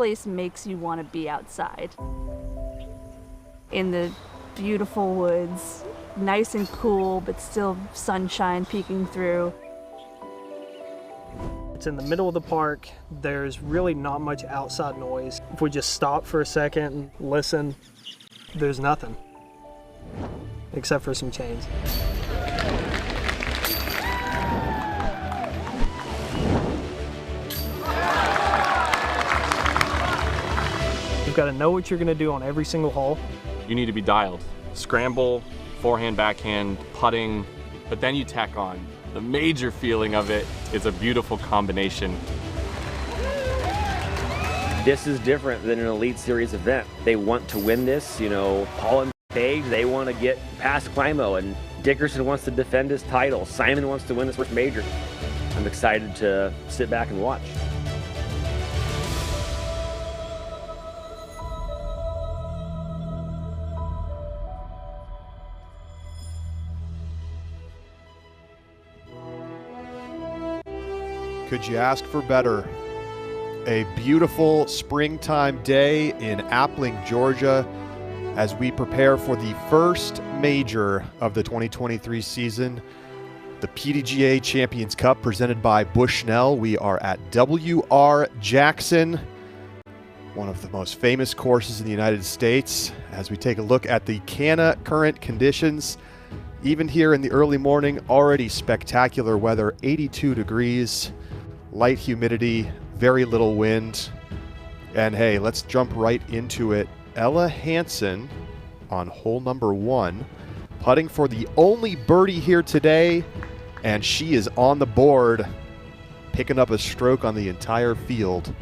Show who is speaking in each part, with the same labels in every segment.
Speaker 1: place makes you want to be outside. In the beautiful woods, nice and cool, but still sunshine peeking through.
Speaker 2: It's in the middle of the park. There's really not much outside noise. If we just stop for a second and listen, there's nothing except for some chains. You've got to know what you're going to do on every single hole.
Speaker 3: You need to be dialed. Scramble, forehand, backhand, putting, but then you tack on the major feeling of it. It's a beautiful combination.
Speaker 4: This is different than an Elite Series event. They want to win this, you know, Paul and Paige, they want to get past Climo, and Dickerson wants to defend his title. Simon wants to win his first major. I'm excited to sit back and watch.
Speaker 5: Could you ask for better? A beautiful springtime day in Appling, Georgia, as we prepare for the first major of the 2023 season, the PDGA Champions Cup presented by Bushnell. We are at W.R. Jackson, one of the most famous courses in the United States, as we take a look at the Canna current conditions. Even here in the early morning, already spectacular weather, 82 degrees. Light humidity, very little wind. And hey, let's jump right into it. Ella Hansen on hole number 1, putting for the only birdie here today, and she is on the board, picking up a stroke on the entire field.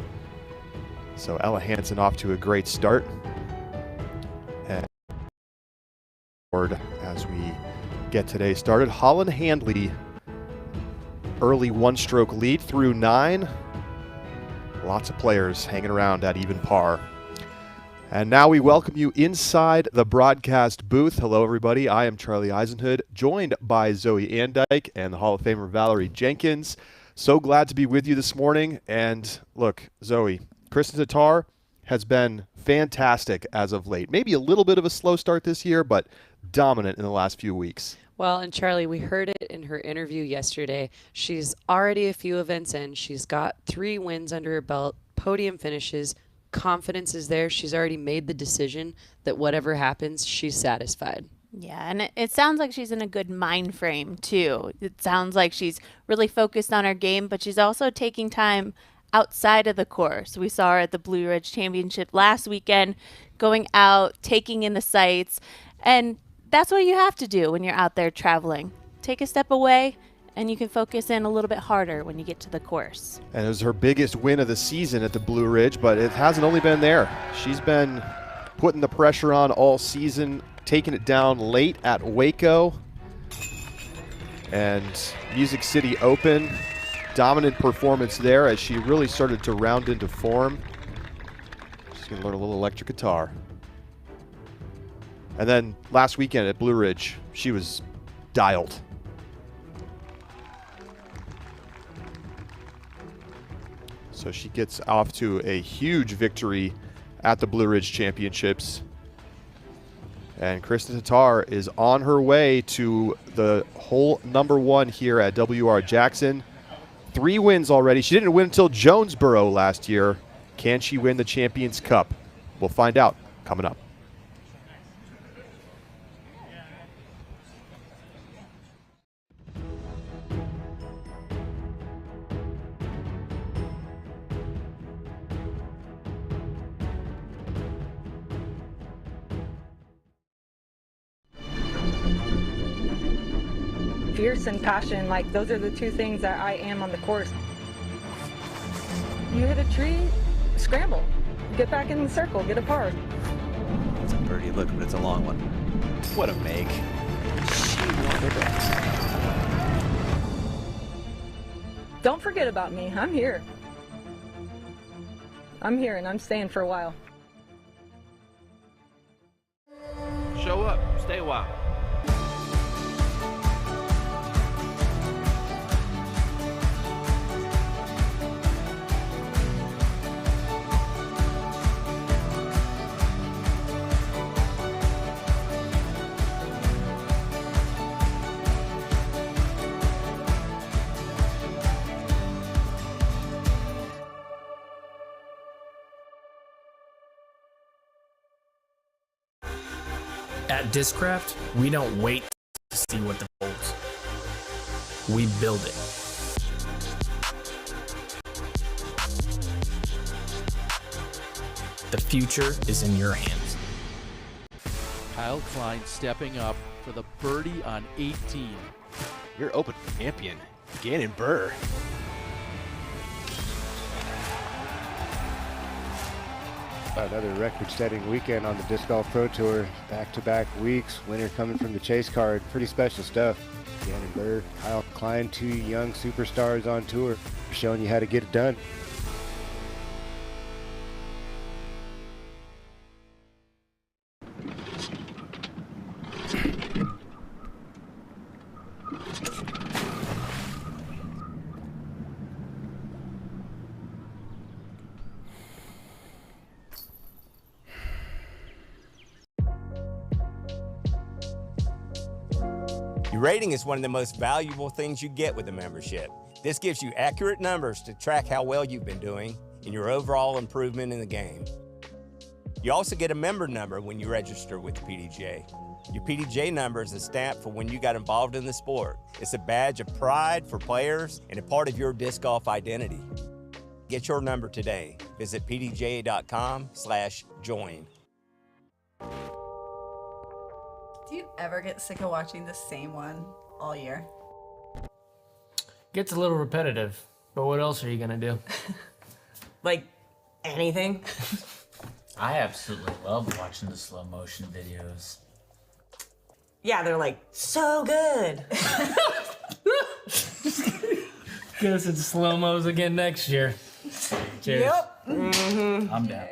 Speaker 5: So Ella Hansen off to a great start. And as we get today started, Holland Handley, early one-stroke lead through 9. Lots of players hanging around at even par. And now we welcome you inside the broadcast booth. Hello, everybody. I am Charlie Eisenhood, joined by Zoe Andyke and the Hall of Famer Valarie Jenkins. So glad to be with you this morning. And look, Zoe, Kristin Tattar has been fantastic as of late. Maybe a little bit of a slow start this year, but dominant in the last few weeks.
Speaker 6: Well, and Charlie, we heard it in her interview yesterday. She's already a few events in. She's got 3 wins under her belt, podium finishes. Confidence is there. She's already made the decision that whatever happens, she's satisfied.
Speaker 7: Yeah, and it sounds like she's in a good mind frame, too. It sounds like she's really focused on her game, but she's also taking time outside of the course. We saw her at the Blue Ridge Championship last weekend, going out, taking in the sights, and that's what you have to do when you're out there traveling. Take a step away, and you can focus in a little bit harder when you get to the course.
Speaker 5: And it was her biggest win of the season at the Blue Ridge, but it hasn't only been there. She's been putting the pressure on all season, taking it down late at Waco and Music City Open. Dominant performance there as she really started to round into form. She's going to learn a little electric guitar. And then last weekend at Blue Ridge, she was dialed. So she gets off to a huge victory at the Blue Ridge Championships. And Kristin Tattar is on her way to the hole number 1 here at W.R. Jackson. 3 wins already. She didn't win until Jonesboro last year. Can she win the Champions Cup? We'll find out coming up.
Speaker 8: Fierce and passion, like those are the 2 things that I am on the course. You hit a tree, scramble, get back in the circle, get a par.
Speaker 9: It's a birdie, look, but it's a long one. What a make.
Speaker 8: Don't forget about me, I'm here. I'm here and I'm staying for a while.
Speaker 10: Show up, stay a while.
Speaker 11: At Discraft, we don't wait to see what develops. We build it. The future is in your hands.
Speaker 10: Kyle Klein stepping up for the birdie on 18.
Speaker 9: Your Open champion, Gannon Burr.
Speaker 12: Another record-setting weekend on the Disc Golf Pro Tour. Back-to-back weeks. Winner coming from the Chase card. Pretty special stuff. Gannon Burr, Kyle Klein, two young superstars on tour, showing you how to get it done.
Speaker 13: Your rating is one of the most valuable things you get with a membership. This gives you accurate numbers to track how well you've been doing and your overall improvement in the game. You also get a member number when you register with the PDGA. Your PDGA number is a stamp for when you got involved in the sport. It's a badge of pride for players and a part of your disc golf identity. Get your number today. Visit pdga.com/join.
Speaker 14: Do you ever get sick of watching the same one all year?
Speaker 11: Gets a little repetitive, but what else are you gonna do?
Speaker 14: Like anything?
Speaker 15: I absolutely love watching the slow motion videos.
Speaker 14: Yeah, they're like so good.
Speaker 11: Guess it's slow-mos again next year. Cheers.
Speaker 14: Yep. Mm-hmm.
Speaker 15: I'm down.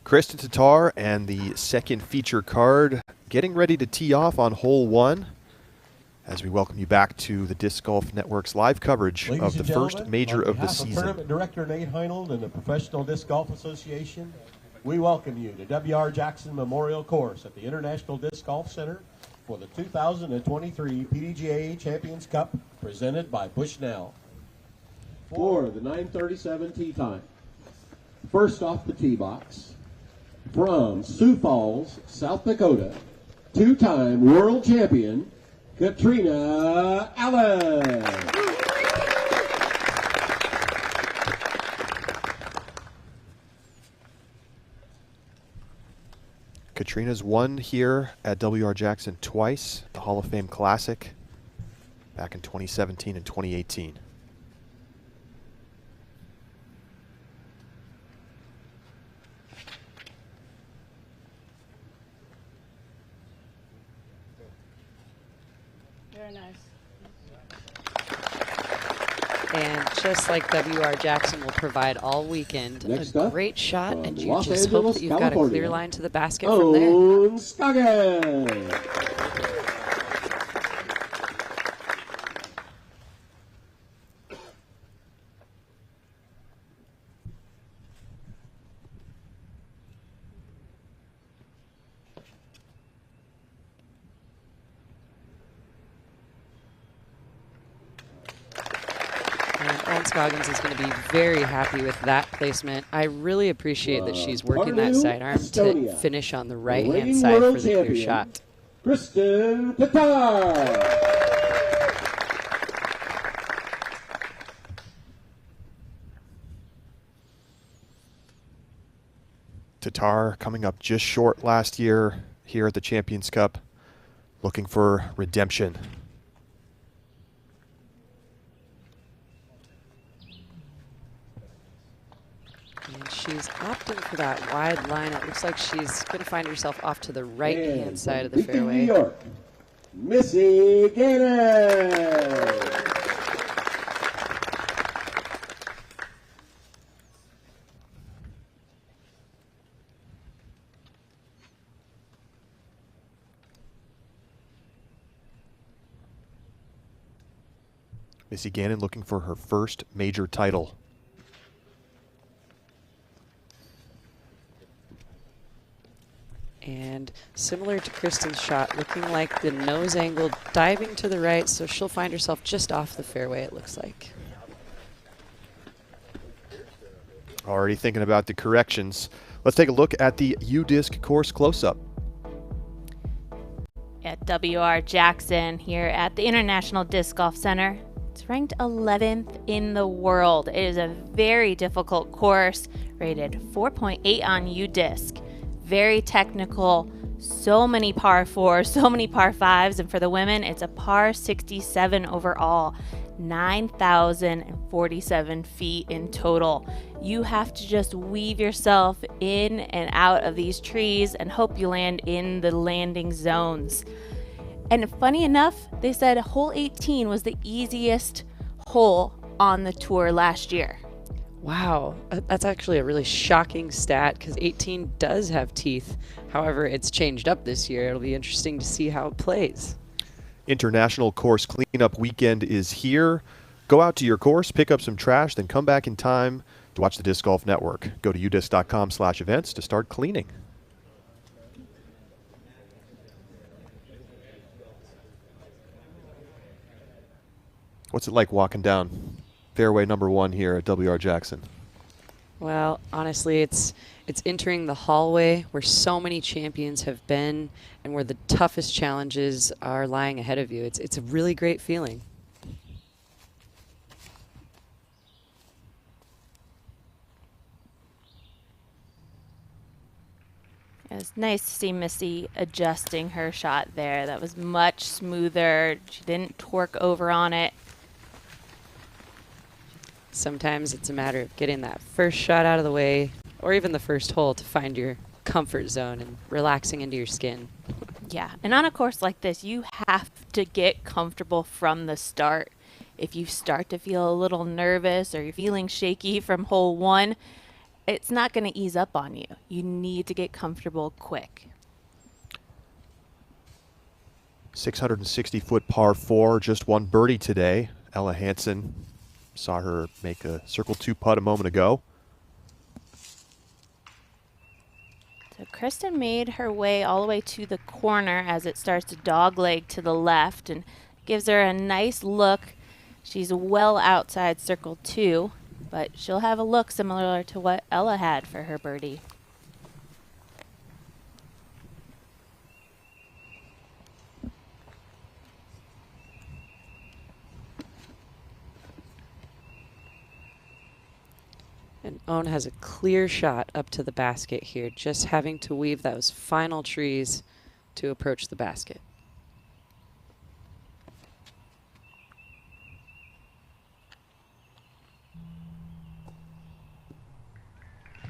Speaker 5: Kristen Tatar and the second feature card getting ready to tee off on hole 1 as we welcome you back to the Disc Golf Network's live coverage of the first major of the season.
Speaker 16: Tournament Director Nate Heinold and the Professional Disc Golf Association, we welcome you to W.R. Jackson Memorial Course at the International Disc Golf Center for the 2023 PDGA Champions Cup presented by Bushnell. For the 9:37 tee time, first off the tee box, from Sioux Falls, South Dakota, two-time world champion, Katrina Allen.
Speaker 5: Katrina's won here at W.R. Jackson twice, the Hall of Fame Classic back in 2017 and 2018.
Speaker 7: Very nice.
Speaker 6: And just like W.R. Jackson will provide all weekend,
Speaker 16: Next
Speaker 6: a
Speaker 16: up,
Speaker 6: great shot, and you
Speaker 16: Los
Speaker 6: just
Speaker 16: Angeles,
Speaker 6: hope that you've got a
Speaker 16: California.
Speaker 6: clear line to the basket from there.
Speaker 16: Owen Scoggins.
Speaker 6: And Scoggins is going to be very happy with that placement. I really appreciate that she's working that
Speaker 16: Pardue,
Speaker 6: sidearm to
Speaker 16: Estonia.
Speaker 6: finish on the right-hand
Speaker 16: Reigning
Speaker 6: side
Speaker 16: world
Speaker 6: for the clear
Speaker 16: champion,
Speaker 6: shot.
Speaker 16: Kristen Tatar.
Speaker 5: Tatar coming up just short last year here at the Champions Cup, looking for redemption.
Speaker 6: And she's opting for that wide line. It looks like she's going to find herself off to the right-hand side of the
Speaker 16: Beacon,
Speaker 6: fairway.
Speaker 16: New York, Missy Gannon.
Speaker 5: Missy Gannon looking for her first major title.
Speaker 6: And similar to Kristen's shot, looking like the nose angle diving to the right, so she'll find herself just off the fairway, it looks like.
Speaker 5: Already thinking about the corrections. Let's take a look at the U-Disc course close-up.
Speaker 7: At W.R. Jackson here at the International Disc Golf Center. It's ranked 11th in the world. It is a very difficult course, rated 4.8 on U-Disc. Very technical, so many par 4s, so many par 5s, and for the women, it's a par 67 overall. 9,047 feet in total. You have to just weave yourself in and out of these trees and hope you land in the landing zones. And funny enough, they said hole 18 was the easiest hole on the tour last year.
Speaker 6: Wow, that's actually a really shocking stat because 18 does have teeth. However, it's changed up this year. It'll be interesting to see how it plays.
Speaker 5: International Course Cleanup Weekend is here. Go out to your course, pick up some trash, then come back in time to watch the Disc Golf Network. Go to udisc.com/events to start cleaning. What's it like walking down fairway number 1 here at W.R. Jackson?
Speaker 6: Well, honestly, it's entering the hallway where so many champions have been and where the toughest challenges are lying ahead of you. It's a really great feeling.
Speaker 7: It's nice to see Missy adjusting her shot there. That was much smoother. She didn't torque over on it.
Speaker 6: Sometimes it's a matter of getting that first shot out of the way, or even the first hole, to find your comfort zone and relaxing into your skin.
Speaker 7: Yeah, and on a course like this, you have to get comfortable from the start. If you start to feel a little nervous or you're feeling shaky from hole 1, it's not going to ease up on you. You need to get comfortable quick.
Speaker 5: 660-foot par 4, just one birdie today. Ella Hansen, saw her make a circle 2 putt a moment ago.
Speaker 7: So Kristen made her way all the way to the corner as it starts to dogleg to the left and gives her a nice look. She's well outside circle 2, but she'll have a look similar to what Ella had for her birdie.
Speaker 6: And Owen has a clear shot up to the basket here, just having to weave those final trees to approach the basket.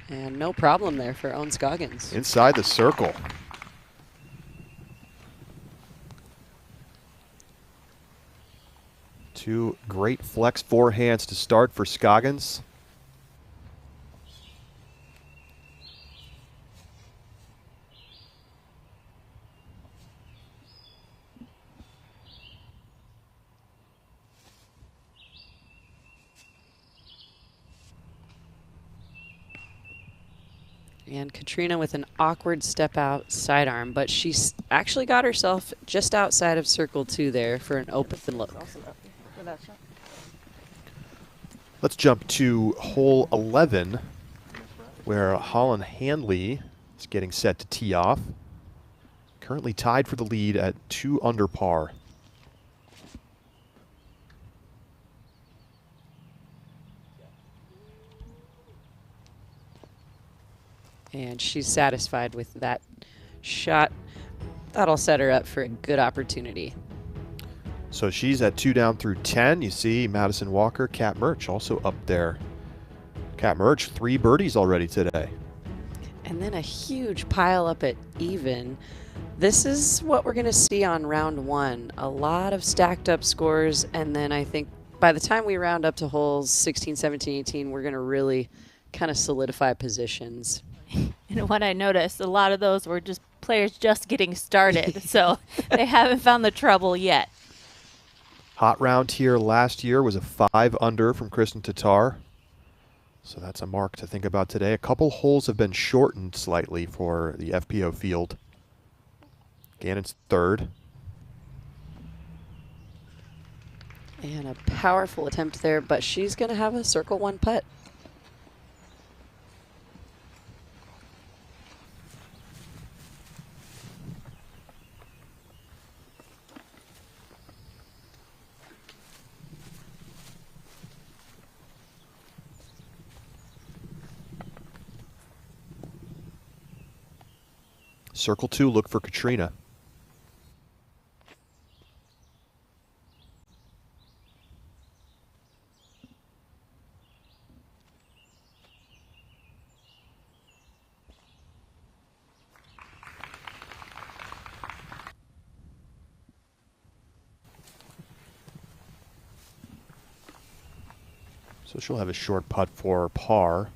Speaker 6: And no problem there for Owen Scoggins.
Speaker 5: Inside the circle. Two great flex forehands to start for Scoggins.
Speaker 6: And Katrina with an awkward step out sidearm, but she's actually got herself just outside of circle 2 there for an open look.
Speaker 5: Let's jump to hole 11, where Holland Handley is getting set to tee off. Currently tied for the lead at 2 under par.
Speaker 6: And she's satisfied with that shot. That'll set her up for a good opportunity.
Speaker 5: So she's at 2 down through 10. You see Madison Walker, Kat Murch also up there. Kat Murch, 3 birdies already today.
Speaker 6: And then a huge pile up at even. This is what we're going to see on round 1. A lot of stacked up scores, and then I think by the time we round up to holes 16, 17, 18, we're going to really kind of solidify positions.
Speaker 7: And what I noticed, a lot of those were just players just getting started, so they haven't found the trouble yet.
Speaker 5: Hot round here last year was a 5 under from Kristen Tatar. So that's a mark to think about today. A couple holes have been shortened slightly for the FPO field. Gannon's 3rd.
Speaker 6: And a powerful attempt there, but she's going to have a circle 1 putt.
Speaker 5: Circle 2, look for Katrina. So she'll have a short putt for par.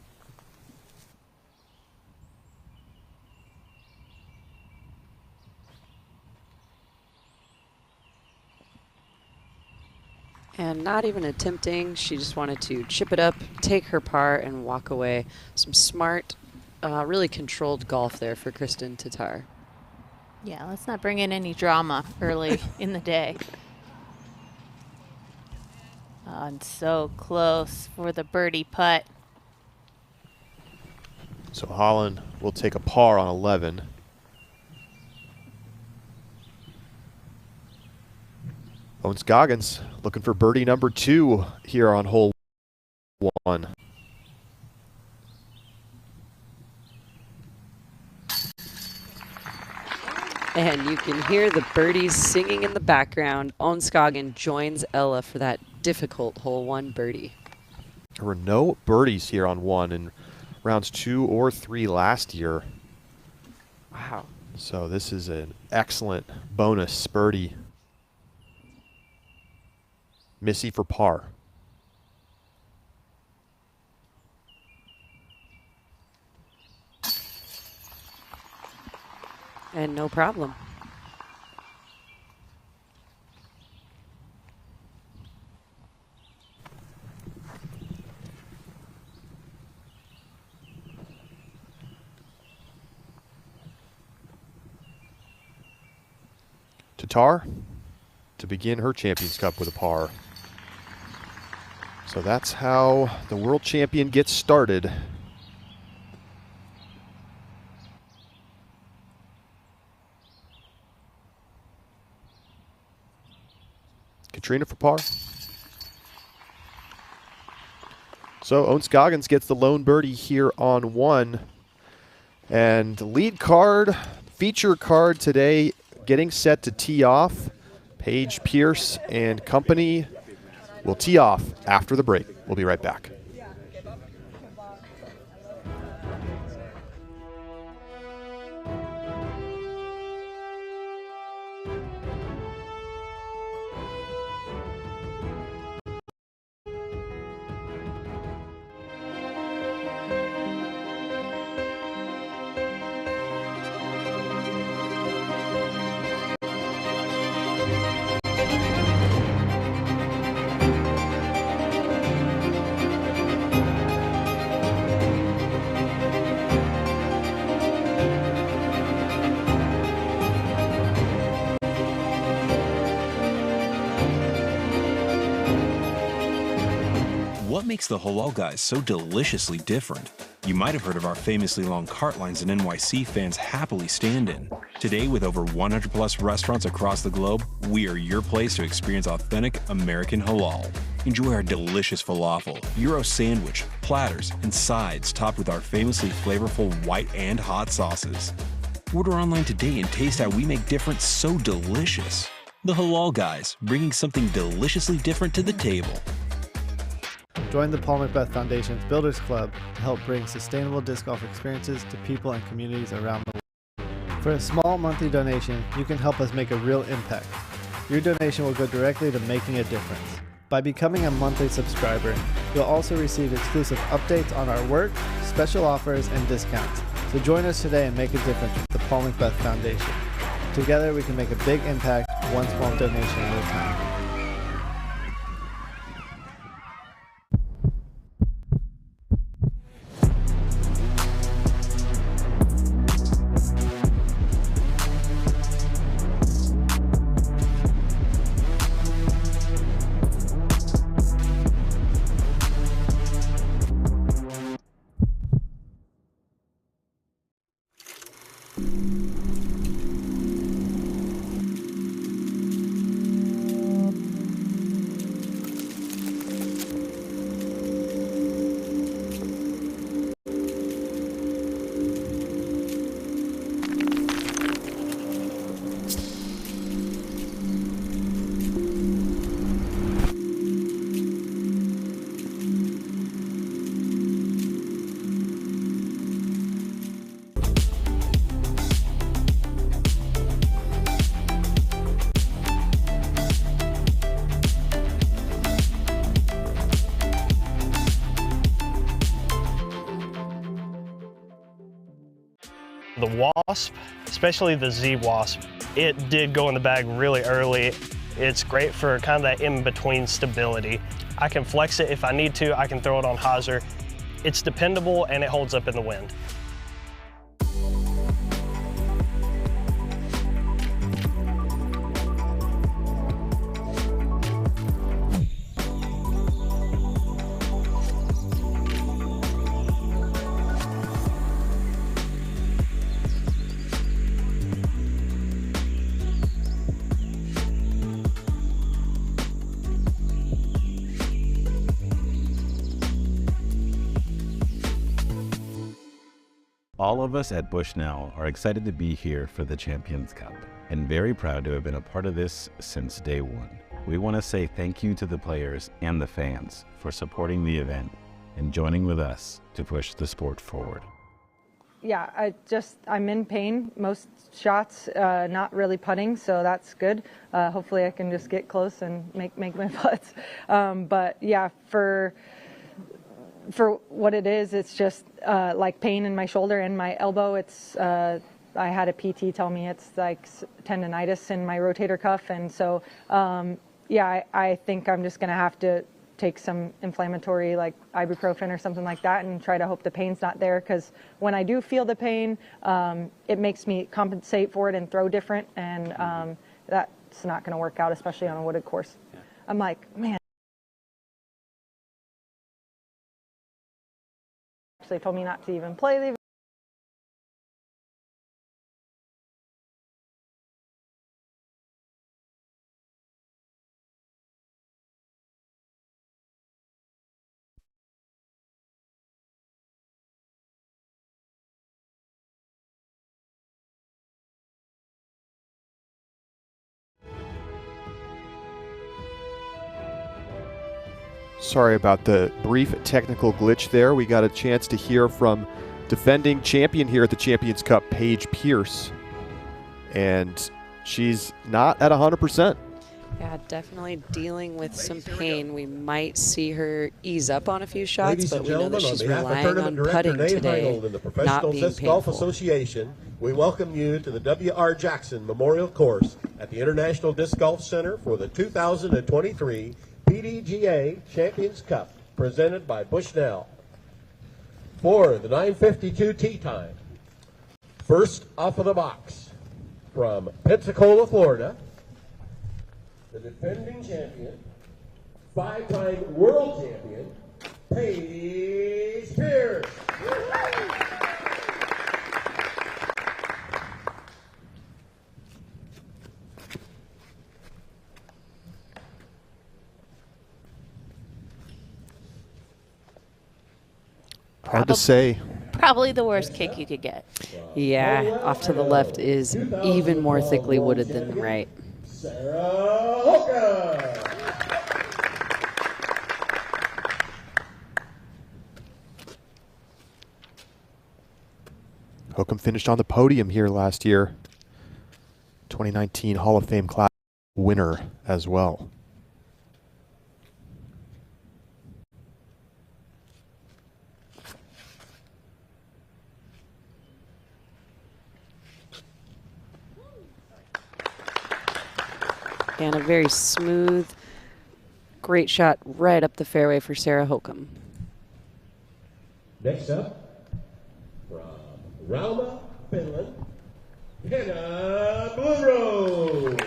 Speaker 6: And not even attempting, she just wanted to chip it up, take her par, and walk away. Some smart, really controlled golf there for Kristen Tatar.
Speaker 7: Yeah, let's not bring in any drama early in the day. Oh, and so close for the birdie putt.
Speaker 5: So Holland will take a par on 11. Owens Goggins looking for birdie number 2 here on hole 1.
Speaker 6: And you can hear the birdies singing in the background. Owens Goggins joins Ella for that difficult hole 1 birdie.
Speaker 5: There were no birdies here on 1 in rounds 2 or 3 last year.
Speaker 6: Wow.
Speaker 5: So this is an excellent bonus birdie. Missy for par.
Speaker 6: And no problem.
Speaker 5: Tatar to begin her Champions Cup with a par. So that's how the world champion gets started. Katrina for par. So Owens Goggins gets the lone birdie here on 1. And the lead card, feature card today, getting set to tee off. Paige Pierce and company will tee off after the break. We'll be right back.
Speaker 17: What makes the Halal Guys so deliciously different? You might have heard of our famously long cart lines that NYC fans happily stand in. Today, with over 100 plus restaurants across the globe, we are your place to experience authentic American halal. Enjoy our delicious falafel, Euro sandwich, platters, and sides topped with our famously flavorful white and hot sauces. Order online today and taste how we make different so delicious. The Halal Guys, bringing something deliciously different to the table.
Speaker 18: Join the Paul Macbeth Foundation's Builders Club to help bring sustainable disc golf experiences to people and communities around the world. For a small monthly donation, you can help us make a real impact. Your donation will go directly to making a difference. By becoming a monthly subscriber, you'll also receive exclusive updates on our work, special offers, and discounts. So join us today and make a difference with the Paul Macbeth Foundation. Together we can make a big impact, one small donation at a time.
Speaker 2: The Wasp, especially the Z Wasp, it did go in the bag really early. It's great for kind of that in-between stability. I can flex it if I need to. I can throw it on hyzer. It's dependable and it holds up in the wind.
Speaker 19: All of us at Bushnell are excited to be here for the Champions Cup and very proud to have been a part of this since day one. We want to say thank you to the players and the fans for supporting the event and joining with us to push the sport forward.
Speaker 8: Yeah, I'm in pain most shots, not really putting, so that's good. Hopefully I can just get close and make my putts. But yeah, for what it is, it's just like pain in my shoulder and my elbow. It's I had a PT tell me it's like tendonitis in my rotator cuff, and so yeah, I think I'm just gonna have to take some inflammatory like ibuprofen or something like that and try to hope the pain's not there, because when I do feel the pain, it makes me compensate for it and throw different, and that's not gonna work out, especially on a wooded course. Yeah. I'm like, man. They told me not to even play the event.
Speaker 5: Sorry about the brief technical glitch there. We got a chance to hear from defending champion here at the Champions Cup, Paige Pierce. And she's not at 100%.
Speaker 6: Yeah, definitely dealing with some pain. We might see her ease up on a few shots, but we know that she's relying on putting today,
Speaker 16: in the Professional Disc Golf Association, we welcome you to the W.R. Jackson Memorial Course at the International Disc Golf Center for the 2023 PDGA Champions Cup, presented by Bushnell. For the 9:52 tee time, first off of the box from Pensacola, Florida, the defending champion, 5-time world champion, Paige Pierce.
Speaker 5: Hard to say.
Speaker 7: Probably the worst kick you could get.
Speaker 6: Yeah, off to the left is even more thickly wooded than the right.
Speaker 5: Holcomb finished on the podium here last year. 2019 Hall of Fame class winner as well.
Speaker 6: And a very smooth, great shot right up the fairway for Sarah Holcomb.
Speaker 16: Next up, from Rauma, Finland, Hannah Blue.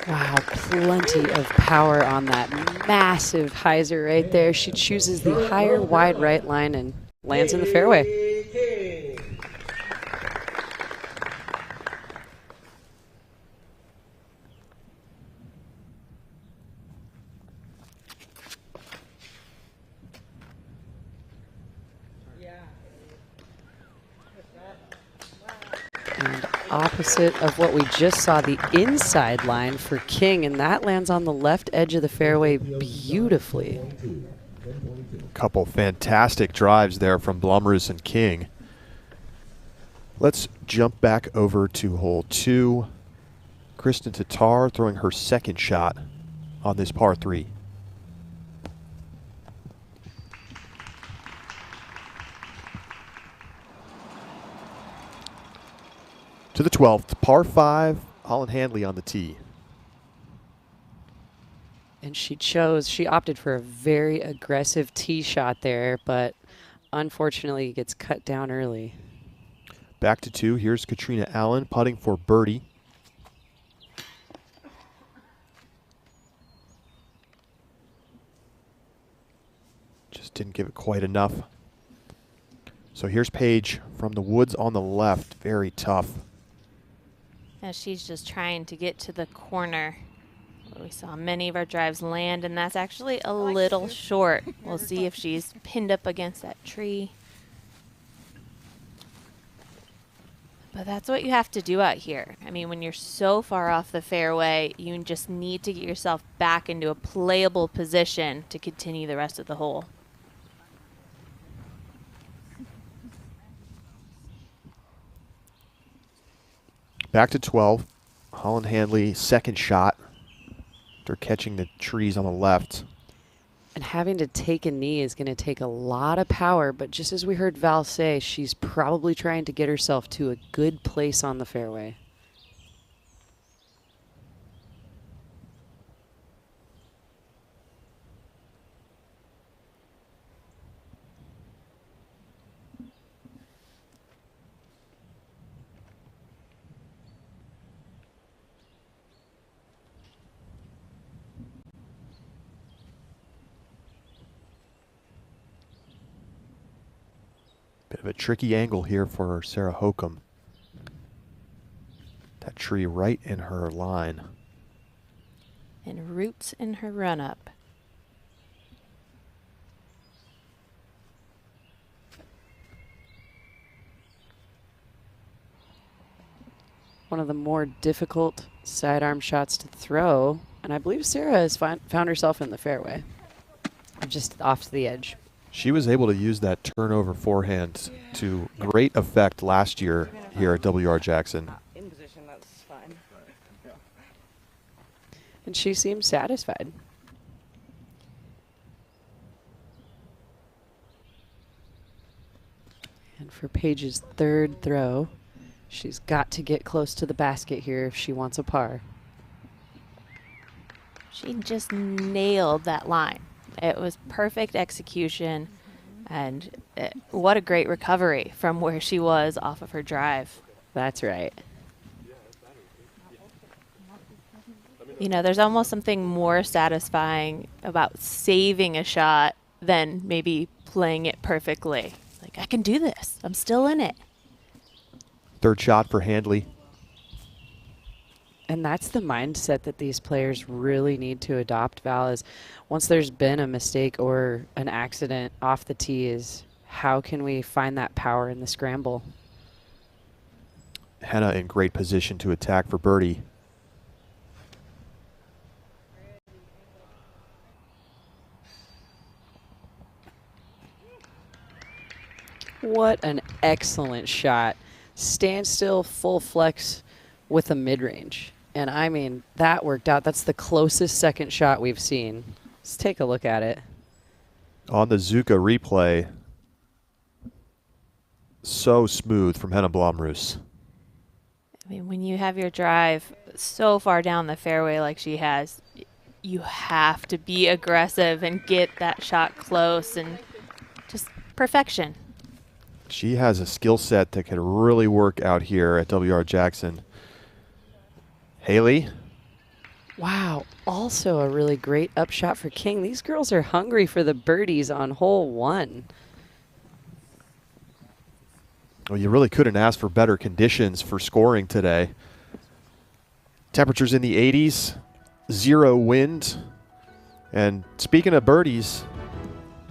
Speaker 6: Wow, plenty of power on that massive hyzer right there. She chooses the higher wide right line and lands in the fairway. opposite of what we just saw, the inside line for King, and that lands on the left edge of the fairway beautifully.
Speaker 5: Couple fantastic drives there from Blumroos and King. Let's jump back over to hole 2. Kristen Tatar throwing her second shot on this par 3. To the 12th, par 5, Holland Handley on the tee.
Speaker 6: And she opted for a very aggressive tee shot there, but unfortunately gets cut down early.
Speaker 5: Back to 2, here's Katrina Allen putting for birdie. Just didn't give it quite enough. So here's Paige from the woods on the left, very tough.
Speaker 7: Yeah, she's just trying to get to the corner. We saw many of our drives land, and that's actually a little short. We'll see if she's pinned up against that tree. But that's what you have to do out here. I mean, when you're so far off the fairway, you just need to get yourself back into a playable position to continue the rest of the hole.
Speaker 5: Back to 12. Holland Handley, second shot. They're catching the trees on the left.
Speaker 6: And having to take a knee is going to take a lot of power, but just as we heard Val say, she's probably trying to get herself to a good place on the fairway.
Speaker 5: Bit of a tricky angle here for Sarah Hokum. That tree right in her line.
Speaker 7: And roots in her run-up.
Speaker 6: One of the more difficult sidearm shots to throw, and I believe Sarah has found herself in the fairway, just off to the edge.
Speaker 5: She was able to use that turnover forehand to great effect last year here at WR Jackson.
Speaker 20: In position, that's fine.
Speaker 6: And she seems satisfied. And for Paige's third throw, she's got to get close to the basket here if she wants a par.
Speaker 7: She just nailed that line. It was perfect execution, and what a great recovery from where she was off of her drive.
Speaker 6: That's right.
Speaker 7: You know, there's almost something more satisfying about saving a shot than maybe playing it perfectly. Like, I can do this. I'm still in it.
Speaker 5: Third shot for Handley.
Speaker 6: And that's the mindset that these players really need to adopt, Val, is once there's been a mistake or an accident off the tee, is how can we find that power in the scramble?
Speaker 5: Henna in great position to attack for birdie.
Speaker 6: What an excellent shot. Stand still, full flex with a mid-range. And I mean, that worked out. That's the closest second shot we've seen. Let's take a look at it.
Speaker 5: On the Zuka replay, so smooth from Henna Blomroos.
Speaker 7: I mean, when you have your drive so far down the fairway like she has, you have to be aggressive and get that shot close and just perfection.
Speaker 5: She has a skill set that could really work out here at WR Jackson. Haley.
Speaker 6: Wow, also a really great upshot for King. These girls are hungry for the birdies on hole 1.
Speaker 5: Well, you really couldn't ask for better conditions for scoring today. Temperatures in the 80s, 0 wind. And speaking of birdies,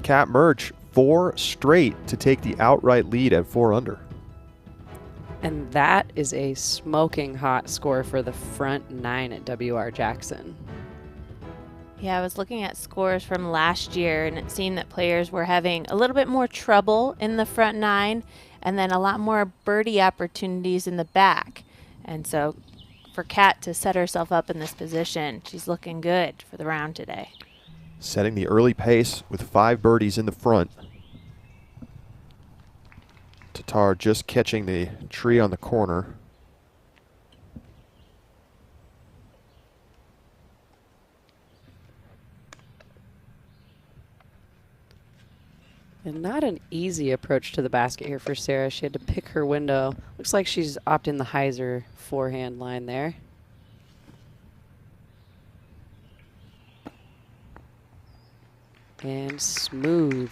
Speaker 5: Kat Merge, 4 straight to take the outright lead at 4 under.
Speaker 6: And that is a smoking hot score for the front 9 at WR Jackson.
Speaker 7: Yeah, I was looking at scores from last year, and it seemed that players were having a little bit more trouble in the front 9 and then a lot more birdie opportunities in the back. And so for Kat to set herself up in this position, she's looking good for the round today.
Speaker 5: Setting the early pace with 5 birdies in the front. Tatar just catching the tree on the corner.
Speaker 6: And not an easy approach to the basket here for Sarah. She had to pick her window. Looks like she's opting the hyzer forehand line there. And smooth.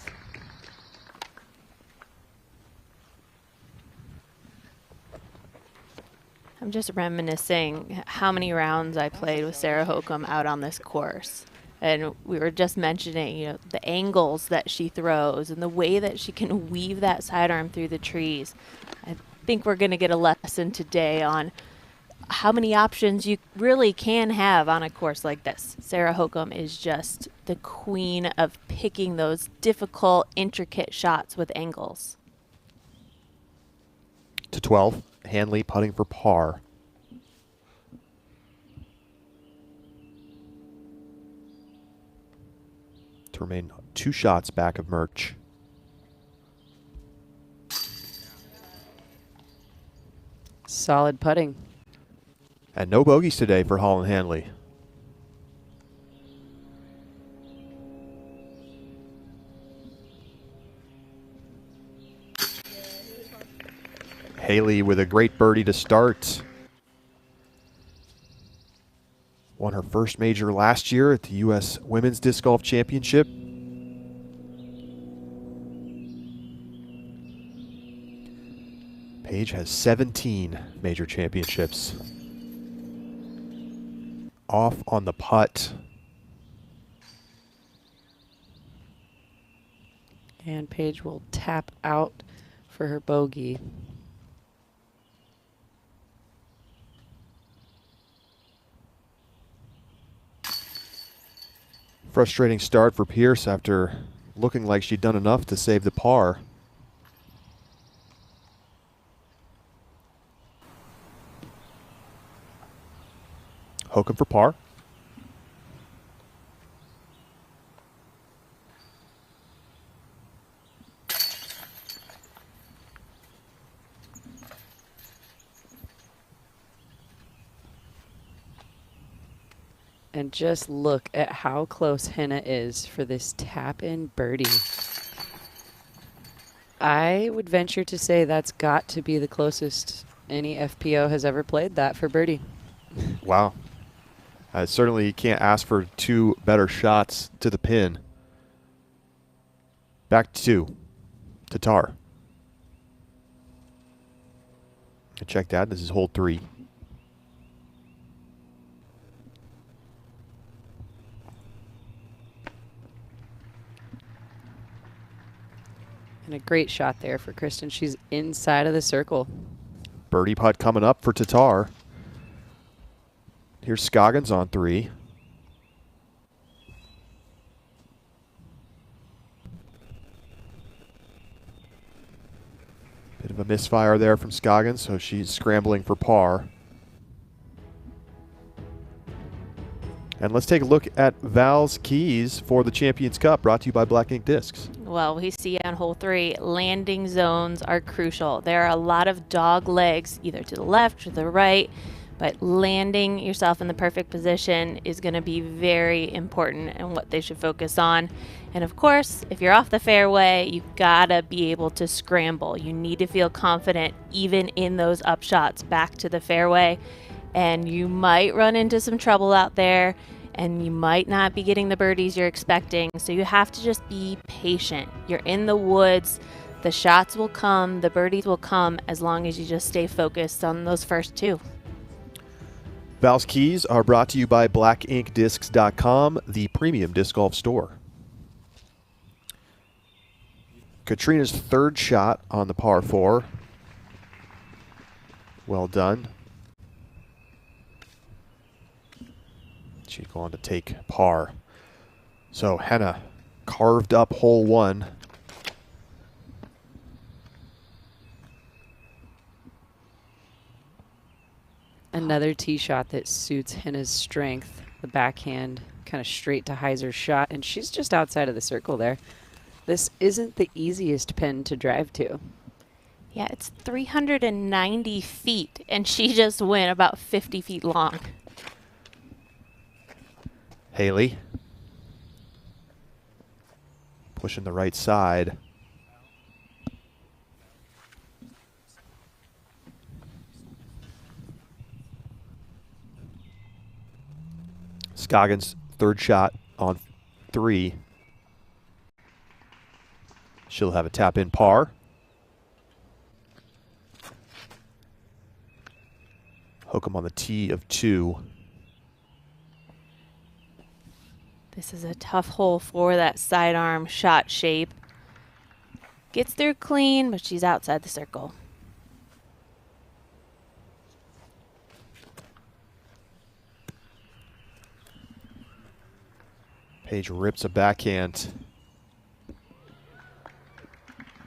Speaker 7: I'm just reminiscing how many rounds I played with Sarah Hokum out on this course. And we were just mentioning, you know, the angles that she throws and the way that she can weave that sidearm through the trees. I think we're going to get a lesson today on how many options you really can have on a course like this. Sarah Hokum is just the queen of picking those difficult, intricate shots with angles.
Speaker 5: To 12, Hanley putting for par. To remain 2 shots back of Murch.
Speaker 6: Solid putting.
Speaker 5: And no bogeys today for Holland Hanley. Haley with a great birdie to start. Won her first major last year at the U.S. Women's Disc Golf Championship. Paige has 17 major championships. Off on the putt.
Speaker 6: And Paige will tap out for her bogey.
Speaker 5: Frustrating start for Pierce after looking like she'd done enough to save the par. Hokum for par.
Speaker 6: And just look at how close Henna is for this tap-in birdie. I would venture to say that's got to be the closest any FPO has ever played that for birdie.
Speaker 5: Wow. Certainly can't ask for 2 better shots to the pin. Back to 2. Tatar. Check that. This is hole 3.
Speaker 6: And a great shot there for Kristen. She's inside of the circle.
Speaker 5: Birdie putt coming up for Tatar. Here's Scoggins on 3. Bit of a misfire there from Scoggins, so she's scrambling for par. And let's take a look at Val's keys for the Champions Cup, brought to you by Black Ink Discs.
Speaker 7: Well, we see on hole 3, landing zones are crucial. There are a lot of dog legs, either to the left or the right, but landing yourself in the perfect position is going to be very important and what they should focus on. And of course, if you're off the fairway, you've got to be able to scramble. You need to feel confident even in those up shots back to the fairway. And you might run into some trouble out there, and you might not be getting the birdies you're expecting. So you have to just be patient. You're in the woods. The shots will come. The birdies will come as long as you just stay focused on those first 2.
Speaker 5: Val's keys are brought to you by blackinkdiscs.com, the premium disc golf store. Katrina's 3rd shot on the par 4. Well done. She's going to take par. So Henna carved up hole 1.
Speaker 6: Another tee shot that suits Henna's strength. The backhand kind of straight to Heiser's shot, and she's just outside of the circle there. This isn't the easiest pin to drive to.
Speaker 7: Yeah, it's 390 feet, and she just went about 50 feet long.
Speaker 5: Haley pushing the right side. Scoggins, third shot on 3. She'll have a tap in par. Hook 'em on the tee of 2.
Speaker 7: This is a tough hole for that sidearm shot shape. Gets through clean, but she's outside the circle.
Speaker 5: Paige rips a backhand.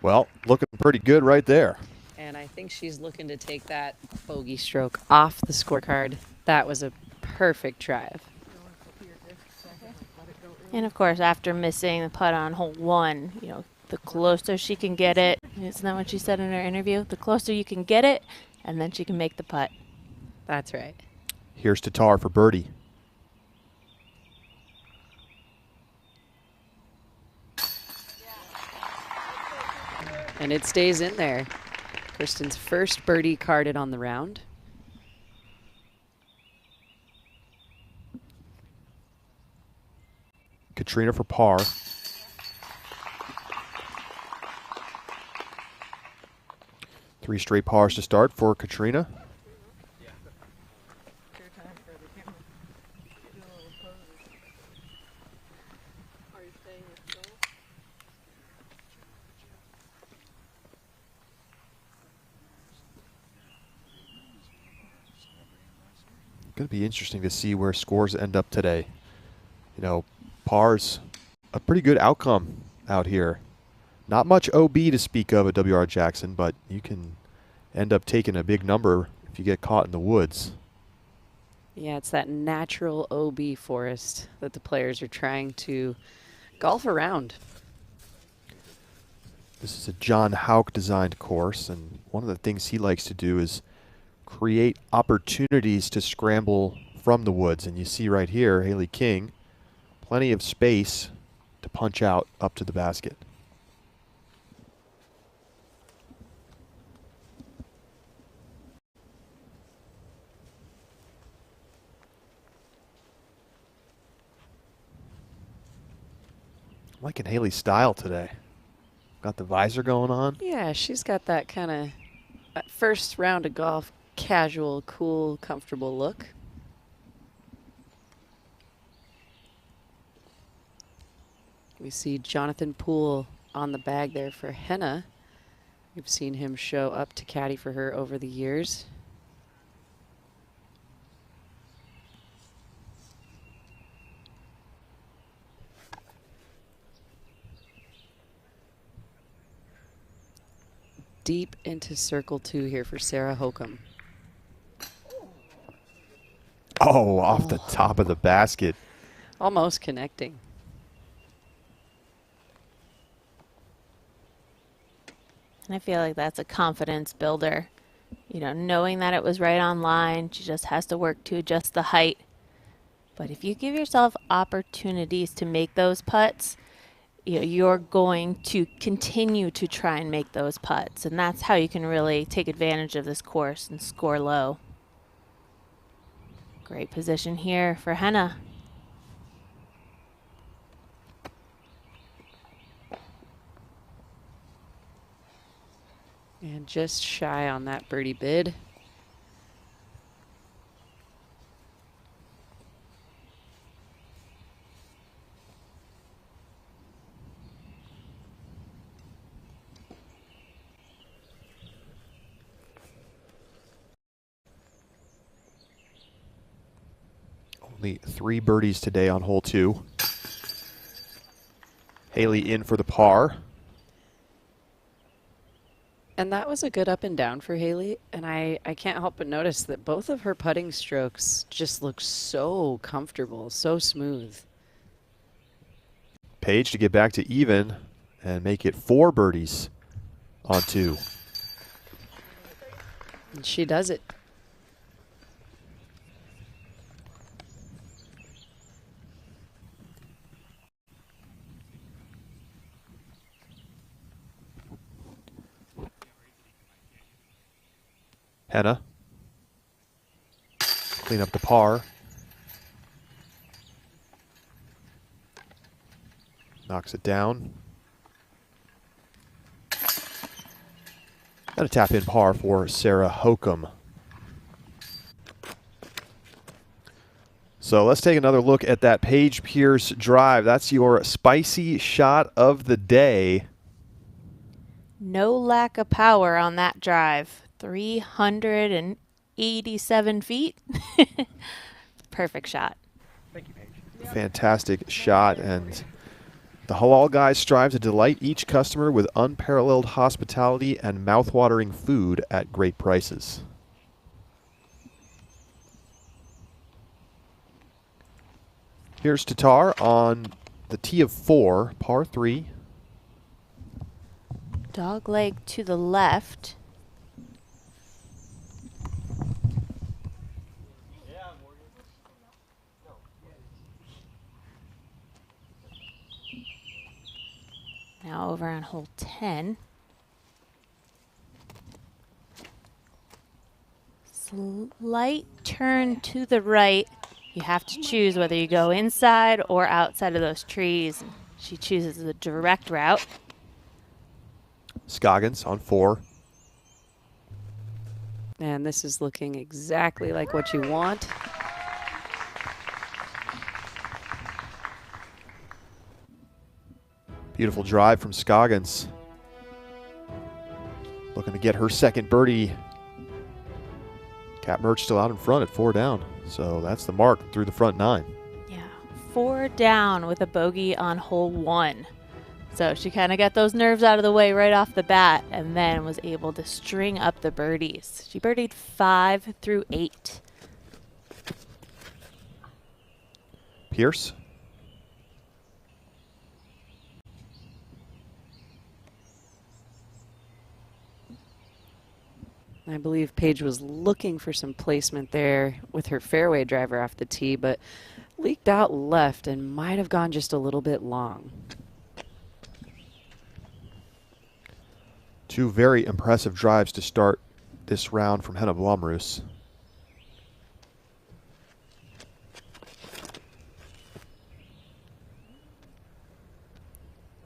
Speaker 5: Well, looking pretty good right there.
Speaker 6: And I think she's looking to take that bogey stroke off the scorecard. That was a perfect drive.
Speaker 7: And of course, after missing the putt on hole 1, you know, the closer she can get it, isn't that what she said in her interview? The closer you can get it, and then she can make the putt.
Speaker 6: That's right.
Speaker 5: Here's Tatar for birdie.
Speaker 6: And it stays in there. Kristen's first birdie carded on the round.
Speaker 5: Katrina for par. Three straight pars to start for Katrina. Going to be interesting to see where scores end up today. You know, par's a pretty good outcome out here. Not much OB to speak of at WR Jackson, but you can end up taking a big number if you get caught in the woods.
Speaker 6: Yeah, it's that natural OB forest that the players are trying to golf around.
Speaker 5: This is a John Houck designed course, and one of the things he likes to do is create opportunities to scramble from the woods. And you see right here, Haley King, plenty of space to punch out up to the basket. I'm liking Haley's style today. Got the visor going on.
Speaker 6: Yeah, she's got that kind of first round of golf, casual, cool, comfortable look. We see Jonathan Poole on the bag there for Henna. We've seen him show up to caddy for her over the years. Deep into circle 2 here for Sarah Hokum.
Speaker 5: Oh, off the top of the basket.
Speaker 6: Almost connecting.
Speaker 7: And I feel like that's a confidence builder. You know, knowing that it was right on line, she just has to work to adjust the height. But if you give yourself opportunities to make those putts, you know, you're going to continue to try and make those putts. And that's how you can really take advantage of this course and score low. Great position here for Henna.
Speaker 6: And just shy on that birdie bid.
Speaker 5: Only 3 birdies today on hole 2. Haley in for the par.
Speaker 6: And that was a good up and down for Haley. And I can't help but notice that both of her putting strokes just look so comfortable, so smooth.
Speaker 5: Paige to get back to even and make it 4 birdies on 2.
Speaker 6: And she does it.
Speaker 5: Henna. Clean up the par. Knocks it down. And a tap in par for Sarah Hokum. So let's take another look at that Paige Pierce drive. That's your spicy shot of the day.
Speaker 7: No lack of power on that drive. 387 feet. Perfect shot.
Speaker 5: Thank you, Paige. Fantastic shot, and the Halal guys strive to delight each customer with unparalleled hospitality and mouthwatering food at great prices. Here's Tatar on the tee of 4, par 3.
Speaker 7: Dog leg to the left. Now over on hole 10. Slight turn to the right. You have to choose whether you go inside or outside of those trees. She chooses the direct route.
Speaker 5: Scoggins on 4.
Speaker 6: And this is looking exactly like what you want.
Speaker 5: Beautiful drive from Scoggins. Looking to get her second birdie. Kat Mertz still out in front at 4 down. So that's the mark through the front 9.
Speaker 7: Yeah, 4 down with a bogey on hole 1. So she kind of got those nerves out of the way right off the bat and then was able to string up the birdies. She birdied 5 through 8.
Speaker 5: Pierce.
Speaker 6: I believe Paige was looking for some placement there with her fairway driver off the tee, but leaked out left and might have gone just a little bit long.
Speaker 5: 2 very impressive drives to start this round from Henna Blomroos.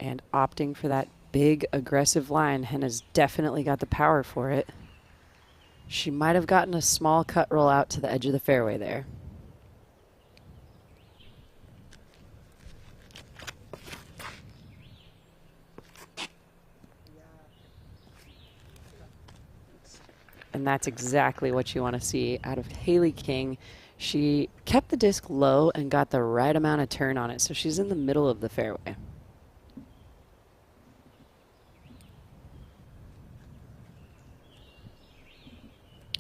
Speaker 6: And opting for that big aggressive line. Henna's definitely got the power for it. She might have gotten a small cut roll out to the edge of the fairway there. And that's exactly what you want to see out of Haley King. She kept the disc low and got the right amount of turn on it, so she's in the middle of the fairway.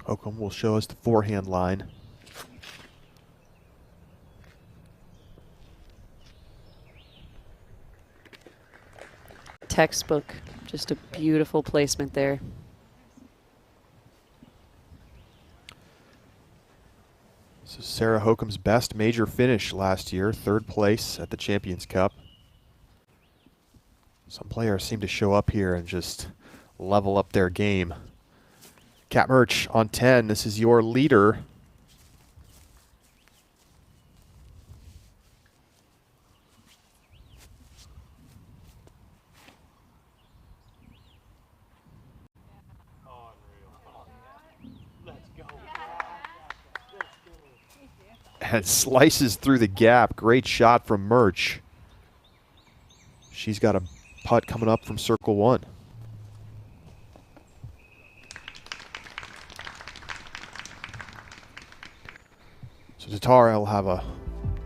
Speaker 5: Oakham will show us the forehand line.
Speaker 6: Textbook, just a beautiful placement there.
Speaker 5: So Sarah Hokum's best major finish last year, 3rd place at the Champions Cup. Some players seem to show up here and just level up their game. Kat Mertz on 10, this is your leader. And slices through the gap. Great shot from Mertz. She's got a putt coming up from circle 1. So Tatar will have a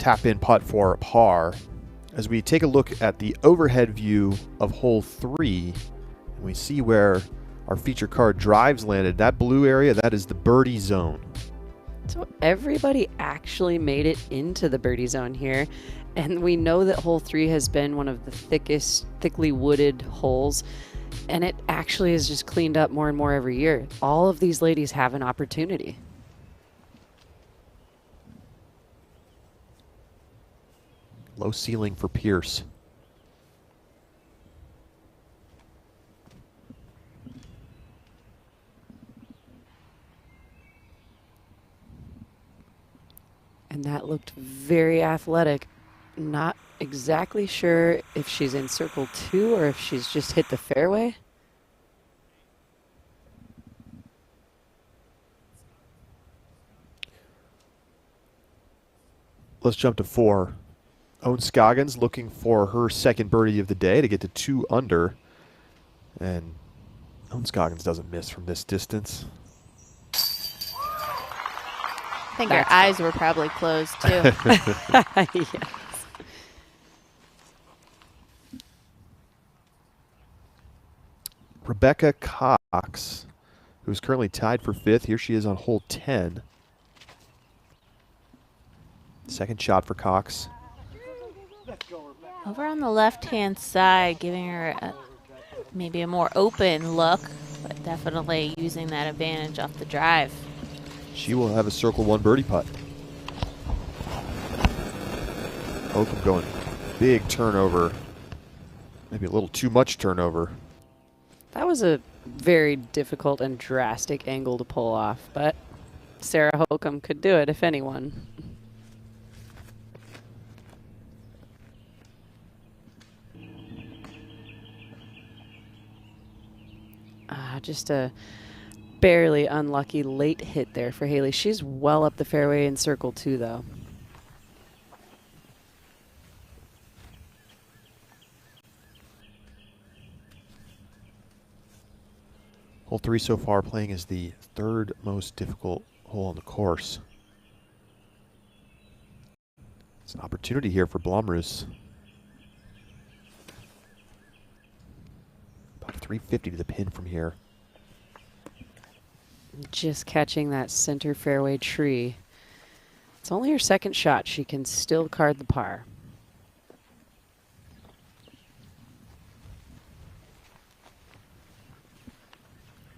Speaker 5: tap in putt for par. As we take a look at the overhead view of hole 3, and we see where our feature card drives landed, that blue area, that is the birdie zone.
Speaker 6: So everybody actually made it into the birdie zone here. And we know that hole 3 has been one of the thickly wooded holes. And it actually is just cleaned up more and more every year. All of these ladies have an opportunity.
Speaker 5: Low ceiling for Pierce.
Speaker 6: And that looked very athletic. Not exactly sure if she's in circle 2 or if she's just hit the fairway.
Speaker 5: Let's jump to 4. Owen Scoggins looking for her second birdie of the day to get to 2 under. And Owen Scoggins doesn't miss from this distance.
Speaker 7: I think her eyes were probably closed too.
Speaker 6: Yes.
Speaker 5: Rebecca Cox, who's currently tied for 5th. Here she is on hole 10. Second shot for Cox.
Speaker 7: Over on the left-hand side, giving her maybe a more open look, but definitely using that advantage off the drive.
Speaker 5: She will have a circle 1 birdie putt. Oakham going big turnover. Maybe a little too much turnover.
Speaker 6: That was a very difficult and drastic angle to pull off, but Sarah Holcomb could do it if anyone. Just a barely unlucky late hit there for Haley. She's well up the fairway in circle 2, though.
Speaker 5: Hole 3 so far playing as the 3rd most difficult hole on the course. It's an opportunity here for Blomroos. About 350 to the pin from here.
Speaker 6: Just catching that center fairway tree. It's only her second shot. She can still card the par.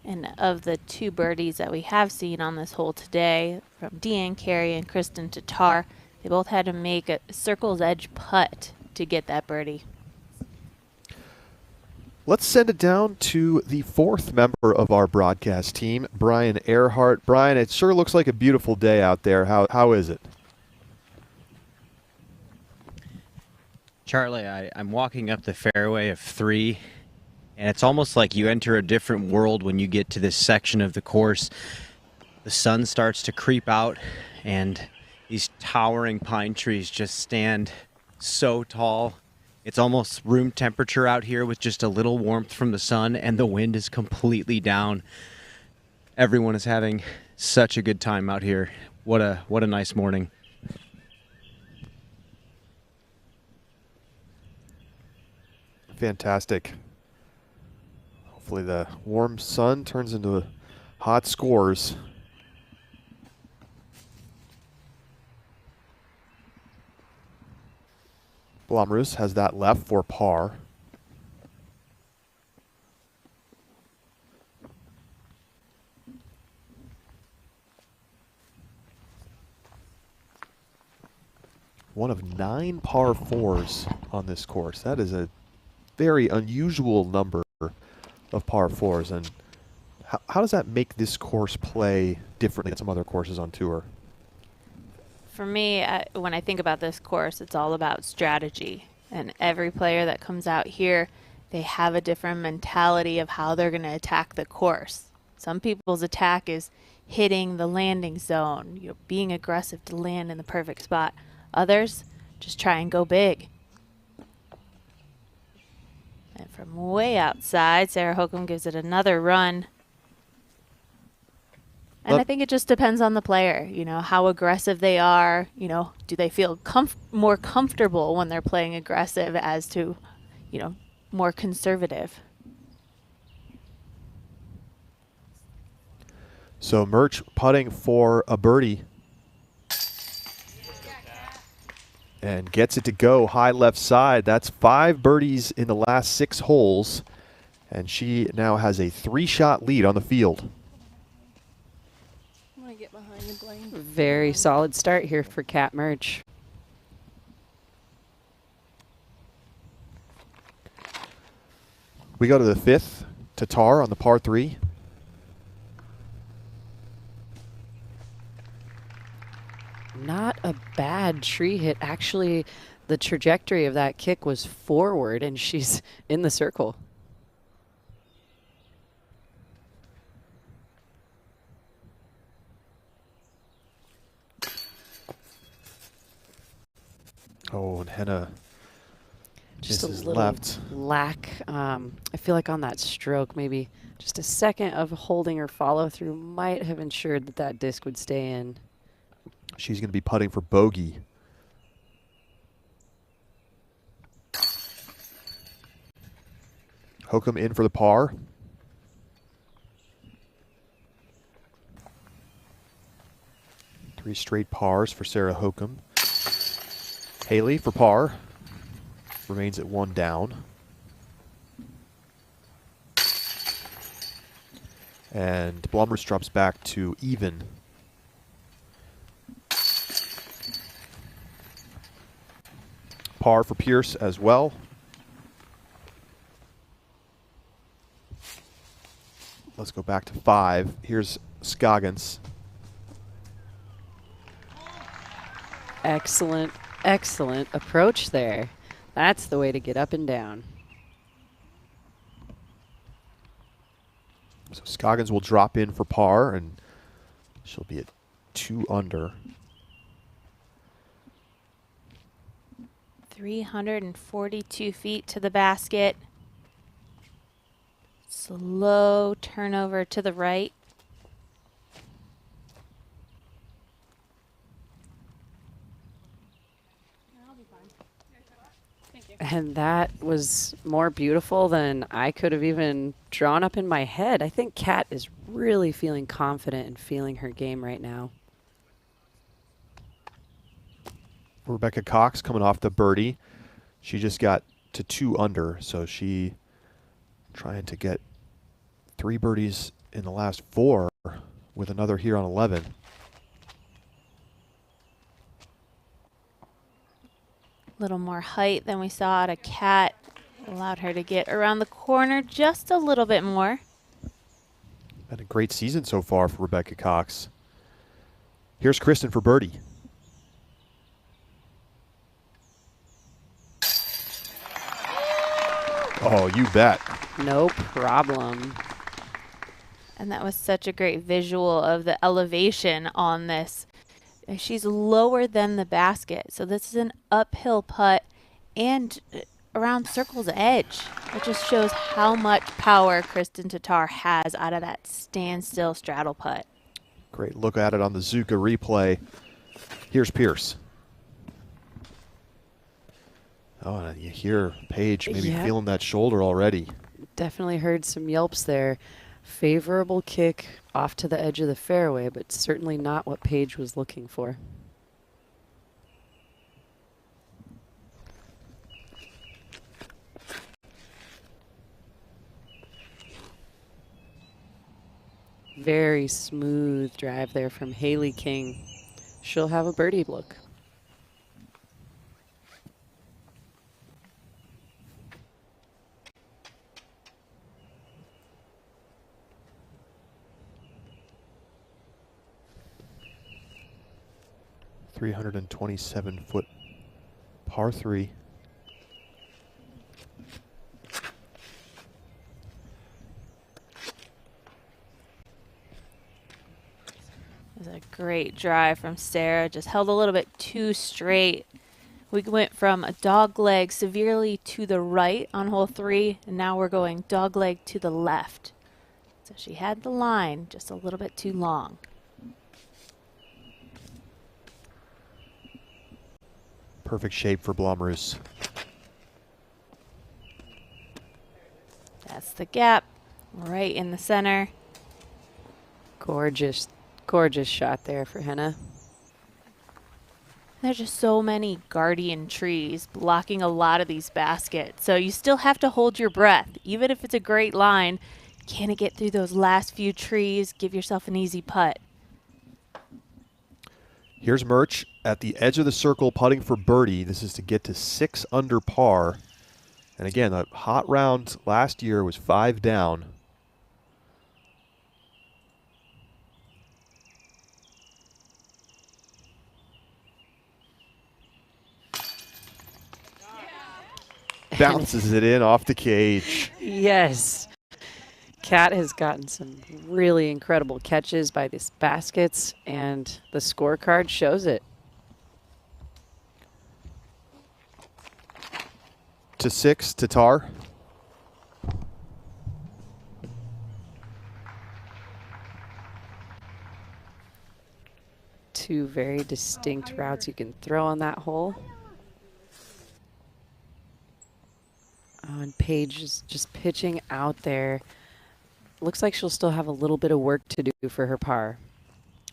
Speaker 7: And of the 2 birdies that we have seen on this hole today, from Deanne Carey and Kristen Tatar, they both had to make a circle's edge putt to get that birdie.
Speaker 5: Let's send it down to the 4th member of our broadcast team, Brian Earhart. Brian, it sure looks like a beautiful day out there. How is it?
Speaker 9: Charlie, I'm walking up the fairway of 3, and it's almost like you enter a different world when you get to this section of the course. The sun starts to creep out, and these towering pine trees just stand so tall. It's almost room temperature out here with just a little warmth from the sun, and the wind is completely down. Everyone is having such a good time out here. What a nice morning.
Speaker 5: Fantastic. Hopefully the warm sun turns into hot scores. Blomroos has that left for par. One of 9 par 4s on this course. That is a very unusual number of par 4s. And how does that make this course play differently than some other courses on tour?
Speaker 7: For me, when I think about this course, it's all about strategy. And every player that comes out here, they have a different mentality of how they're going to attack the course. Some people's attack is hitting the landing zone, being aggressive to land in the perfect spot. Others just try and go big. And from way outside, Sarah Holcomb gives it another run. And I think it just depends on the player, you know, how aggressive they are, you know, do they feel more comfortable when they're playing aggressive as to, you know, more conservative.
Speaker 5: So Murch putting for a birdie. And gets it to go high left side. That's 5 birdies in the last 6 holes. And she now has a 3-shot lead on the field.
Speaker 7: I'm gonna get behind you, Blaine.
Speaker 6: Very solid start here for Kat Murch.
Speaker 5: We go to the 5th, Tatar on the par 3.
Speaker 6: Not a bad tree hit. Actually, the trajectory of that kick was forward, and she's in the circle.
Speaker 5: Oh, and Henna
Speaker 6: just a
Speaker 5: misses
Speaker 6: little
Speaker 5: left.
Speaker 6: lack. I feel like on that stroke, maybe just a second of holding her follow through might have ensured that that disc would stay in.
Speaker 5: She's going to be putting for bogey. Hokum in for the par. Three straight pars for Sarah Hokum. Haley for par. Remains at 1 down. And Blumers drops back to even. Par for Pierce as well. Let's go back to 5. Here's Scoggins.
Speaker 6: Excellent, excellent approach there. That's the way to get up and down.
Speaker 5: So Scoggins will drop in for par, and she'll be at 2 under.
Speaker 7: 342 feet to the basket. Slow turnover to the right.
Speaker 6: And that was more beautiful than I could have even drawn up in my head. I think Kat is really feeling confident and feeling her game right now.
Speaker 5: Rebecca Cox coming off the birdie. She just got to 2 under, so she trying to get 3 birdies in the last 4 with another here on 11.
Speaker 7: Little more height than we saw out of Kat. Allowed her to get around the corner just a little bit more.
Speaker 5: Had a great season so far for Rebecca Cox. Here's Kristen for birdie. Oh, you bet.
Speaker 6: No problem.
Speaker 7: And that was such a great visual of the elevation on this. She's lower than the basket, so this is an uphill putt and around circle's edge. It just shows how much power Kristen Tatar has out of that standstill straddle putt.
Speaker 5: Great look at it on the Zuka replay. Here's Pierce. Oh, and you hear Paige maybe feeling that shoulder already.
Speaker 6: Definitely heard some yelps there. Favorable kick off to the edge of the fairway, but certainly not what Paige was looking for. Very smooth drive there from Haley King. She'll have a birdie look.
Speaker 5: .327-foot par 3.
Speaker 7: It was a great drive from Sarah. Just held a little bit too straight. We went from a dog leg severely to the right on hole 3, and now we're going dog leg to the left. So she had the line just a little bit too long.
Speaker 5: Perfect shape for Blomroos.
Speaker 7: That's the gap, right in the center.
Speaker 6: Gorgeous, gorgeous shot there for Henna.
Speaker 7: There's just so many guardian trees blocking a lot of these baskets. So you still have to hold your breath. Even if it's a great line, can it get through those last few trees? Give yourself an easy putt.
Speaker 5: Here's Murch at the edge of the circle putting for birdie. This is to get to 6 under par. And again, a hot round last year was 5 down. Bounces it in off the cage.
Speaker 6: Yes. Kat has gotten some really incredible catches by these baskets, and the scorecard shows it.
Speaker 5: To 6 to Tar.
Speaker 6: Two very distinct routes you can throw on that hole. And Paige is just pitching out there. Looks like she'll still have a little bit of work to do for her par.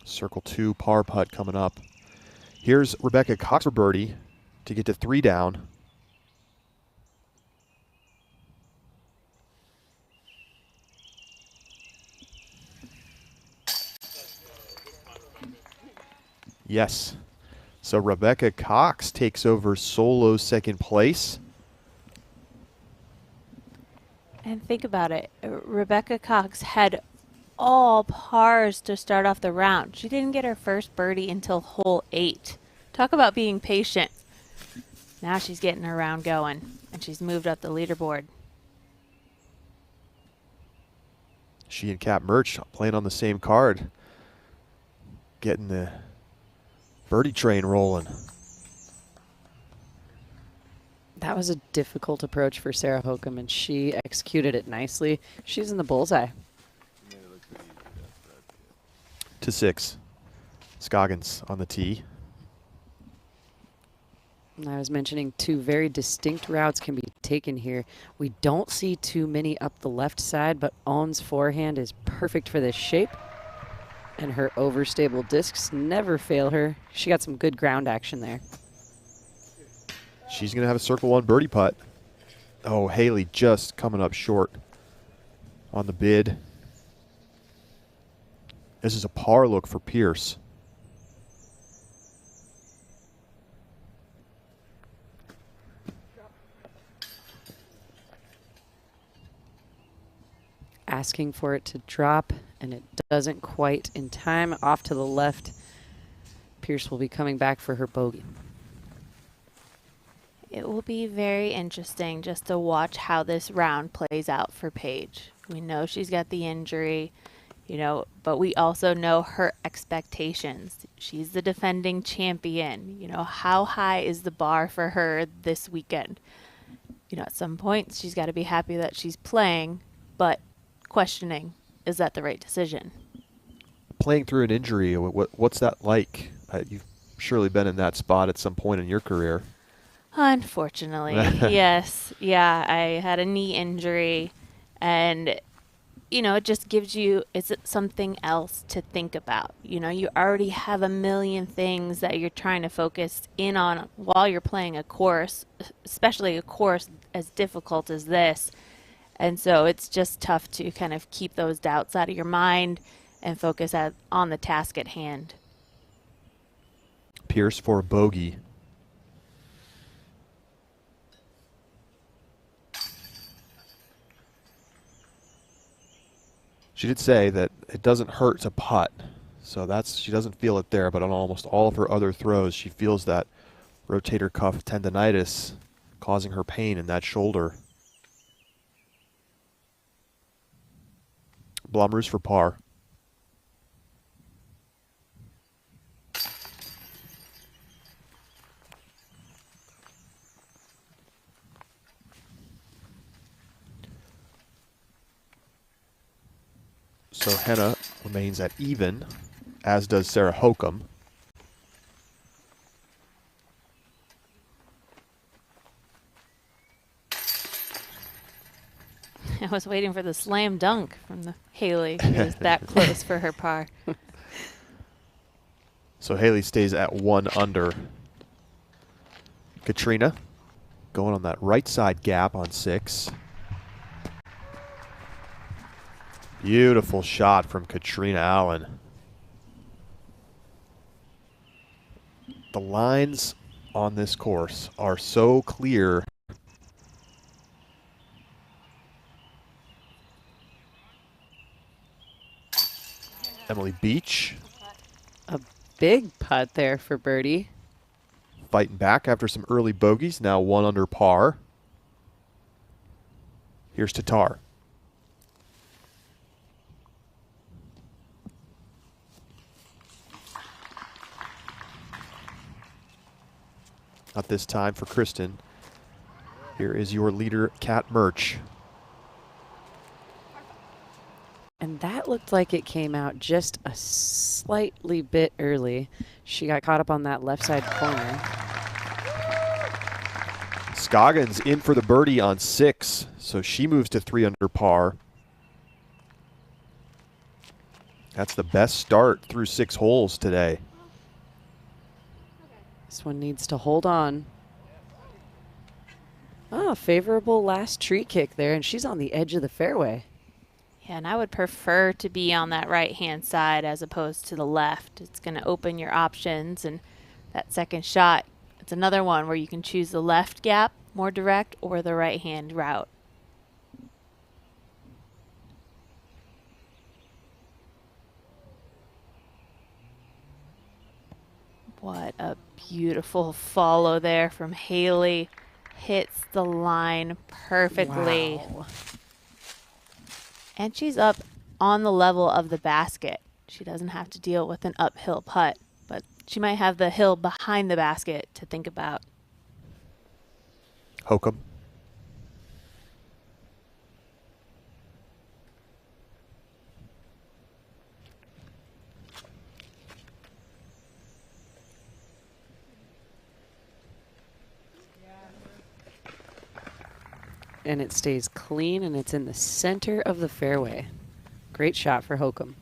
Speaker 5: Circle 2 par putt coming up. Here's Rebecca Cox for birdie to get to 3 down. Yes. So Rebecca Cox takes over solo second place.
Speaker 7: And think about it. Rebecca Cox had all pars to start off the round. She didn't get her first birdie until hole 8. Talk about being patient. Now she's getting her round going, and she's moved up the leaderboard.
Speaker 5: She and Kat Murch playing on the same card. Getting the birdie train rolling.
Speaker 6: That was a difficult approach for Sarah Hokum, and she executed it nicely. She's in the bullseye.
Speaker 5: To 6. Scoggins on the tee.
Speaker 6: And I was mentioning two very distinct routes can be taken here. We don't see too many up the left side, but Owen's forehand is perfect for this shape. And her overstable discs never fail her. She got some good ground action there.
Speaker 5: She's going to have a circle 1 birdie putt. Oh, Haley just coming up short on the bid. This is a par look for Pierce.
Speaker 6: Asking for it to drop, and it doesn't quite in time. Off to the left. Pierce will be coming back for her bogey.
Speaker 7: It will be very interesting just to watch how this round plays out for Paige. We know she's got the injury, you know, but we also know her expectations. She's the defending champion. You know, how high is the bar for her this weekend? You know, at some point she's got to be happy that she's playing, but questioning, is that the right decision?
Speaker 5: Playing through an injury, what's that like? You've surely been in that spot at some point in your career.
Speaker 7: Unfortunately, yes. Yeah, I had a knee injury, and, you know, it just gives you, it's something else to think about. You know, you already have a million things that you're trying to focus in on while you're playing a course, especially a course as difficult as this. And so it's just tough to kind of keep those doubts out of your mind and focus on the task at hand.
Speaker 5: Pierce for a bogey. She did say that it doesn't hurt to putt, so she doesn't feel it there, but on almost all of her other throws, she feels that rotator cuff tendonitis causing her pain in that shoulder. Blomroos for par. So Henna remains at even, as does Sarah Hokum.
Speaker 7: was waiting for the slam dunk from the Haley. She was that close for her par.
Speaker 5: So Haley stays at 1 under. Katrina going on that right side gap on 6. Beautiful shot from Katrina Allen. The lines on this course are so clear. Emily Beach.
Speaker 6: A big putt there for birdie.
Speaker 5: Fighting back after some early bogeys, now 1 under par. Here's Tatar. Not this time for Kristen. Here is your leader, Kat Murch.
Speaker 6: And that looked like it came out just a slightly bit early. She got caught up on that left side corner.
Speaker 5: Scoggins in for the birdie on 6, so she moves to 3 under par. That's the best start through 6 holes today.
Speaker 6: This one needs to hold on. Oh, favorable last tree kick there, and she's on the edge of the fairway.
Speaker 7: Yeah, and I would prefer to be on that right-hand side as opposed to the left. It's going to open your options, and that second shot, it's another one where you can choose the left gap, more direct, or the right-hand route. What a beautiful follow there from Haley. Hits the line perfectly.
Speaker 6: Wow.
Speaker 7: And she's up on the level of the basket. She doesn't have to deal with an uphill putt, but she might have the hill behind the basket to think about.
Speaker 5: Hokum.
Speaker 6: And it stays clean, and it's in the center of the fairway. Great shot for Hokum.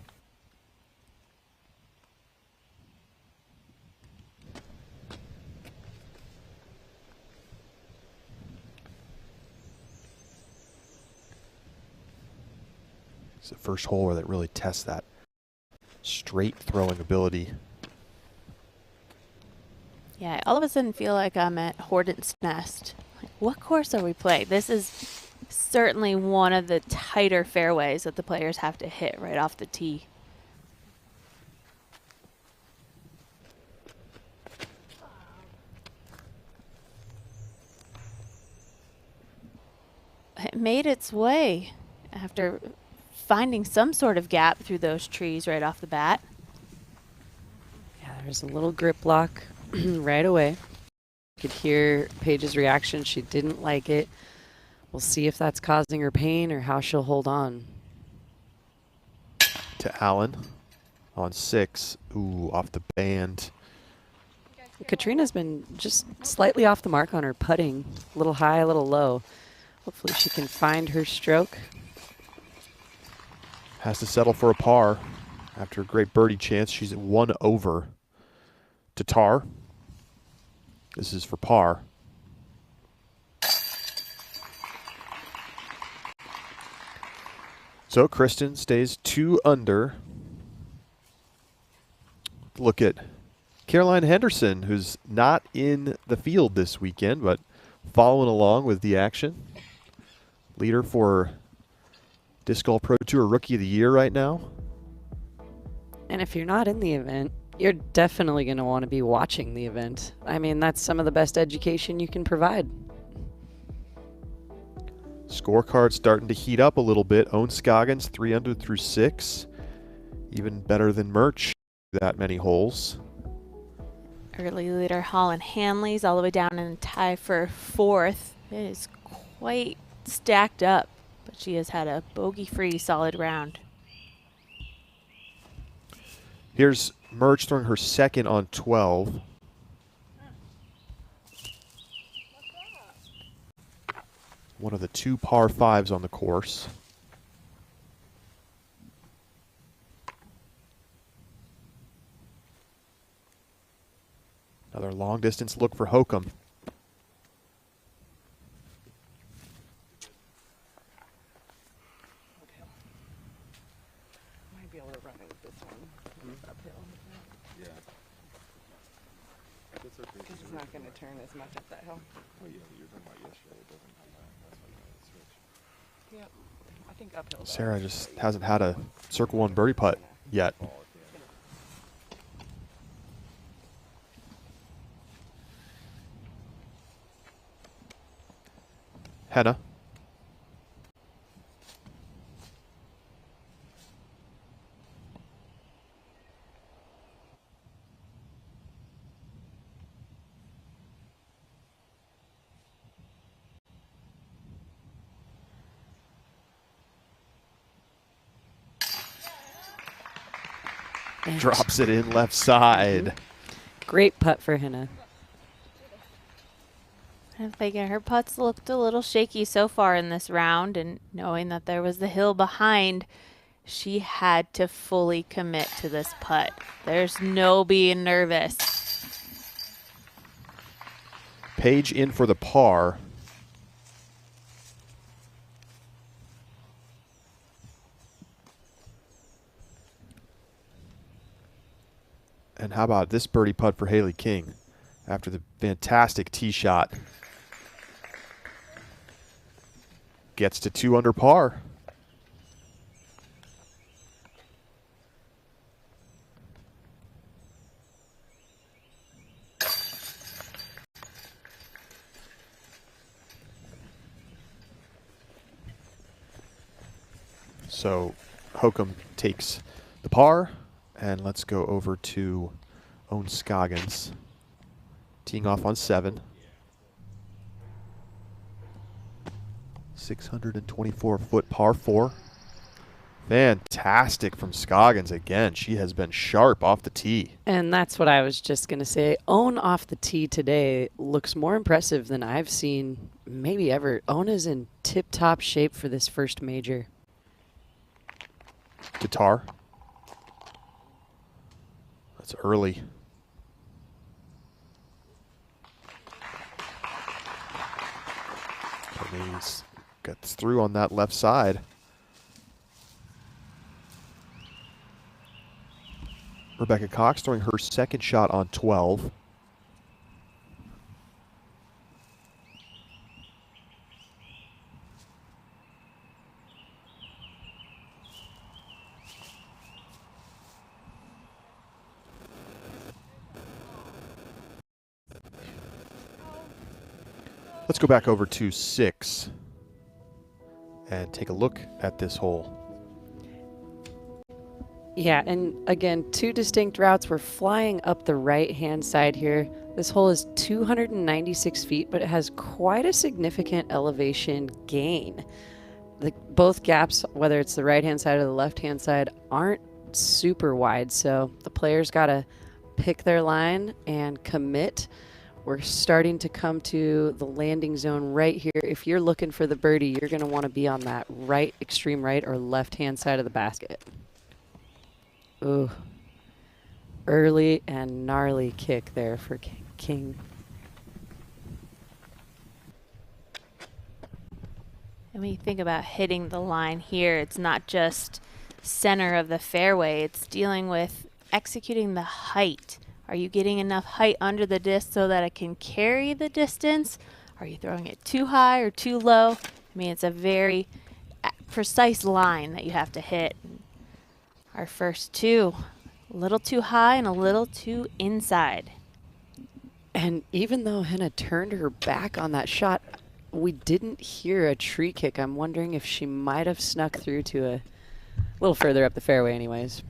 Speaker 5: It's the first hole where that really tests that straight throwing ability.
Speaker 7: Yeah, I all of a sudden feel like I'm at Horton's Nest. Like, what course are we playing? This is certainly one of the tighter fairways that the players have to hit right off the tee. It made its way after finding some sort of gap through those trees right off the bat.
Speaker 6: Yeah, there's a little grip lock right away. Could hear Paige's reaction. She didn't like it. We'll see if that's causing her pain or how she'll hold on.
Speaker 5: To Allen on 6. Ooh, off the band.
Speaker 6: Katrina's been just slightly off the mark on her putting. A little high, a little low. Hopefully she can find her stroke.
Speaker 5: Has to settle for a par after a great birdie chance. She's at 1 over. Tatar. This is for par. So Kristen stays 2 under. Look at Caroline Henderson, who's not in the field this weekend, but following along with the action. Leader for Disc Golf Pro Tour Rookie of the Year right now.
Speaker 6: And if you're not in the event, you're definitely going to want to be watching the event. I mean, that's some of the best education you can provide.
Speaker 5: Scorecard starting to heat up a little bit. Owen Scoggins 3 under through 6. Even better than Murch, that many holes.
Speaker 7: Early leader Holland Hanley's all the way down in a tie for 4th. It is quite stacked up, but she has had a bogey-free solid round.
Speaker 5: Here's Murch throwing her 2nd on 12. One of the 2 par 5s on the course. Another long distance look for Hokum.
Speaker 20: Might be able to run it with this one. Uphill.
Speaker 3: Yeah. That's okay.
Speaker 20: Because it's not going to turn as much up that hill.
Speaker 3: Oh yeah, you were talking about yesterday. It doesn't come back. That's why you had to switch.
Speaker 20: Yep. I think uphill.
Speaker 5: Sarah just hasn't had a circle one birdie putt yet. Henna. Drops it in left side.
Speaker 6: Great putt for Henna.
Speaker 7: I'm thinking her putts looked a little shaky so far in this round, and knowing that there was the hill behind, she had to fully commit to this putt. There's no being nervous.
Speaker 5: Page in for the par. And how about this birdie putt for Haley King after the fantastic tee shot? Gets to 2 under par. So Hokum takes the par, and let's go over to Owen Scoggins, teeing off on 7. 624-foot par 4. Fantastic from Scoggins again. She has been sharp off the tee.
Speaker 6: And that's what I was just going to say. Owen off the tee today looks more impressive than I've seen maybe ever. Owen is in tip-top shape for this first major.
Speaker 5: Guitar. That's early. Cummings gets through on that left side. Rebecca Cox throwing her second shot on 12. Let's go back over to 6 and take a look at this hole.
Speaker 6: Yeah, and again, 2 distinct routes. We're flying up the right-hand side here. This hole is 296 feet, but it has quite a significant elevation gain. Both gaps, whether it's the right-hand side or the left-hand side, aren't super wide, so the players got to pick their line and commit. We're starting to come to the landing zone right here. If you're looking for the birdie, you're going to want to be on that right, extreme right or left-hand side of the basket. Ooh. Early and gnarly kick there for King.
Speaker 7: And when you think about hitting the line here, it's not just center of the fairway. It's dealing with executing the height. Are you getting enough height under the disc so that it can carry the distance? Are you throwing it too high or too low? I mean, it's a very precise line that you have to hit. Our first 2, a little too high and a little too inside.
Speaker 6: And even though Henna turned her back on that shot, we didn't hear a tree kick. I'm wondering if she might have snuck through to a little further up the fairway anyways.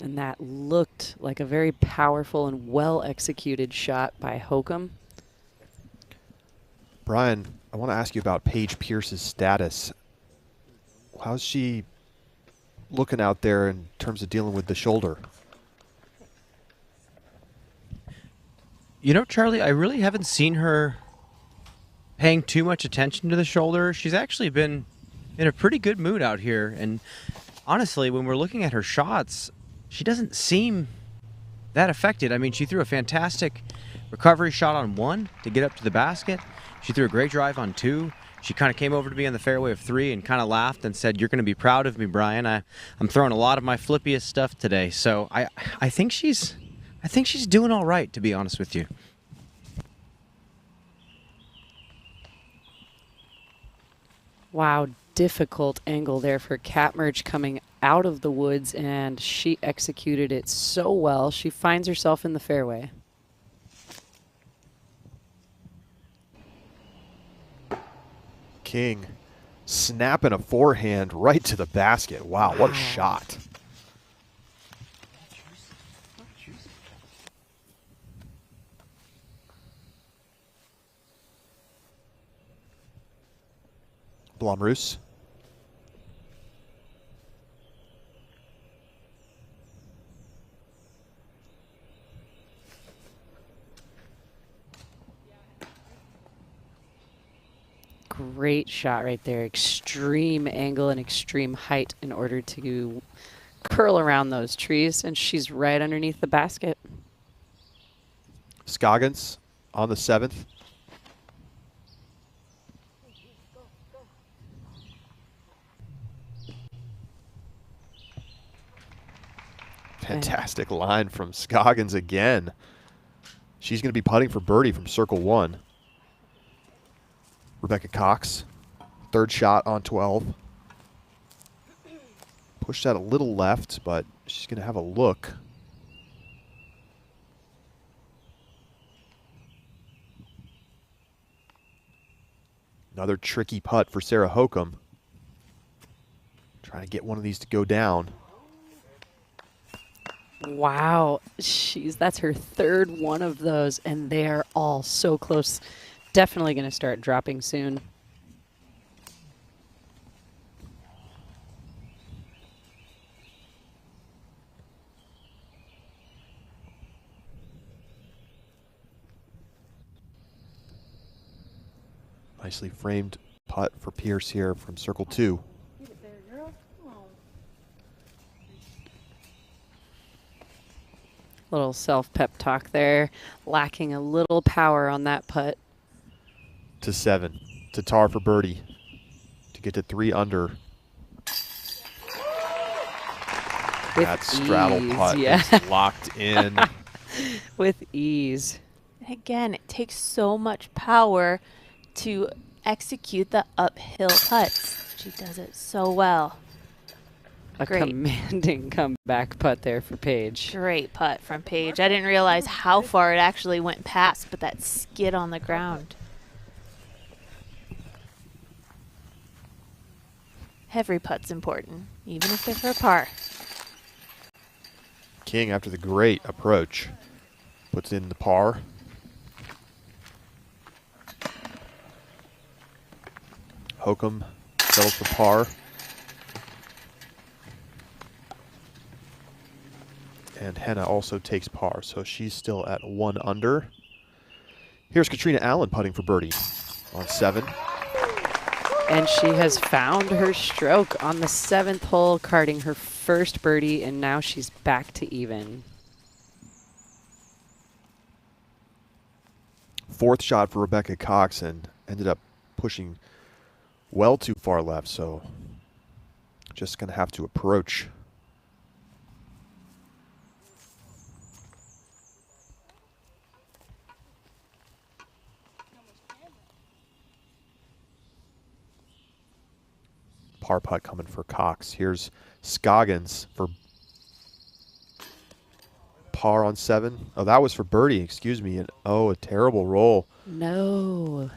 Speaker 6: And that looked like a very powerful and well-executed shot by Hokum.
Speaker 5: Brian, I want to ask you about Paige Pierce's status. How's she looking out there in terms of dealing with the shoulder?
Speaker 9: You know, Charlie, I really haven't seen her paying too much attention to the shoulder. She's actually been in a pretty good mood out here. And honestly, when we're looking at her shots, she doesn't seem that affected. I mean, she threw a fantastic recovery shot on 1 to get up to the basket. She threw a great drive on 2. She kind of came over to me on the fairway of 3 and kind of laughed and said, "You're going to be proud of me, Brian. I'm throwing a lot of my flippiest stuff today." So I think she's doing all right, to be honest with you.
Speaker 6: Wow, difficult angle there for Cat Merge coming out of the woods, and she executed it so well. She finds herself in the fairway.
Speaker 5: King snapping a forehand right to the basket. Wow, what a shot. Blomroos.
Speaker 6: Great shot right there. Extreme angle and extreme height in order to curl around those trees, and she's right underneath the basket.
Speaker 5: Scoggins on the 7th. Fantastic line from Scoggins again. She's going to be putting for birdie from circle 1. Rebecca Cox, 3rd shot on 12. Pushed that a little left, but she's going to have a look. Another tricky putt for Sarah Hokum. Trying to get one of these to go down.
Speaker 6: Wow, that's her 3rd one of those, and they are all so close. Definitely going to start dropping soon.
Speaker 5: Nicely framed putt for Pierce here from circle 2.
Speaker 6: Little self-pep talk there, lacking a little power on that putt.
Speaker 5: To 7. To Tar for birdie. To get to 3 under.
Speaker 6: With
Speaker 5: that straddle
Speaker 6: ease,
Speaker 5: putt
Speaker 6: yeah.
Speaker 5: is locked in.
Speaker 6: With ease.
Speaker 7: Again, it takes so much power to execute the uphill putts. She does it so well.
Speaker 6: A commanding comeback putt there for Paige.
Speaker 7: Great putt from Paige. I didn't realize how far it actually went past, but that skid on the ground. Every putt's important, even if they're for par.
Speaker 5: King, after the great approach, puts in the par. Hokum settles for par. And Henna also takes par, so she's still at 1 under. Here's Katrina Allen putting for birdie on 7.
Speaker 6: And she has found her stroke on the 7th hole, carding her first birdie, and now she's back to even.
Speaker 5: 4th shot for Rebecca Cox and ended up pushing well too far left, so just going to have to approach. Par putt coming for Cox. Here's Scoggins for par on 7. Oh, that was for birdie, excuse me. And oh, a terrible roll.
Speaker 6: No.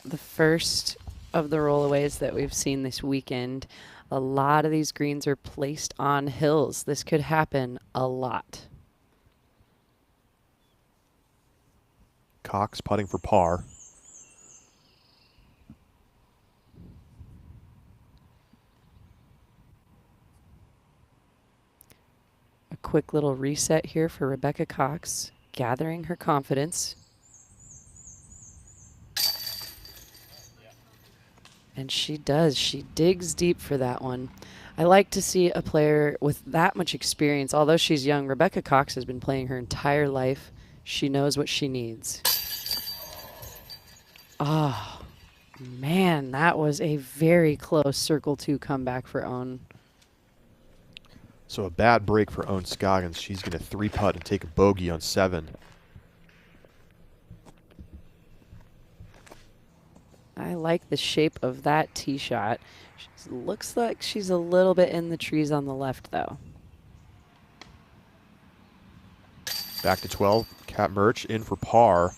Speaker 6: The first of the rollaways that we've seen this weekend. A lot of these greens are placed on hills. This could happen a lot.
Speaker 5: Cox putting for par.
Speaker 6: quick little reset here for Rebecca Cox, gathering her confidence. And she does. She digs deep for that one. I like to see a player with that much experience. Although she's young, Rebecca Cox has been playing her entire life. She knows what she needs. Oh, man, that was a very close circle 2 comeback for Owen.
Speaker 5: So a bad break for Owen Scoggins. She's going to 3-putt and take a bogey on 7.
Speaker 6: I like the shape of that tee shot. She looks like she's a little bit in the trees on the left, though.
Speaker 5: Back to 12. Kat Murch in for par.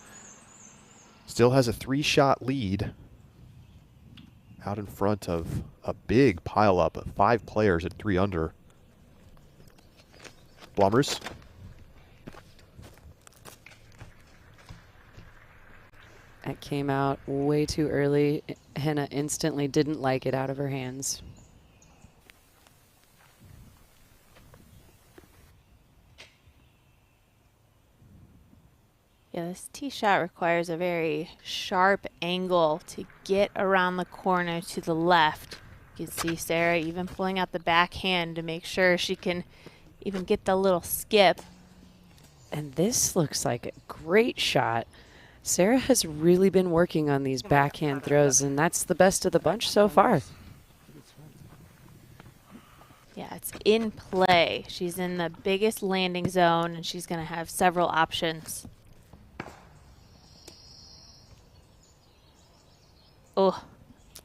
Speaker 5: Still has a 3-shot lead. Out in front of a big pileup of 5 players at 3 under. Blomers.
Speaker 6: That came out way too early. Henna instantly didn't like it out of her hands.
Speaker 7: Yeah, this tee shot requires a very sharp angle to get around the corner to the left. You can see Sarah even pulling out the backhand to make sure she can even get the little skip.
Speaker 6: And this looks like a great shot. Sarah has really been working on these backhand throws, and that's the best of the bunch so far.
Speaker 7: Yeah, it's in play. She's in the biggest landing zone, and she's going to have several options. Oh,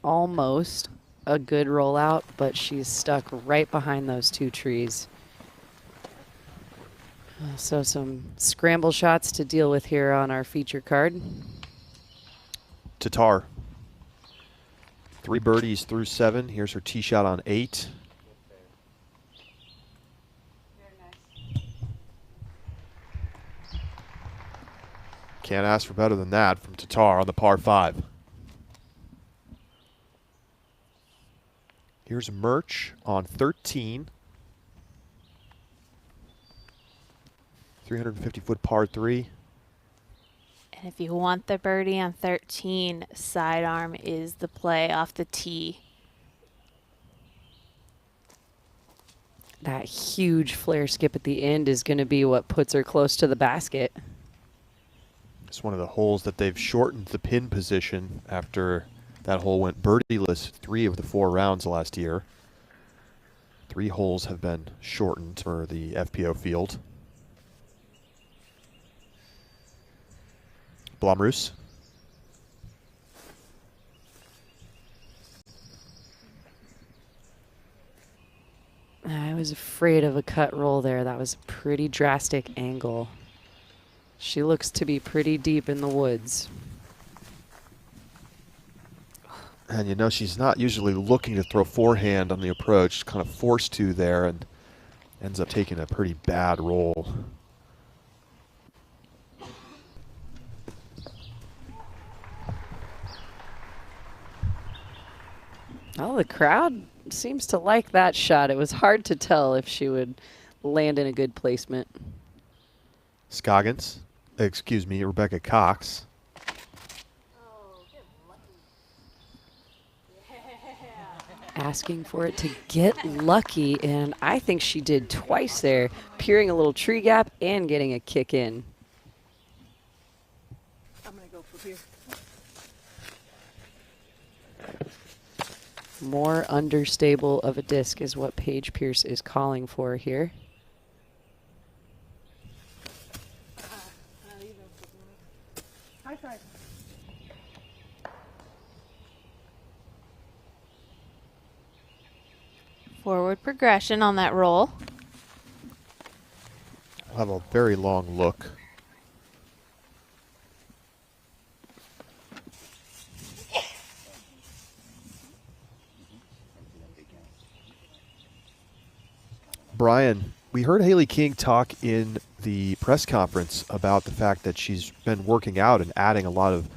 Speaker 6: almost a good rollout, but she's stuck right behind those 2 trees. So some scramble shots to deal with here on our feature card.
Speaker 5: Tatar. 3 birdies through 7. Here's her tee shot on 8. Can't ask for better than that from Tatar on the par 5. Here's Murch on 13. 350-foot par 3.
Speaker 7: and if you want the birdie on 13, sidearm is the play off the tee.
Speaker 6: That huge flare skip at the end is going to be what puts her close to the basket.
Speaker 5: It's one of the holes that they've shortened the pin position after that hole went birdieless 3 of the 4 rounds last year. 3 holes have been shortened for the FPO field. Blomroos.
Speaker 6: I was afraid of a cut roll there. That was a pretty drastic angle. She looks to be pretty deep in the woods.
Speaker 5: And you know, she's not usually looking to throw forehand on the approach, kind of forced to there, and ends up taking a pretty bad roll.
Speaker 6: Oh, the crowd seems to like that shot. It was hard to tell if she would land in a good placement.
Speaker 5: Scoggins, excuse me, Rebecca Cox.
Speaker 6: Asking for it to get lucky, and I think she did twice there, peering a little tree gap and getting a kick in.
Speaker 20: I'm going to go for here.
Speaker 6: More understable of a disc is what Paige Pierce is calling for here.
Speaker 20: High five.
Speaker 7: Forward progression on that roll.
Speaker 5: I'll have a very long look. Brian, we heard Haley King talk in the press conference about the fact that she's been working out and adding a lot of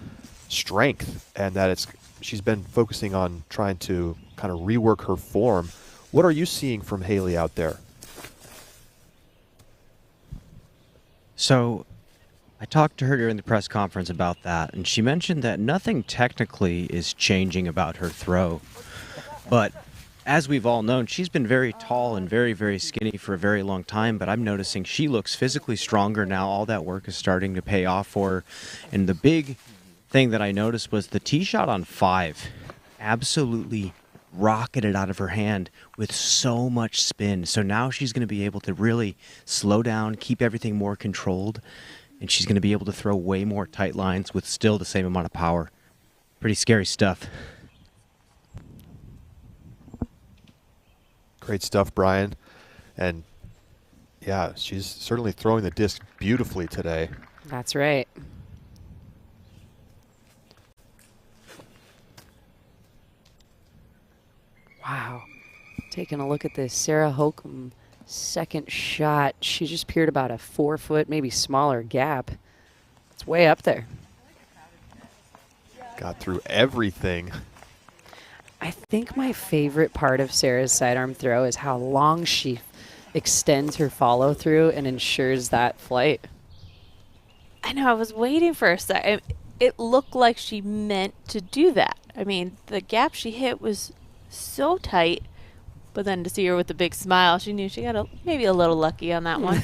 Speaker 5: strength, and that she's been focusing on trying to kind of rework her form. What are you seeing from Haley out there?
Speaker 9: So I talked to her during the press conference about that, and she mentioned that nothing technically is changing about her throw. But as we've all known, she's been very tall and very, very skinny for a very long time, but I'm noticing she looks physically stronger now. All that work is starting to pay off for her. And the big thing that I noticed was the tee shot on 5 absolutely rocketed out of her hand with so much spin. So now she's going to be able to really slow down, keep everything more controlled, and she's going to be able to throw way more tight lines with still the same amount of power. Pretty scary stuff.
Speaker 5: Great stuff, Brian. And yeah, she's certainly throwing the disc beautifully today.
Speaker 6: That's right. Wow. Taking a look at this Sarah Holcomb second shot. She just peered about a 4 foot, maybe smaller gap. It's way up there.
Speaker 5: Got through everything.
Speaker 6: I think my favorite part of Sarah's sidearm throw is how long she extends her follow through and ensures that flight.
Speaker 7: I know, I was waiting for a second. It looked like she meant to do that. I mean, the gap she hit was so tight, but then to see her with a big smile, she knew she got maybe a little lucky on that one.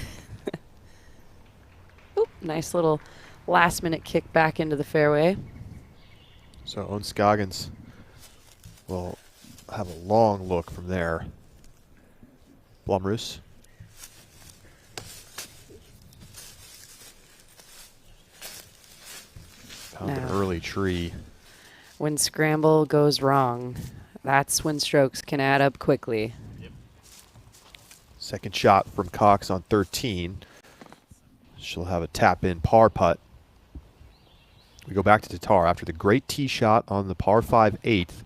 Speaker 6: Oop, nice little last minute kick back into the fairway.
Speaker 5: So Owen Scoggins will have a long look from there. Blumroos. Found an early tree.
Speaker 6: When scramble goes wrong, that's when strokes can add up quickly.
Speaker 5: Second shot from Cox on 13. She'll have a tap-in par putt. We go back to Tatar after the great tee shot on the par 5 8th.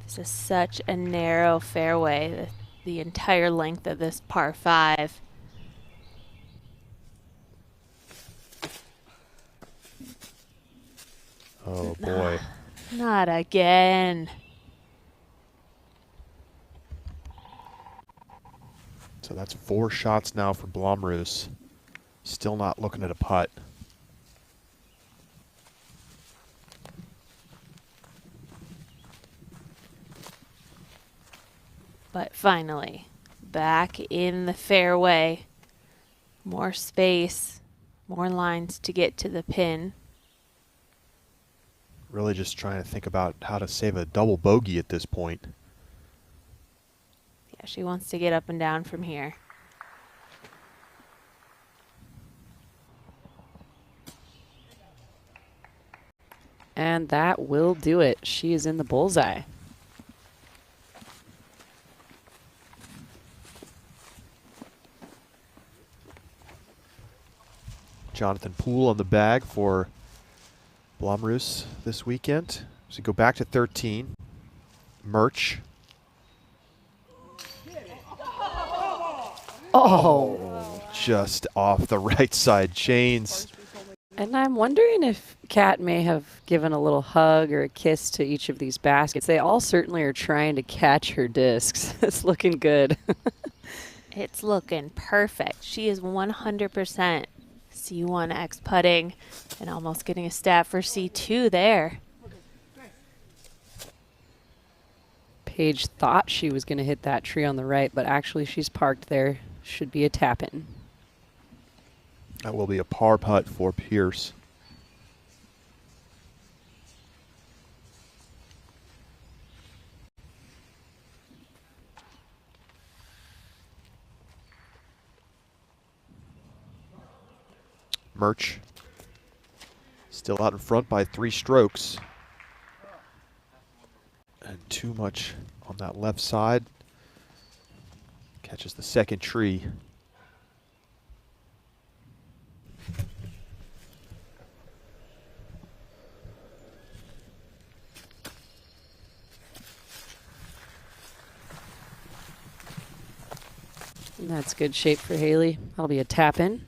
Speaker 7: This is such a narrow fairway, the entire length of this par 5.
Speaker 5: Oh boy.
Speaker 7: Not again.
Speaker 5: So that's 4 shots now for Blumroos. Still not looking at a putt.
Speaker 7: But finally, back in the fairway. More space, more lines to get to the pin.
Speaker 5: Really just trying to think about how to save a double bogey at this point.
Speaker 7: Yeah, she wants to get up and down from here.
Speaker 6: And that will do it. She is in the bullseye.
Speaker 5: Jonathan Poole on the bag for Blumroos this weekend. So go back to 13. Merch.
Speaker 6: Oh.
Speaker 5: Just off the right side chains.
Speaker 6: And I'm wondering if Kat may have given a little hug or a kiss to each of these baskets. They all certainly are trying to catch her discs. It's looking good.
Speaker 7: It's looking perfect. She is 100% C1X putting and almost getting a stat for C2 there.
Speaker 6: Paige thought she was going to hit that tree on the right, but actually she's parked there. Should be a tap-in.
Speaker 5: That will be a par putt for Pierce. Merch still out in front by 3 strokes. And too much on that left side. Catches the second tree.
Speaker 6: And that's good shape for Haley. That'll be a tap-in.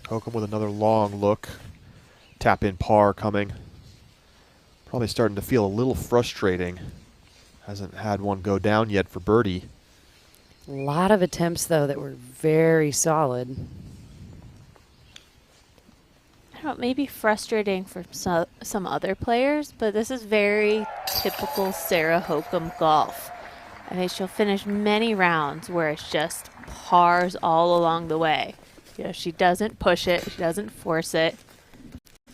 Speaker 5: Holcomb with another long look. Tap in par coming. Probably starting to feel a little frustrating. Hasn't had one go down yet for birdie.
Speaker 6: A lot of attempts, though, that were very solid.
Speaker 7: I don't know, maybe frustrating for some other players, but this is very typical Sarah Hokum golf. I think she'll finish many rounds where it's just pars all along the way. You know, she doesn't push it, she doesn't force it.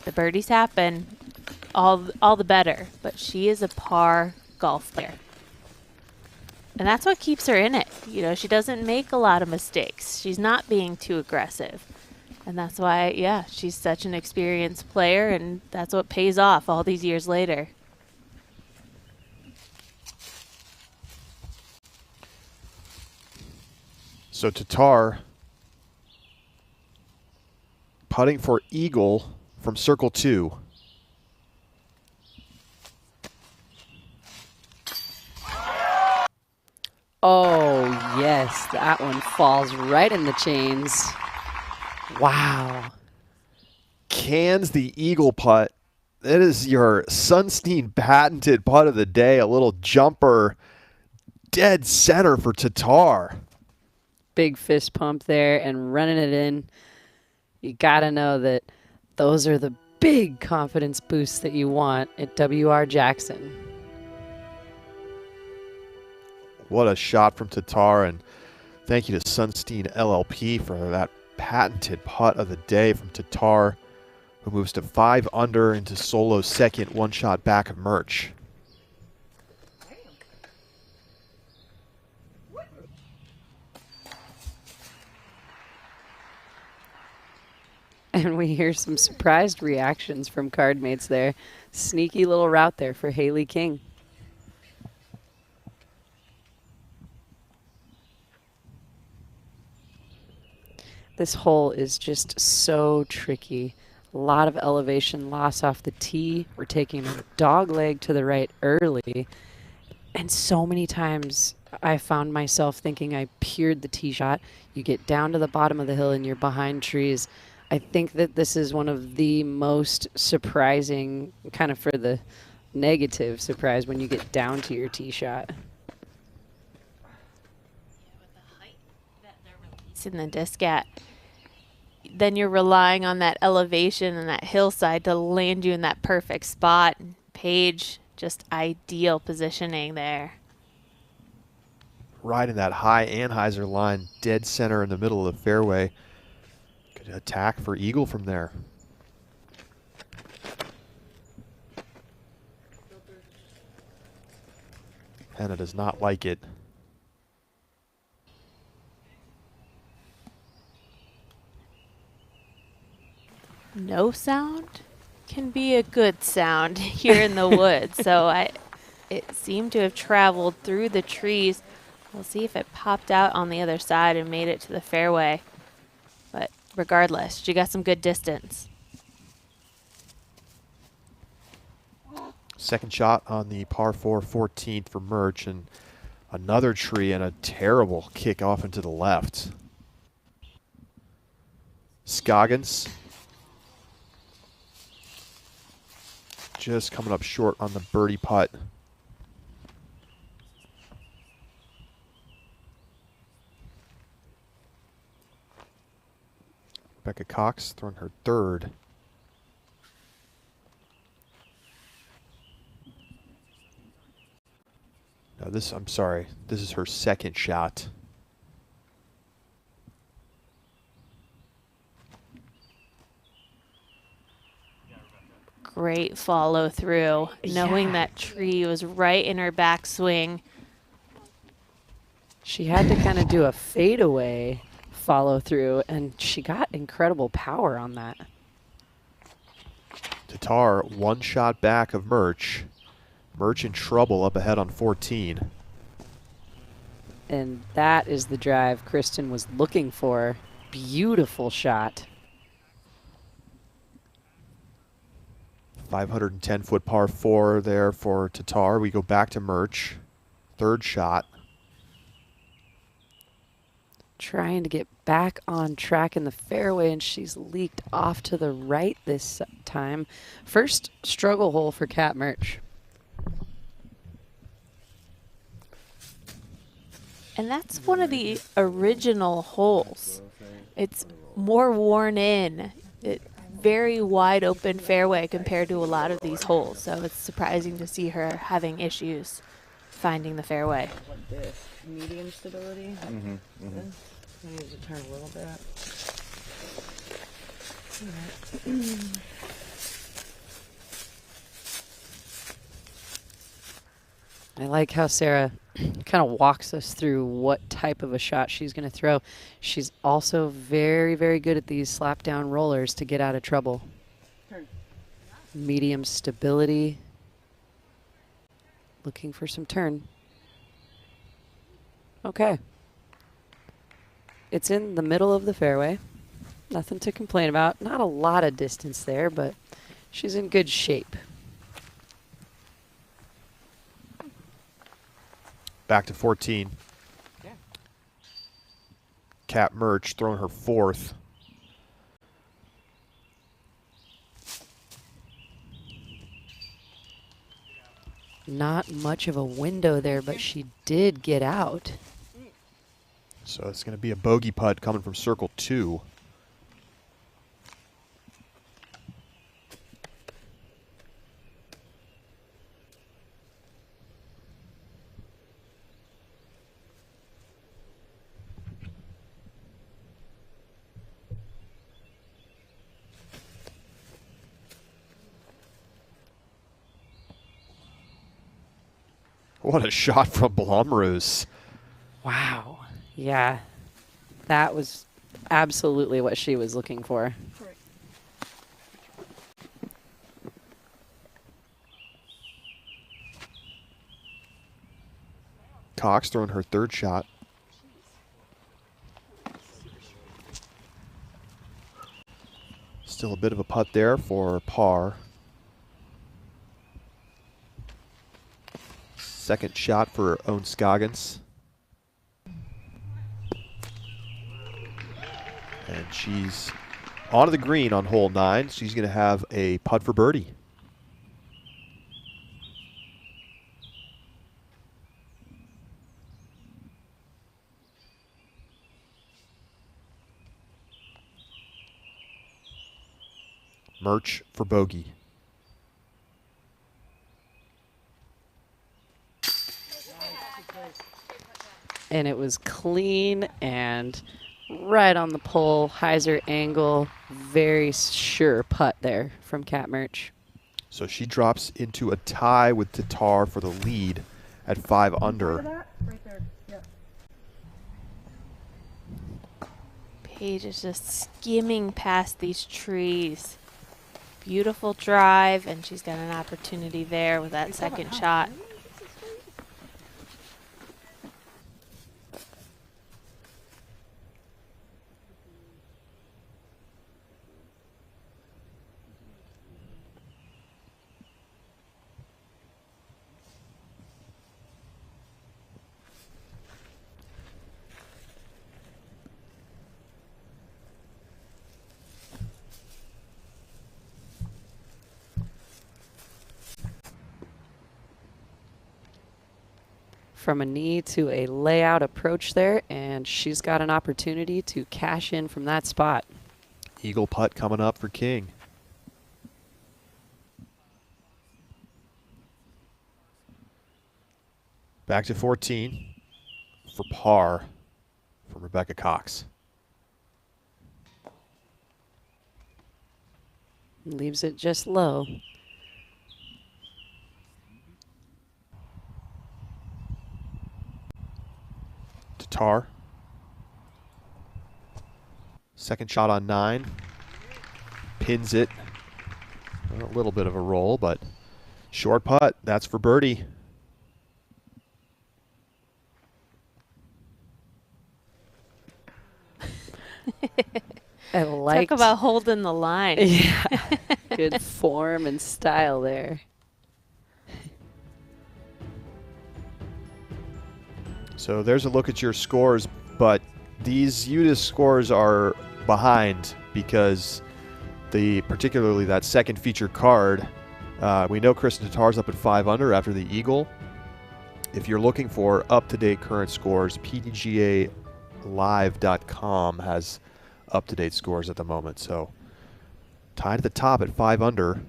Speaker 7: The birdies happen, all the better, but she is a par golf player. And that's what keeps her in it. You know, she doesn't make a lot of mistakes. She's not being too aggressive. And that's why, yeah, she's such an experienced player, and that's what pays off all these years later.
Speaker 5: So Tatar putting for eagle from circle 2.
Speaker 6: Oh, yes, that one falls right in the chains. Wow.
Speaker 5: Cans the eagle putt. That is your Sunstein patented putt of the day. A little jumper dead center for Tatar.
Speaker 6: Big fist pump there and running it in. You got to know that those are the big confidence boosts that you want at W.R. Jackson.
Speaker 5: What a shot from Tatar, and thank you to Sunstein LLP for that patented putt of the day from Tatar, who moves to 5 under into solo second, 1 shot back of Murch.
Speaker 6: And we hear some surprised reactions from card mates there. Sneaky little route there for Haley King. This hole is just so tricky. A lot of elevation loss off the tee. We're taking a dog leg to the right early. And so many times I found myself thinking I peered the tee shot. You get down to the bottom of the hill and you're behind trees. I think that this is one of the most surprising, kind of for the negative surprise, when you get down to your tee shot.
Speaker 7: In the disc at, then you're relying on that elevation and that hillside to land you in that perfect spot. Paige, just ideal positioning there.
Speaker 5: Right in that high Anheuser line, dead center in the middle of the fairway. Could attack for eagle from there. Hannah does not like it.
Speaker 7: No sound can be a good sound here in the woods. So it seemed to have traveled through the trees. We'll see if it popped out on the other side and made it to the fairway. But regardless, she got some good distance.
Speaker 5: Second shot on the par 4 14th for Murch, and another tree and a terrible kick off into the left. Scoggins just coming up short on the birdie putt. Becca Cox throwing her third. No, I'm sorry, this is her second shot.
Speaker 7: Great follow through, knowing that tree was right in her backswing.
Speaker 6: She had to kind of do a fadeaway follow through, and she got incredible power on that.
Speaker 5: Tatar 1 shot back of Murch. Murch in trouble up ahead on 14.
Speaker 6: And that is the drive Kristen was looking for. Beautiful shot.
Speaker 5: 510-foot par 4 there for Tatar. We go back to Murch. Third shot.
Speaker 6: Trying to get back on track in the fairway, and she's leaked off to the right this time. First struggle hole for Kat Murch.
Speaker 7: And that's one of the original holes. It's more worn in. Very wide open fairway compared to a lot of these holes. So it's surprising to see her having issues finding the fairway.
Speaker 21: Like this, medium stability.
Speaker 3: Mm-hmm, mm-hmm.
Speaker 21: I need to turn a little bit.
Speaker 6: I like how Sarah kind of walks us through what type of a shot she's going to throw. She's also very, very good at these slap down rollers to get out of trouble.
Speaker 21: Turn.
Speaker 6: Medium stability. Looking for some turn. Okay. It's in the middle of the fairway. Nothing to complain about. Not a lot of distance there, but she's in good shape.
Speaker 5: Back to 14. Kat Murch throwing her fourth.
Speaker 6: Not much of a window there, but she did get out.
Speaker 5: So it's going to be a bogey putt coming from circle 2. What a shot from Blomroos.
Speaker 6: Wow. Yeah. That was absolutely what she was looking for.
Speaker 5: Cox throwing her third shot. Still a bit of a putt there for par. Second shot for Owen Scoggins. And she's onto the green on hole 9. She's going to have a putt for birdie. Murch for bogey.
Speaker 6: And it was clean and right on the pole, hyzer angle, very sure putt there from Kat Murch.
Speaker 5: So she drops into a tie with Tatar for the lead at 5 under.
Speaker 21: Right there. Yeah.
Speaker 7: Paige is just skimming past these trees. Beautiful drive, and she's got an opportunity there with that second shot.
Speaker 6: From a knee to a layout approach there, and she's got an opportunity to cash in from that spot.
Speaker 5: Eagle putt coming up for King. Back to 14 for par from Rebecca Cox.
Speaker 6: Leaves it just low.
Speaker 5: Tatar. Second shot on 9. Pins it. A little bit of a roll, but short putt. That's for birdie.
Speaker 6: I like.
Speaker 7: Talk about holding the line.
Speaker 6: Yeah. Good form and style there.
Speaker 5: So there's a look at your scores, but these UDIS scores are behind because particularly that second feature card, we know Kristen Tatar's up at 5 under after the Eagle. If you're looking for up-to-date current scores, PDGA Live.com has up-to-date scores at the moment. So tied at the top at 5 under.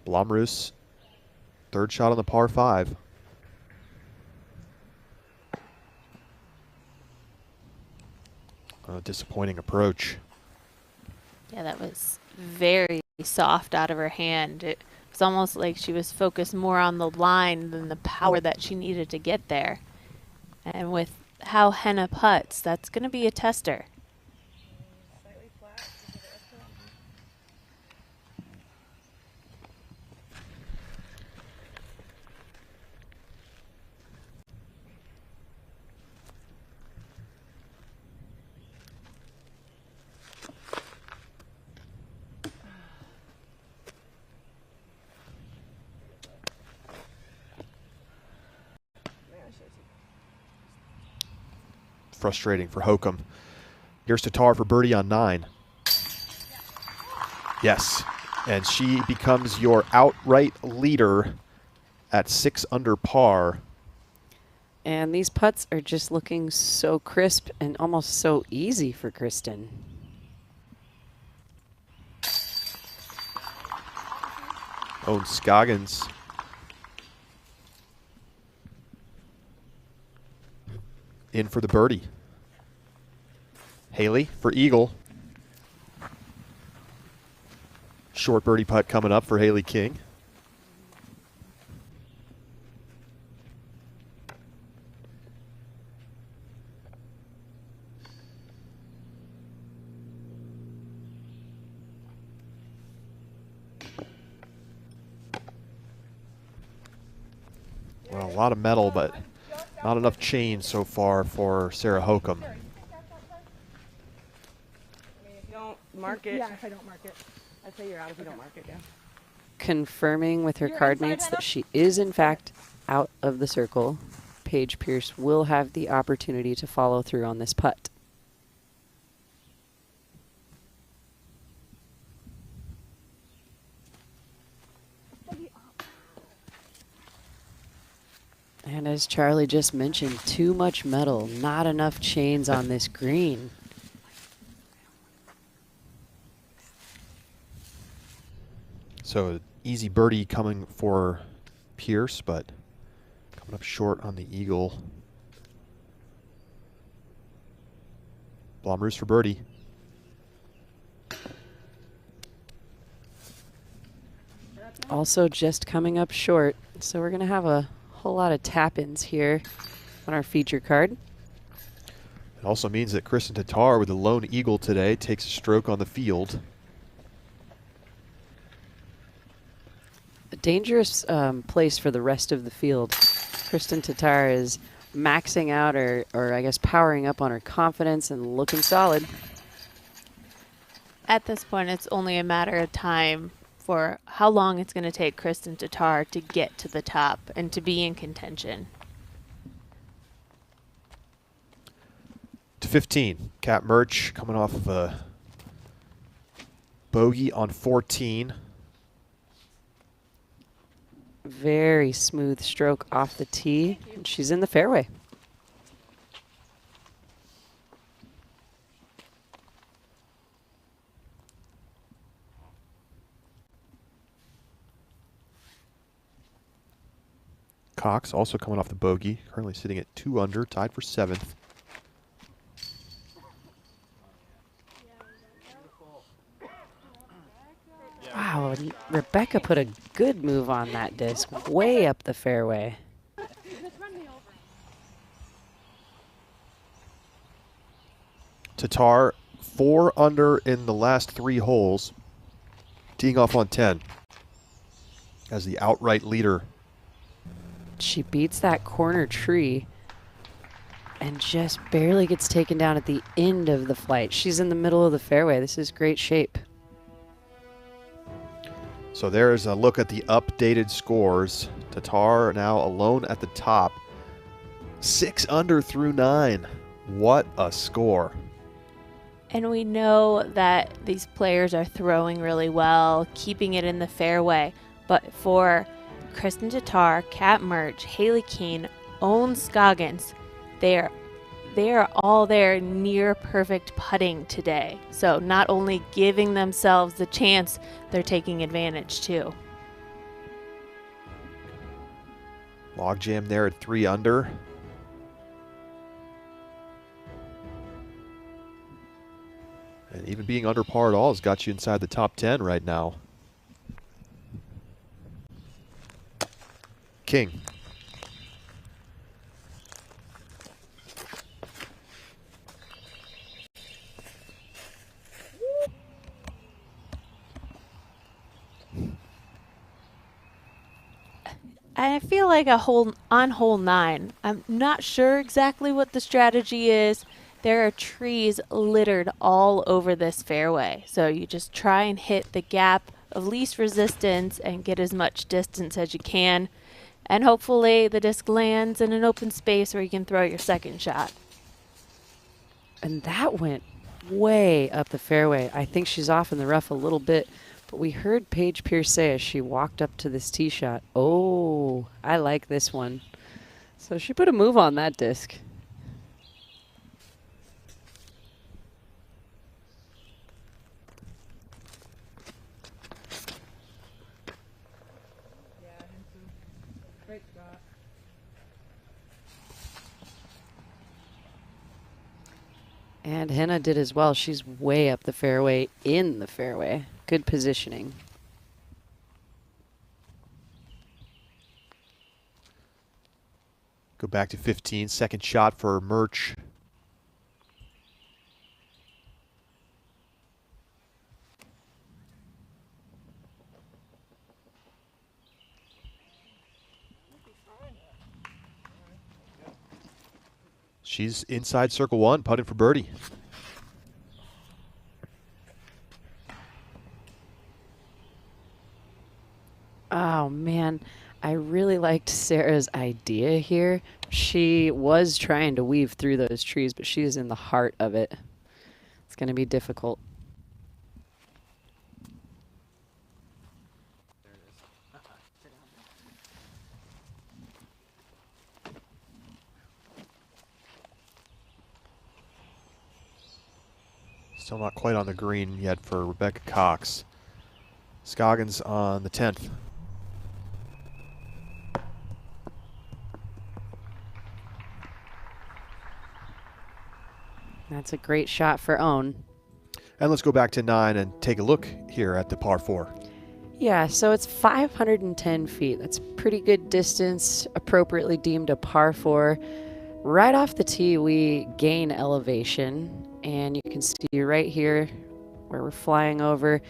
Speaker 5: Blomroos, third shot on the par 5. A disappointing approach.
Speaker 7: Yeah, that was very soft out of her hand. It was almost like she was focused more on the line than the power that she needed to get there. And with how Henna putts, that's going to be a tester.
Speaker 5: Frustrating for Hokum. Here's Tatar for birdie on 9. Yes, and she becomes your outright leader at 6 under par.
Speaker 6: And these putts are just looking so crisp and almost so easy for Kristen.
Speaker 5: Owen Scoggins. In for the birdie. Haley for eagle. Short birdie putt coming up for Haley King. Well, a lot of metal, but not enough chain so far for Sarah Hokum.
Speaker 20: Don't mark it. Yeah, if I don't mark it. I'd say you're out if you don't mark it, yeah.
Speaker 6: Confirming with her card mates that she is in fact out of the circle. Paige Pierce will have the opportunity to follow through on this putt. And as Charlie just mentioned, too much metal, not enough chains on this green.
Speaker 5: So an easy birdie coming for Pierce, but coming up short on the eagle. Blomroos for birdie.
Speaker 6: Also just coming up short. So we're going to have a whole lot of tap-ins here on our feature card.
Speaker 5: It also means that Kristen Tatar with the lone eagle today takes a stroke on the field.
Speaker 6: A dangerous place for the rest of the field. Kristen Tatar is maxing out or I guess powering up on her confidence and looking solid.
Speaker 7: At this point, it's only a matter of time for how long it's going to take Kristen Tatar to get to the top and to be in contention.
Speaker 5: To 15, Kat Murch coming off of a bogey on 14.
Speaker 6: Very smooth stroke off the tee, and she's in the fairway.
Speaker 5: Cox also coming off the bogey, currently sitting at 2 under, tied for 7th.
Speaker 6: Wow, and Rebecca put a good move on that disc, way up the fairway.
Speaker 5: Tatar 4 under in the last 3 holes, teeing off on 10 as the outright leader.
Speaker 6: She beats that corner tree and just barely gets taken down at the end of the flight. She's in the middle of the fairway. This is great shape.
Speaker 5: So there's a look at the updated scores. Tatar now alone at the top 6 under through 9. What a score.
Speaker 7: And we know that these players are throwing really well, keeping it in the fairway. But for Kristen Tatar, Kat Murch, Haley Keene, Owen Scoggins, they are all there near perfect putting today. So not only giving themselves the chance, they're taking advantage too.
Speaker 5: Logjam there at 3 under. And even being under par at all has got you inside the top 10 right now. King.
Speaker 7: I feel like on hole 9, I'm not sure exactly what the strategy is. There are trees littered all over this fairway. So you just try and hit the gap of least resistance and get as much distance as you can. And hopefully the disc lands in an open space where you can throw your second shot.
Speaker 6: And that went way up the fairway. I think she's off in the rough a little bit. But we heard Paige Pierce say as she walked up to this tee shot, oh, I like this one. So she put a move on that disc.
Speaker 21: Great shot.
Speaker 6: And Henna did as well. She's way up the fairway, in the fairway. Good positioning.
Speaker 5: Go back to 15. Second shot for Murch. She's inside circle 1, putting for birdie.
Speaker 6: Oh, man. I really liked Sarah's idea here. She was trying to weave through those trees, but she is in the heart of it. It's going to be difficult.
Speaker 5: Still not quite on the green yet for Rebecca Cox. Scoggins on the 10th.
Speaker 6: That's a great shot for Owen.
Speaker 5: And let's go back to 9 and take a look here at the par 4.
Speaker 6: Yeah, so it's 510 feet. That's pretty good distance, appropriately deemed a par 4. Right off the tee, we gain elevation, and you can see right here where we're flying over,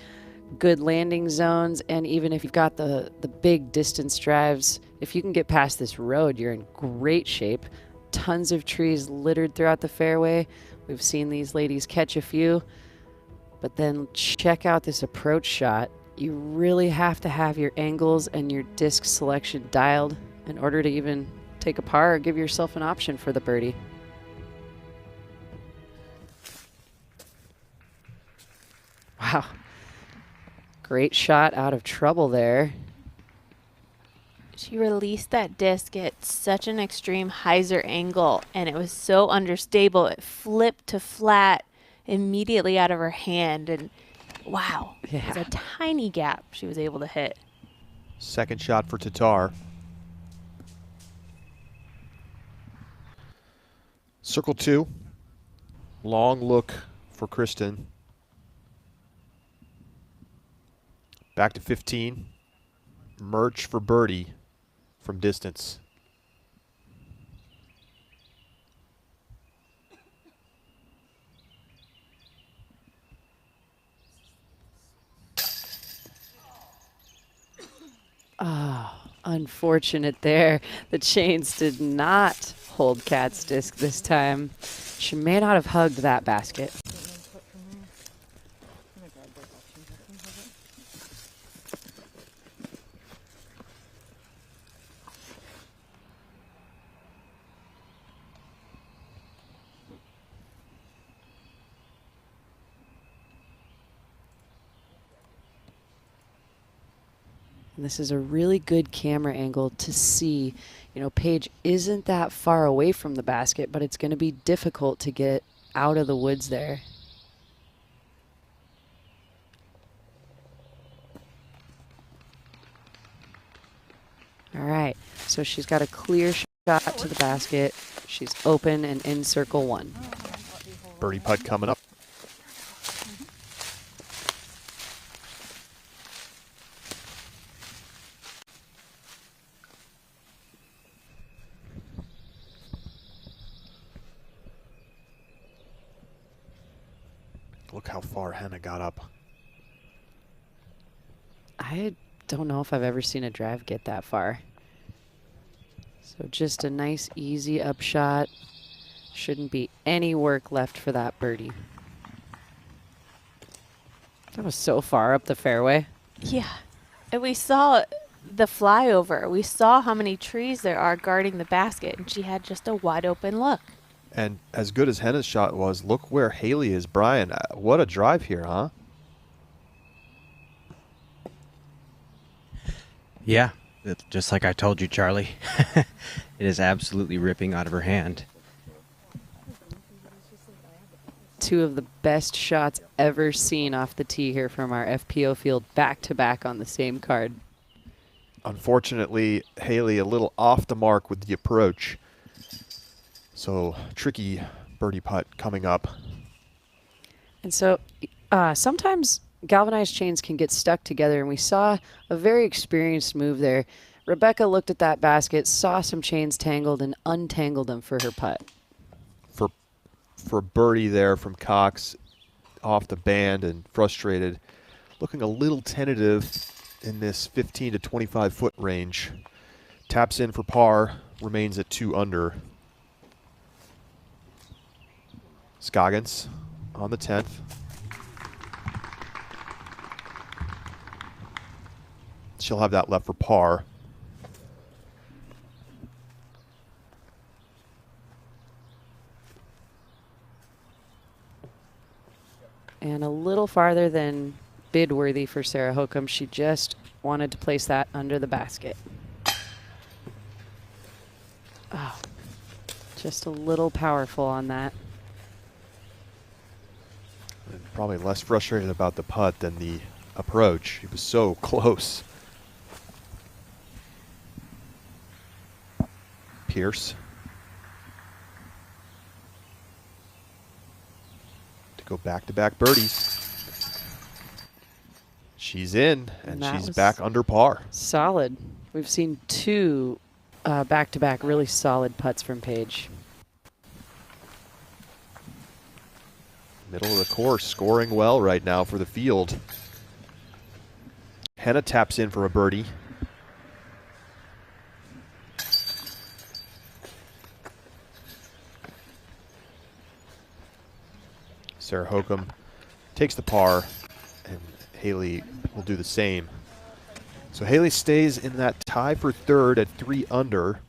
Speaker 6: good landing zones, and even if you've got the big distance drives, if you can get past this road, you're in great shape. Tons of trees littered throughout the fairway. We've seen these ladies catch a few, but then check out this approach shot. You really have to have your angles and your disc selection dialed in order to even take a par or give yourself an option for the birdie. Wow. Great shot out of trouble there.
Speaker 7: She released that disc at such an extreme hyzer angle, and it was so understable. It flipped to flat immediately out of her hand, and wow, it was a tiny gap she was able to hit.
Speaker 5: Second shot for Tatar. Circle 2. Long look for Kristen. Back to 15. Murch for birdie from distance.
Speaker 6: Oh, unfortunate there. The chains did not hold Kat's disc this time. She may not have hugged that basket. And this is a really good camera angle to see, you know, Paige isn't that far away from the basket, but it's going to be difficult to get out of the woods there. All right, so she's got a clear shot to the basket. She's open and in circle one.
Speaker 5: Birdie putt coming up. Look how far Hannah got up.
Speaker 6: I don't know if I've ever seen a drive get that far. So just a nice, easy upshot. Shouldn't be any work left for that birdie. That was so far up the fairway.
Speaker 7: Yeah. And we saw the flyover. We saw how many trees there are guarding the basket, and she had just a wide open look.
Speaker 5: And as good as Hannah's shot was, look where Haley is. Brian, what a drive here, huh?
Speaker 9: Yeah, just like I told you, Charlie. It is absolutely ripping out of her hand.
Speaker 6: Two of the best shots ever seen off the tee here from our FPO field, back-to-back on the same card.
Speaker 5: Unfortunately, Haley a little off the mark with the approach. So, tricky birdie putt coming up.
Speaker 6: And so, sometimes galvanized chains can get stuck together, and we saw a very experienced move there. Rebecca looked at that basket, saw some chains tangled, and untangled them for her putt.
Speaker 5: For birdie there from Cox, off the band and frustrated. Looking a little tentative in this 15 to 25 foot range. Taps in for par, remains at 2 under. Scoggins on the 10th. She'll have that left for par.
Speaker 6: And a little farther than bid worthy for Sarah Hokum. She just wanted to place that under the basket. Oh, just a little powerful on that.
Speaker 5: And probably less frustrated about the putt than the approach. He was so close. Pierce. To go back-to-back birdies. She's in, and she's back under par.
Speaker 6: Solid. We've seen two back-to-back really solid putts from Paige.
Speaker 5: Middle of the course, scoring well right now for the field. Henna taps in for a birdie. Sarah Hokum takes the par, and Haley will do the same. So Haley stays in that tie for third at 3 under,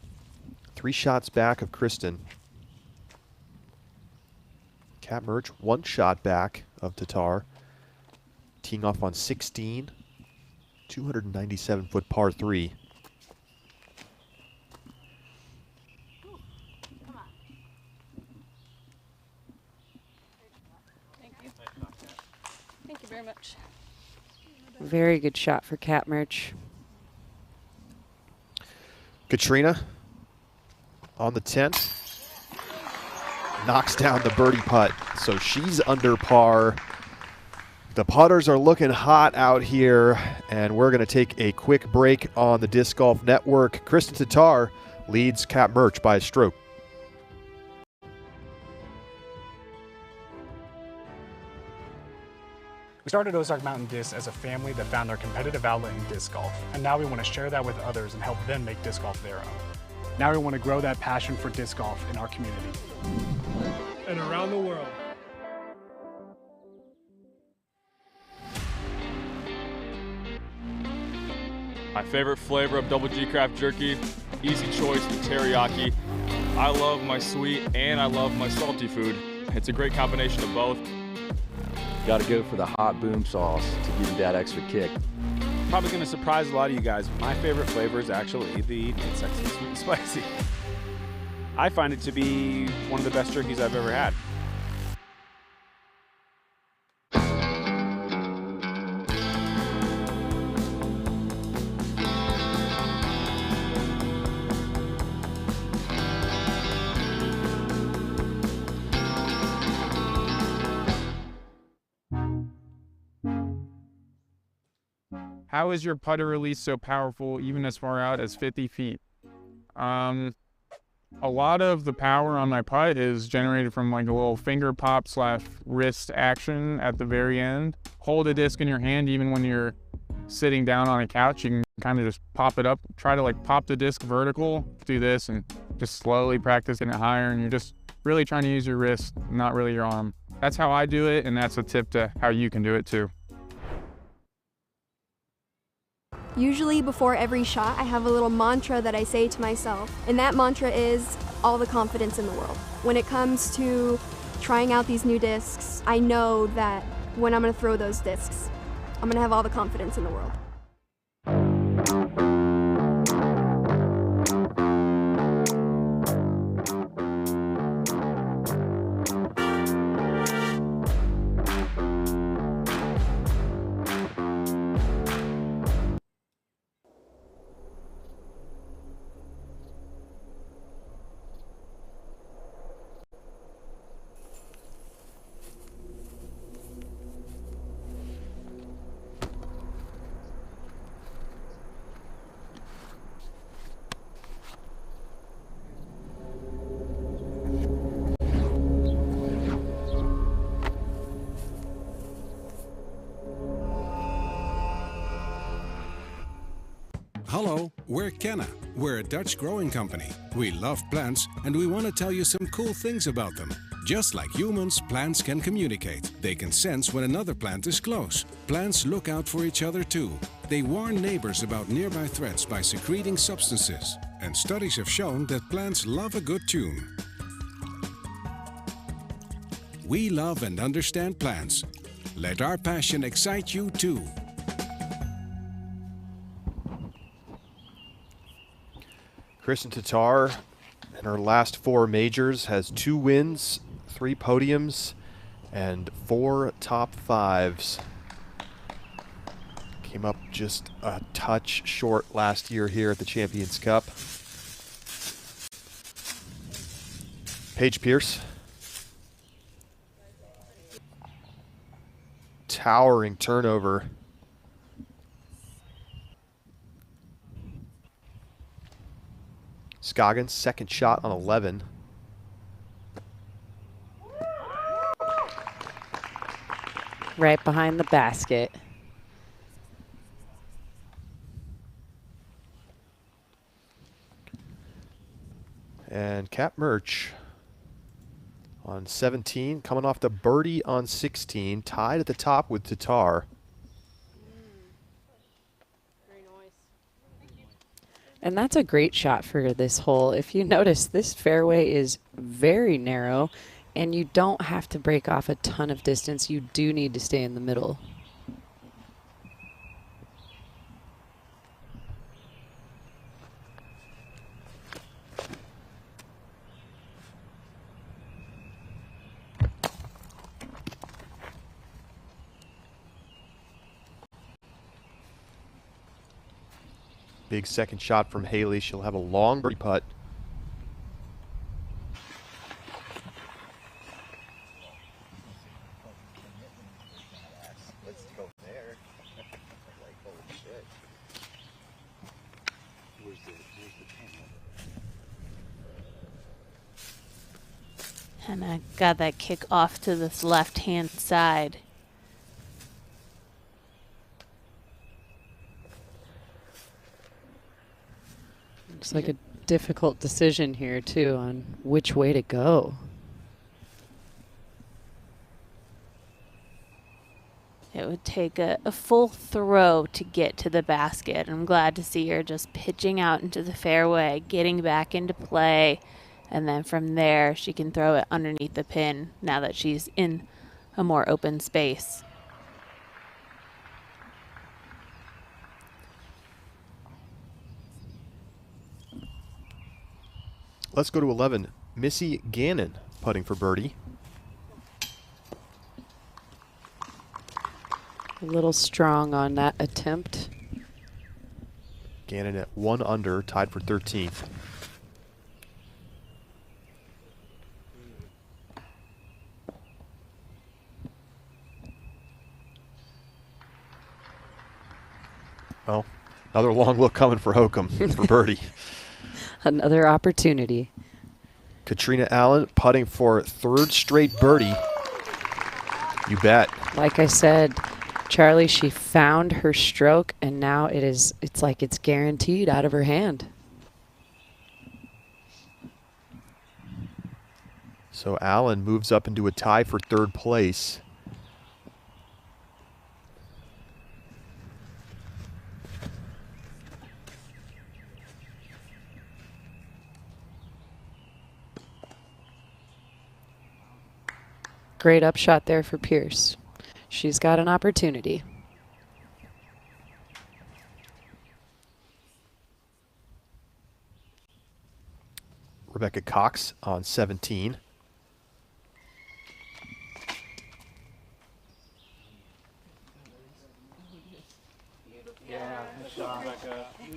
Speaker 5: 3 shots back of Kristen. Kat Murch 1 shot back of Tatar, teeing off on 16, 297-foot par 3.
Speaker 1: Thank you very much.
Speaker 6: Very good shot for Kat Murch.
Speaker 5: Katrina on the 10th. Knocks down the birdie putt, so she's under par. The putters are looking hot out here, and we're going to take a quick break on the Disc Golf Network. Kristen Tatar leads Kat Murch by a stroke.
Speaker 22: We started Ozark Mountain Disc as a family that found their competitive outlet in disc golf, and now we want to share that with others and help them make disc golf their own. Now we want to grow that passion for disc golf in our community.
Speaker 16: And around the world.
Speaker 3: My favorite flavor of Double G Craft Jerky, easy choice with teriyaki. I love my sweet and I love my salty food. It's a great combination of both.
Speaker 23: Got to go for the hot boom sauce to give you that extra kick.
Speaker 1: Probably going to surprise a lot of you guys. My favorite flavor is actually the sexy sweet and spicy. I find it to be one of the best turkeys I've ever had.
Speaker 4: How is your putter release so powerful even as far out as 50 feet? A lot of the power on my putt is generated from like a little finger pop / wrist action at the very end. Hold a disc in your hand even when you're sitting down on a couch. You can kind of just pop it up. Try to like pop the disc vertical. Do this and just slowly practice getting it higher, and you're just really trying to use your wrist, not really your arm. That's how I do it, and that's a tip to how you can do it too.
Speaker 23: Usually before every shot, I have a little mantra that I say to myself, and that mantra is all the confidence in the world. When it comes to trying out these new discs, I know that when I'm gonna throw those discs, I'm gonna have all the confidence in the world.
Speaker 24: Hello, we're Kenna. We're a Dutch growing company. We love plants and we want to tell you some cool things about them. Just like humans, plants can communicate. They can sense when another plant is close. Plants look out for each other too. They warn neighbors about nearby threats by secreting substances. And studies have shown that plants love a good tune. We love and understand plants. Let our passion excite you too.
Speaker 5: Kristen Tatar, in her last 4 majors, has 2 wins, 3 podiums, and 4 top 5s. Came up just a touch short last year here at the Champions Cup. Paige Pierce. Towering turnover. Scoggins, second shot on 11.
Speaker 6: Right behind the basket.
Speaker 5: And Kat Murch on 17, coming off the birdie on 16, tied at the top with Tatar.
Speaker 6: And that's a great shot for this hole. If you notice, this fairway is very narrow, and you don't have to break off a ton of distance. You do need to stay in the middle.
Speaker 5: Big second shot from Haley. She'll have a long birdie putt.
Speaker 7: And I got that kick off to this left-hand side.
Speaker 6: It's like a difficult decision here, too, on which way to go.
Speaker 7: It would take a full throw to get to the basket. I'm glad to see her just pitching out into the fairway, getting back into play, and then from there she can throw it underneath the pin now that she's in a more open space.
Speaker 5: Let's go to 11. Missy Gannon putting for birdie.
Speaker 6: A little strong on that attempt.
Speaker 5: Gannon at 1 under, tied for 13th. Well, another long look coming for Hokum for birdie.
Speaker 6: Another opportunity.
Speaker 5: Katrina Allen putting for 3rd straight birdie. You bet.
Speaker 6: Like I said, Charlie, she found her stroke, and now it's like it's guaranteed out of her hand.
Speaker 5: So Allen moves up into a tie for 3rd place.
Speaker 6: Great upshot there for Pierce. She's got an opportunity.
Speaker 5: Rebecca Cox on 17.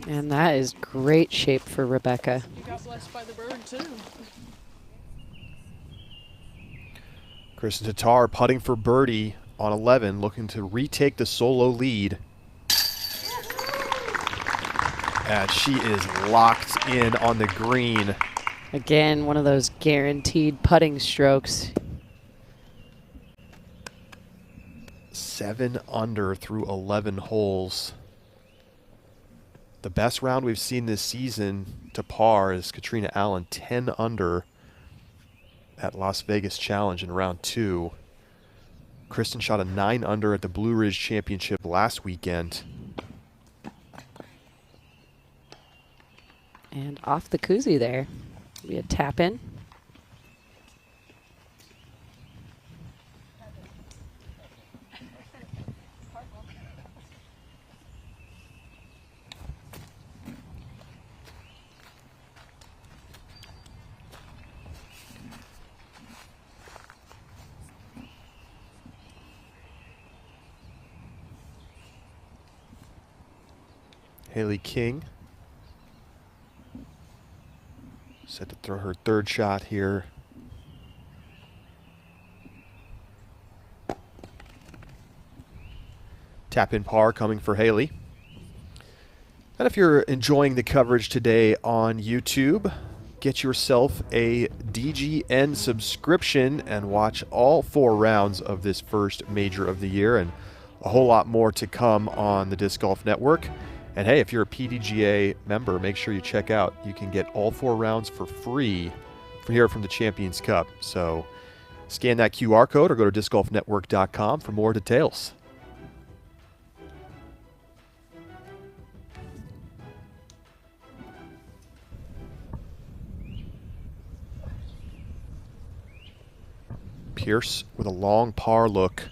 Speaker 6: And that is great shape for Rebecca.
Speaker 21: You got blessed by the bird, too.
Speaker 5: Kristen Tatar putting for birdie on 11, looking to retake the solo lead. And she is locked in on the green.
Speaker 6: Again, one of those guaranteed putting strokes.
Speaker 5: 7 under through 11 holes. The best round we've seen this season to par is Katrina Allen, 10 under at Las Vegas Challenge in round 2. Kristen shot a 9 under at the Blue Ridge Championship last weekend.
Speaker 6: And off the koozie there. Be a tap in.
Speaker 5: Haley King set to throw her 3rd shot here. Tap in par coming for Haley. And if you're enjoying the coverage today on YouTube, get yourself a DGN subscription and watch all 4 rounds of this first major of the year, and a whole lot more to come on the Disc Golf Network. And hey, if you're a PDGA member, make sure you check out. You can get all 4 rounds for free here from the Champions Cup. So scan that QR code or go to discgolfnetwork.com for more details. Pierce with a long par look.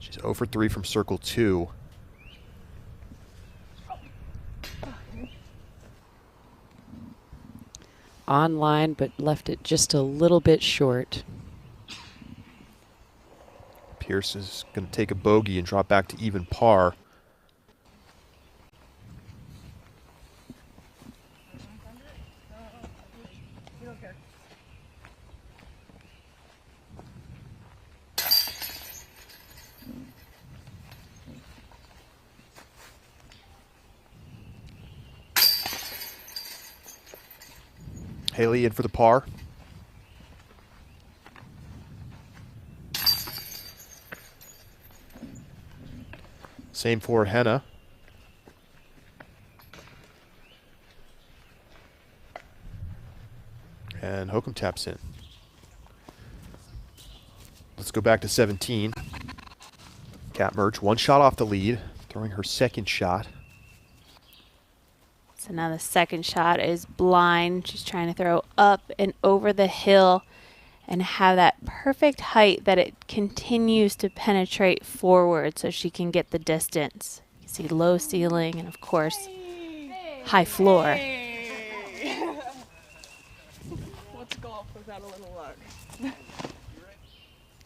Speaker 5: She's 0 for 3 from circle 2.
Speaker 6: On line, but left it just a little bit short.
Speaker 5: Pierce is going to take a bogey and drop back to even par. Haley in for the par. Same for Henna. And Hokum taps in. Let's go back to 17. Kat Mertz, 1 shot off the lead, throwing her 2nd shot.
Speaker 7: So now the 2nd shot is blind. She's trying to throw up and over the hill and have that perfect height that it continues to penetrate forward so she can get the distance. You You see low ceiling and, of course, high floor.
Speaker 20: What's golf without a little luck?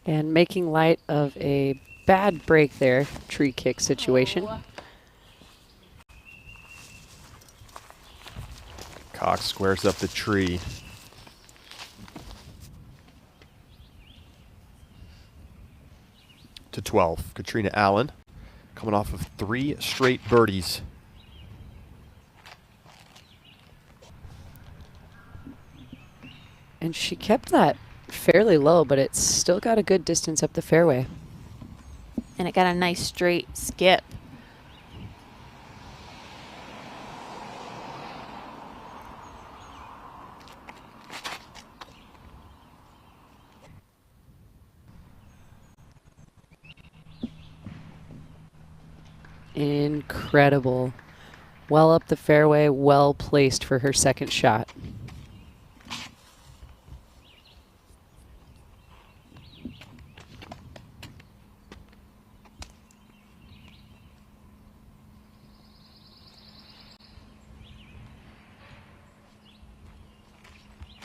Speaker 6: And making light of a bad break there, tree kick situation.
Speaker 5: Cox squares up the tree. To 12. Katrina Allen coming off of 3 straight birdies.
Speaker 6: And she kept that fairly low, but it's still got a good distance up the fairway.
Speaker 7: And it got a nice straight skip.
Speaker 6: Incredible. Well up the fairway, well placed for her second shot.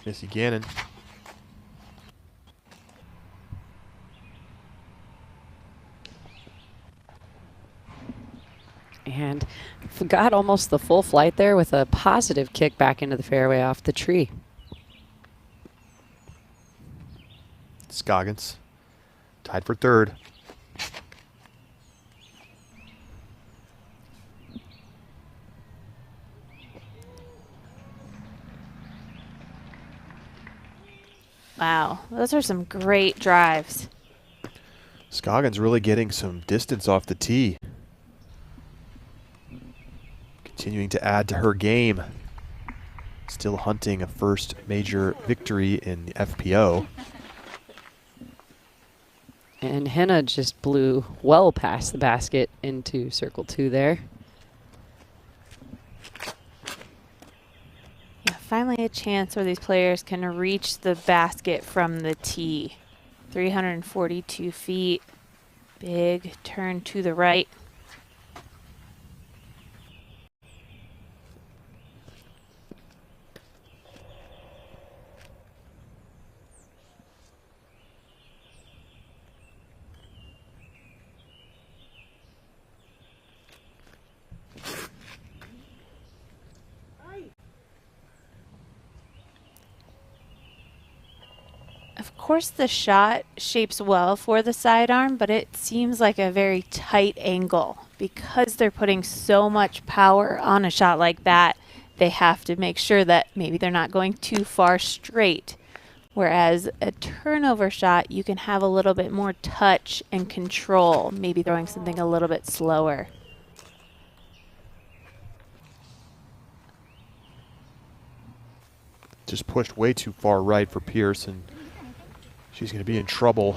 Speaker 5: Missy Gannon.
Speaker 6: And got almost the full flight there with a positive kick back into the fairway off the tree.
Speaker 5: Scoggins tied for 3rd.
Speaker 7: Wow, those are some great drives.
Speaker 5: Scoggins really getting some distance off the tee. Continuing to add to her game. Still hunting a first major victory in the FPO.
Speaker 6: And Henna just blew well past the basket into circle 2 there.
Speaker 7: Yeah, finally a chance where these players can reach the basket from the tee. 342 feet. Big turn to the right. Of course, the shot shapes well for the sidearm, but it seems like a very tight angle. Because they're putting so much power on a shot like that, they have to make sure that maybe they're not going too far straight. Whereas a turnover shot, you can have a little bit more touch and control, maybe throwing something a little bit slower.
Speaker 5: Just pushed way too far right for Pierce, and she's going to be in trouble.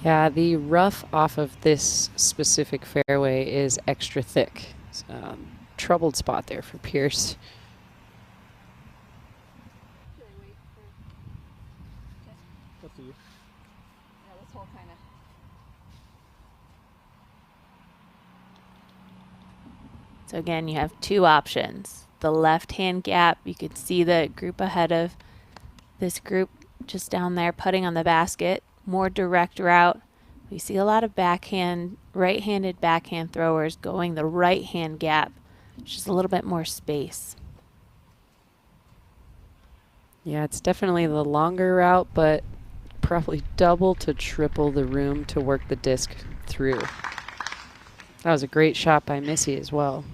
Speaker 6: Yeah, the rough off of this specific fairway is extra thick. Troubled spot there for Pierce.
Speaker 7: So again, you have 2 options. The left-hand gap, you can see the group ahead of this group just down there putting on the basket. More direct route. We see a lot of backhand, right-handed backhand throwers going the right-hand gap. Just a little bit more space.
Speaker 6: Yeah, it's definitely the longer route, but probably double to triple the room to work the disc through. That was a great shot by Missy as well.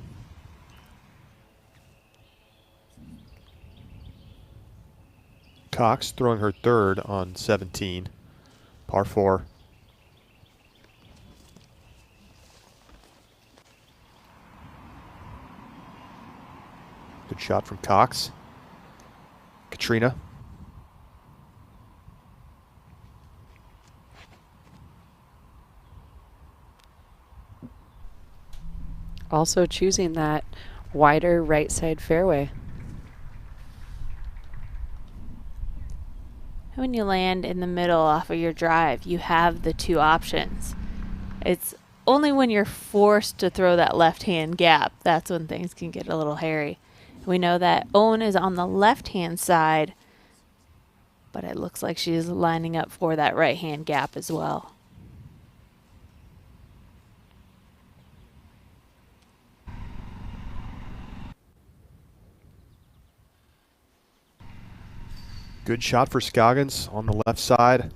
Speaker 5: Cox throwing her 3rd on 17, par 4. Good shot from Cox. Katrina.
Speaker 6: Also choosing that wider right side fairway.
Speaker 7: When you land in the middle off of your drive, you have the 2 options. It's only when you're forced to throw that left-hand gap, that's when things can get a little hairy. We know that Owen is on the left-hand side, but it looks like she's lining up for that right-hand gap as well.
Speaker 5: Good shot for Scoggins on the left side.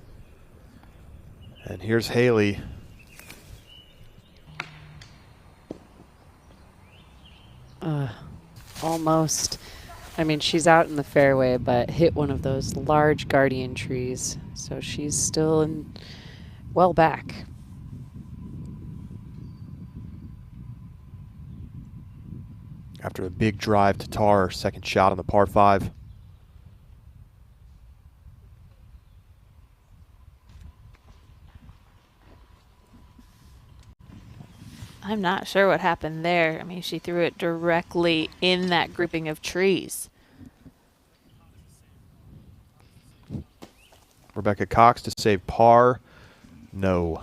Speaker 5: And here's Haley.
Speaker 6: Almost. I mean, she's out in the fairway, but hit one of those large guardian trees. So she's still well back.
Speaker 5: After a big drive to tar, second shot on the par 5.
Speaker 7: I'm not sure what happened there. I mean, she threw it directly in that grouping of trees.
Speaker 5: Rebecca Cox to save par. No.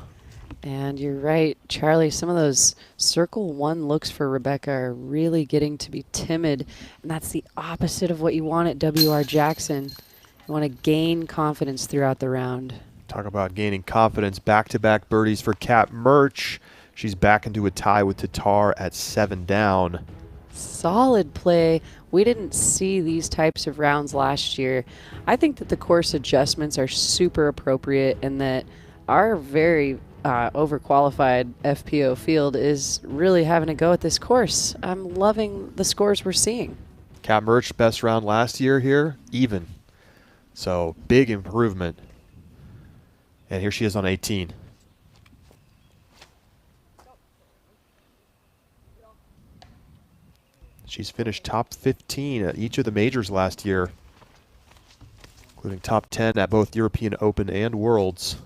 Speaker 6: And you're right, Charlie, some of those circle 1 looks for Rebecca are really getting to be timid. And that's the opposite of what you want at WR Jackson. You want to gain confidence throughout the round.
Speaker 5: Talk about gaining confidence. Back-to-back birdies for Kat Murch. She's back into a tie with Tatar at 7 down.
Speaker 6: Solid play. We didn't see these types of rounds last year. I think that the course adjustments are super appropriate and that our very overqualified FPO field is really having a go at this course. I'm loving the scores we're seeing.
Speaker 5: Kat Murch, best round last year here, even. So big improvement. And here she is on 18. She's finished top 15 at each of the majors last year, including top 10 at both European Open and Worlds.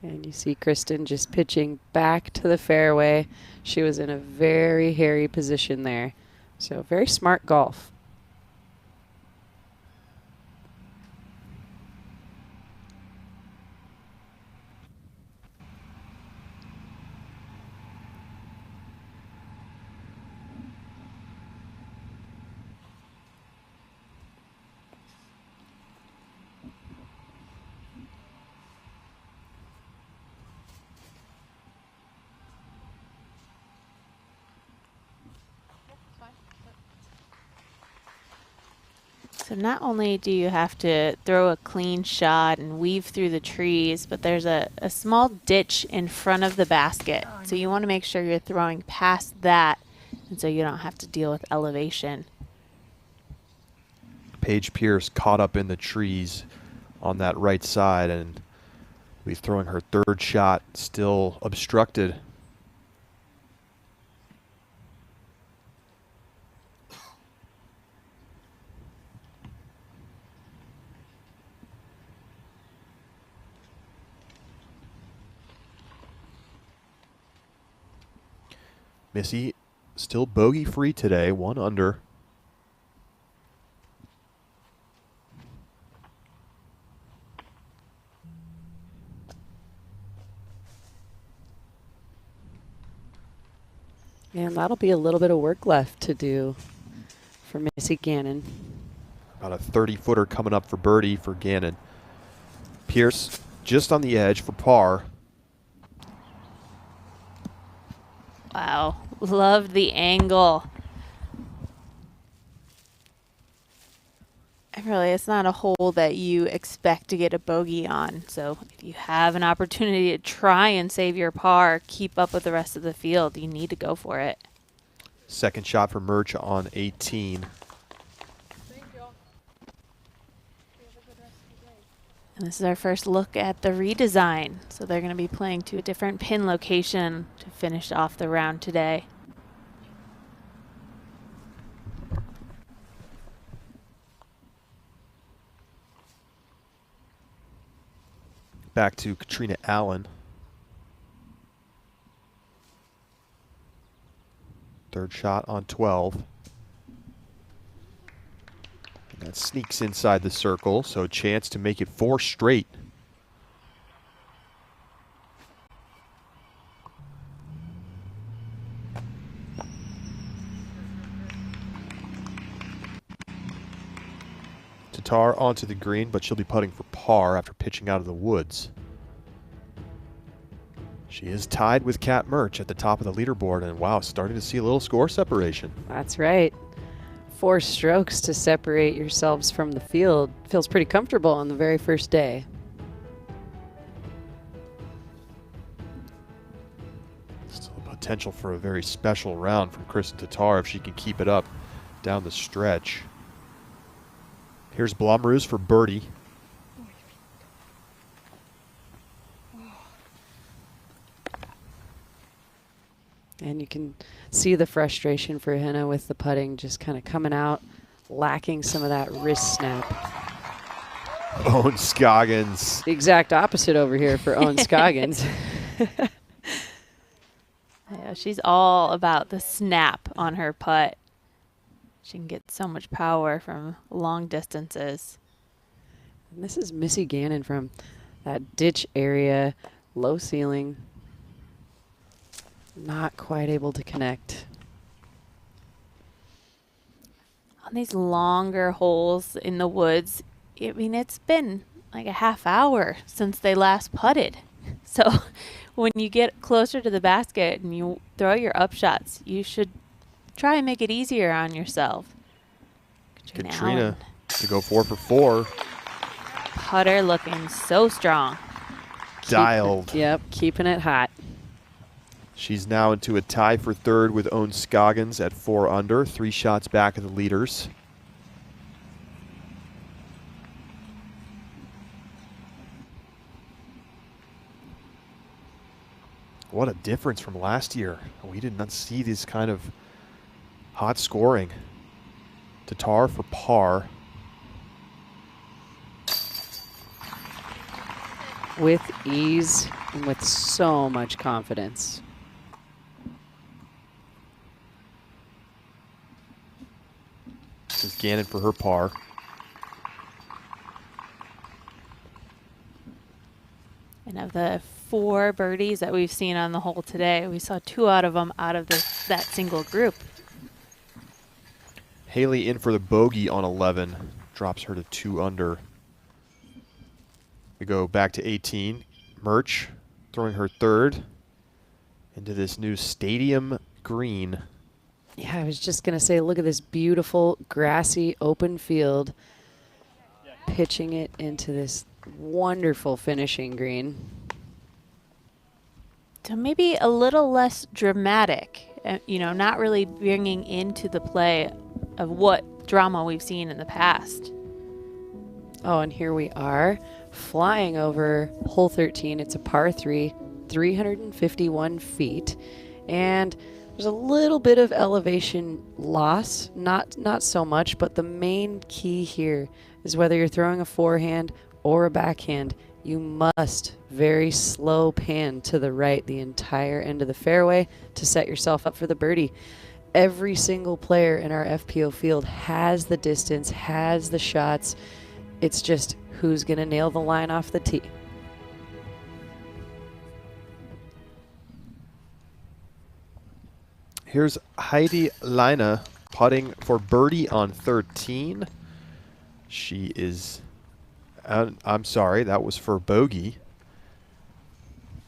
Speaker 6: And you see Kristen just pitching back to the fairway. She was in a very hairy position there. So very smart golf.
Speaker 7: So not only do you have to throw a clean shot and weave through the trees, but there's a small ditch in front of the basket. So you want to make sure you're throwing past that, and so you don't have to deal with elevation.
Speaker 5: Paige Pierce caught up in the trees on that right side, and will be throwing her third shot, still obstructed. Missy still bogey free today, 1 under.
Speaker 6: And that'll be a little bit of work left to do for Missy Gannon.
Speaker 5: About a 30-footer coming up for birdie for Gannon. Pierce just on the edge for par.
Speaker 7: Wow, love the angle. And really, it's not a hole that you expect to get a bogey on. So if you have an opportunity to try and save your par, keep up with the rest of the field, you need to go for it.
Speaker 5: Second shot for Murch on 18.
Speaker 7: And this is our first look at the redesign. So they're going to be playing to a different pin location to finish off the round today.
Speaker 5: Back to Katrina Allen. Third shot on 12. And that sneaks inside the circle, so a chance to make it 4 straight. Tatar onto the green, but she'll be putting for par after pitching out of the woods. She is tied with Kat Murch at the top of the leaderboard, and wow, starting to see a little score separation.
Speaker 6: That's right. 4 strokes to separate yourselves from the field. Feels pretty comfortable on the very first day.
Speaker 5: Still potential for a very special round from Kristen Tatar if she can keep it up down the stretch. Here's Blomroos for birdie.
Speaker 6: And you can see the frustration for Henna with the putting just kind of coming out, lacking some of that wrist snap.
Speaker 5: Owen Scoggins.
Speaker 6: The exact opposite over here for Owen Scoggins.
Speaker 7: Yeah, she's all about the snap on her putt. She can get so much power from long distances.
Speaker 6: And this is Missy Gannon from that ditch area, low ceiling. Not quite able to connect.
Speaker 7: On these longer holes in the woods, I mean, it's been like a half hour since they last putted. So when you get closer to the basket and you throw your upshots, you should try and make it easier on yourself.
Speaker 5: Katrina to go 4 for 4.
Speaker 7: Putter looking so strong.
Speaker 5: Dialed.
Speaker 6: Yep, keeping it hot.
Speaker 5: She's now into a tie for third with Owen Scoggins at 4 under, 3 shots back of the leaders. What a difference from last year. We did not see this kind of hot scoring. Tatar for par.
Speaker 6: With ease and with so much confidence.
Speaker 5: This is Gannon for her par.
Speaker 7: And of the 4 birdies that we've seen on the hole today, we saw 2 out of them out of that single group.
Speaker 5: Haley in for the bogey on 11. Drops her to 2 under. We go back to 18. Murch throwing her third into this new stadium green.
Speaker 6: Yeah, I was just going to say, look at this beautiful, grassy, open field. Pitching it into this wonderful finishing green.
Speaker 7: So maybe a little less dramatic, you know, not really bringing into the play of what drama we've seen in the past.
Speaker 6: Oh, and here we are flying over hole 13. It's a par 3, 351 feet. And there's a little bit of elevation loss, not so much, but the main key here is whether you're throwing a forehand or a backhand, you must very slow pan to the right the entire end of the fairway to set yourself up for the birdie. Every single player in our FPO field has the distance, has the shots. It's just who's going to nail the line off the tee.
Speaker 5: Here's Heidi Leine putting for birdie on 13. She is, I'm sorry, that was for bogey.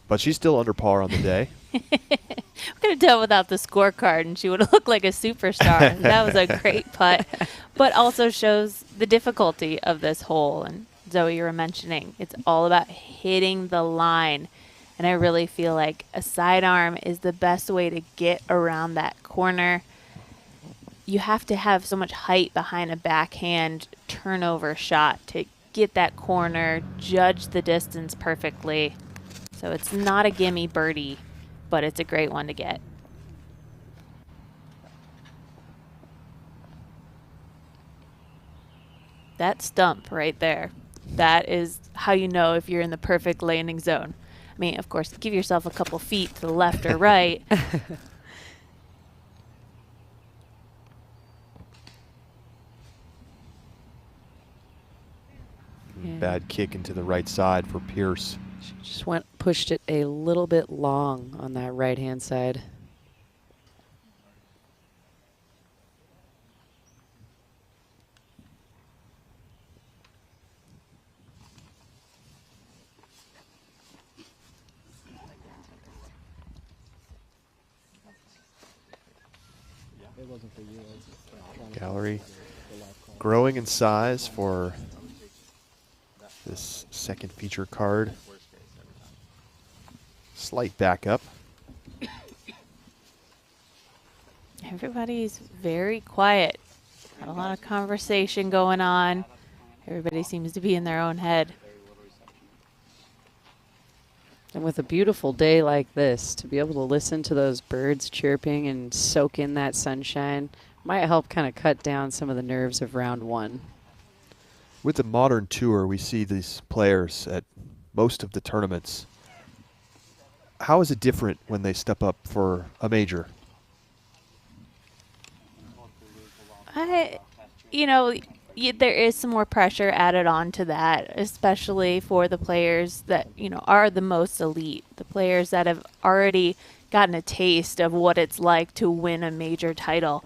Speaker 5: But she's still under par on the day.
Speaker 7: We could have done without the scorecard and she would have looked like a superstar. That was a great putt, but also shows the difficulty of this hole. And Zoe, you were mentioning, it's all about hitting the line. And I really feel like a sidearm is the best way to get around that corner. You have to have so much height behind a backhand turnover shot to get that corner, judge the distance perfectly. So it's not a gimme birdie, but it's a great one to get. That stump right there, that is how you know if you're in the perfect landing zone. I mean, of course, give yourself a couple feet to the left or right.
Speaker 5: Bad kick into the right side for Pierce.
Speaker 6: She just pushed it a little bit long on that right-hand side.
Speaker 5: Valarie growing in size for this second feature card. Slight backup.
Speaker 7: Everybody's very quiet. Not a lot of conversation going on. Everybody seems to be in their own head.
Speaker 6: And with a beautiful day like this, to be able to listen to those birds chirping and soak in that sunshine might help kind of cut down some of the nerves of round one.
Speaker 5: With the modern tour, we see these players at most of the tournaments. How is it different when they step up for a major?
Speaker 7: There is some more pressure added on to that, especially for the players that, are the most elite, the players that have already gotten a taste of what it's like to win a major title.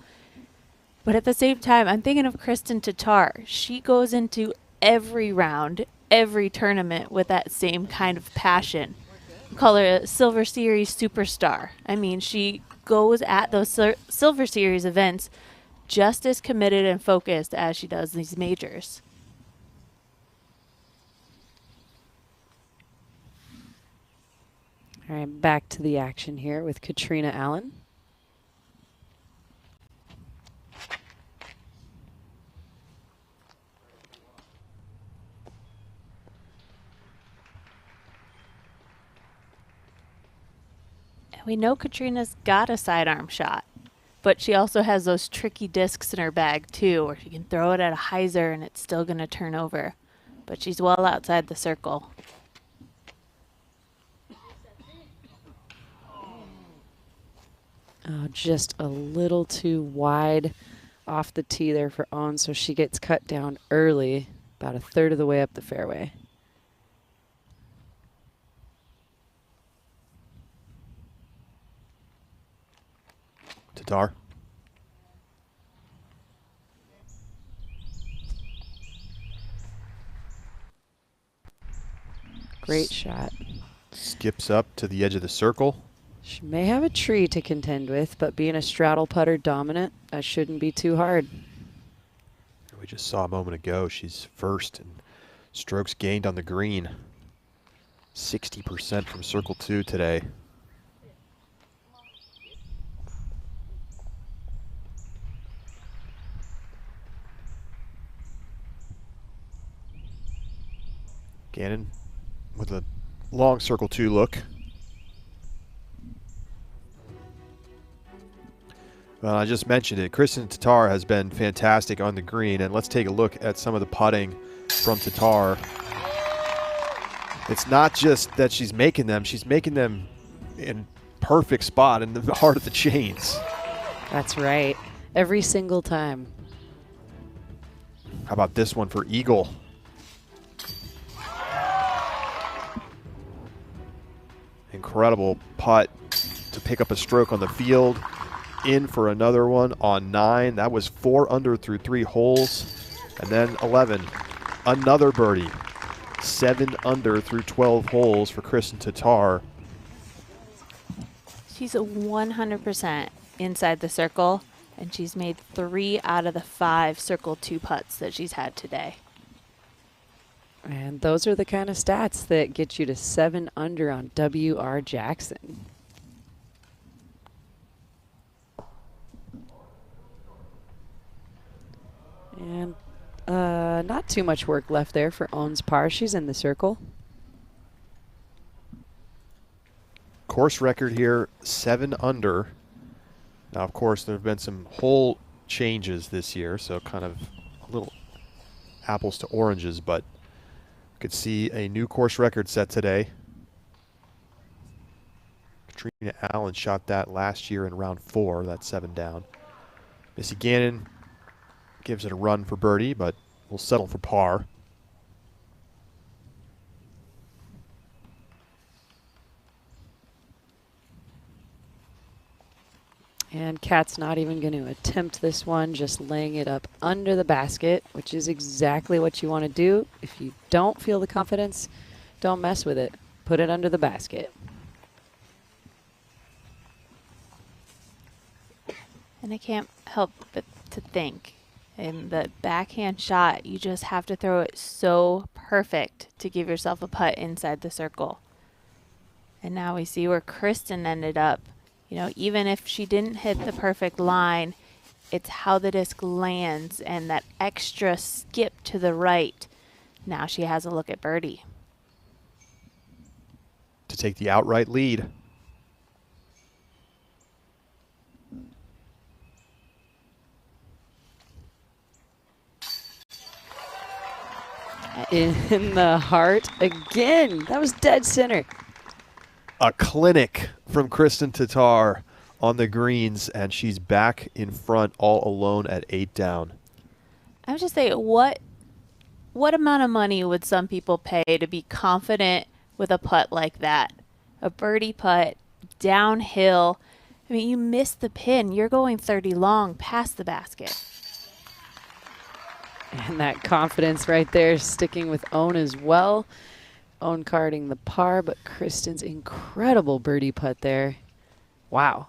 Speaker 7: But at the same time, I'm thinking of Kristin Tattar. She goes into every round, every tournament with that same kind of passion. We call her a Silver Series superstar. I mean, she goes at those Silver Series events just as committed and focused as she does these majors.
Speaker 6: All right, back to the action here with Katrina Allen.
Speaker 7: And we know Katrina's got a sidearm shot, but she also has those tricky discs in her bag too, where she can throw it at a hyzer and it's still going to turn over. But she's well outside the circle.
Speaker 6: Oh, just a little too wide off the tee there for On, so she gets cut down early, about a third of the way up the fairway.
Speaker 5: Tattar.
Speaker 6: Great shot.
Speaker 5: Skips up to the edge of the circle.
Speaker 6: She may have a tree to contend with, but being a straddle putter dominant, that shouldn't be too hard.
Speaker 5: We just saw a moment ago, she's first in strokes gained on the green. 60% from circle 2 today. Gannon with a long circle 2 look. Well, I just mentioned it. Kristin Tattar has been fantastic on the green, and let's take a look at some of the putting from Tattar. It's not just that she's making them in perfect spot in the heart of the chains.
Speaker 6: That's right. Every single time.
Speaker 5: How about this one for Eagle? Incredible putt to pick up a stroke on the field. In for another one on 9. That was 4 under through 3 holes. And then 11, another birdie. 7 under through 12 holes for Kristin Tattar.
Speaker 7: She's 100% inside the circle, and she's made 3 out of the 5 circle 2 putts that she's had today.
Speaker 6: And those are the kind of stats that get you to 7 under on W.R. Jackson. And not too much work left there for Owns par. She's in the circle.
Speaker 5: Course record here, 7 under. Now, of course, there have been some hole changes this year, so kind of a little apples to oranges, but you could see a new course record set today. Katrina Allen shot that last year in round 4, that's 7 down. Missy Gannon gives it a run for birdie, but will settle for par.
Speaker 6: And Kat's not even going to attempt this one, just laying it up under the basket, which is exactly what you want to do. If you don't feel the confidence, don't mess with it. Put it under the basket.
Speaker 7: And I can't help but to think. In the backhand shot, you just have to throw it so perfect to give yourself a putt inside the circle. And now we see where Kristen ended up. You know, even if she didn't hit the perfect line, it's how the disc lands and that extra skip to the right. Now she has a look at birdie.
Speaker 5: To take the outright lead.
Speaker 6: In the heart again. That was dead center.
Speaker 5: A clinic from Kristen Tatar on the greens, and she's back in front all alone at 8 down.
Speaker 7: I would just say, what amount of money would some people pay to be confident with a putt like that? A birdie putt, downhill. I mean, you miss the pin. You're going 30 long past the basket.
Speaker 6: And that confidence right there, sticking with Own as well. Own carding the par, but Kristen's incredible birdie putt there. Wow.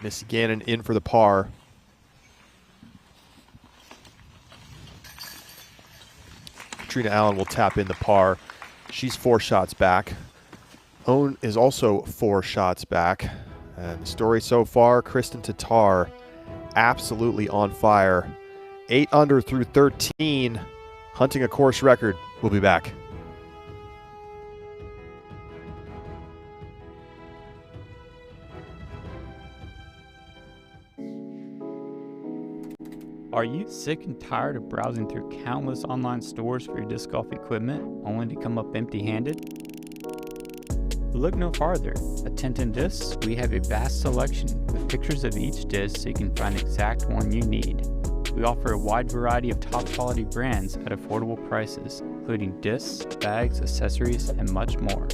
Speaker 5: Missy Gannon in for the par. Katrina Allen will tap in the par. She's 4 shots back. Own is also 4 shots back. And the story so far, Kristen Tatar absolutely on fire. 8 under through 13, hunting a course record. We'll be back.
Speaker 10: Are you sick and tired of browsing through countless online stores for your disc golf equipment only to come up empty-handed? Look no farther. At Tintin Discs, we have a vast selection with pictures of each disc so you can find the exact one you need. We offer a wide variety of top quality brands at affordable prices, including discs, bags, accessories, and much more.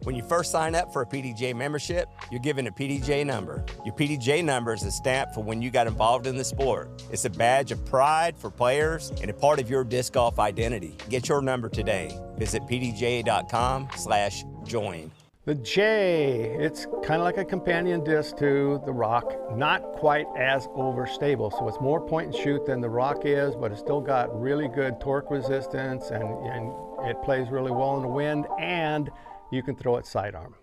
Speaker 11: When you first sign up for a PDGA membership, you're given a PDGA number. Your PDGA number is a stamp for when you got involved in the sport. It's a badge of pride for players and a part of your disc golf identity. Get your number today. Visit pdga.com/join.
Speaker 12: The J, it's kind of like a companion disc to the Rock, not quite as overstable. So it's more point and shoot than the Rock is, but it's still got really good torque resistance and it plays really well in the wind, and you can throw it sidearm.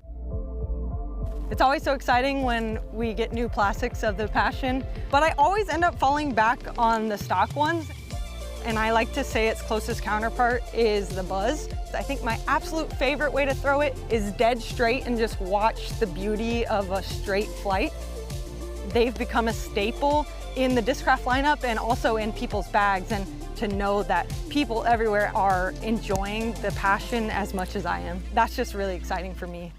Speaker 21: It's always so exciting when we get new plastics of the Passion, but I always end up falling back on the stock ones. And I like to say its closest counterpart is the Buzz. I think my absolute favorite way to throw it is dead straight and just watch the beauty of a straight flight. They've become a staple in the Discraft lineup and also in people's bags, and to know that people everywhere are enjoying the Passion as much as I am. That's just really exciting for me.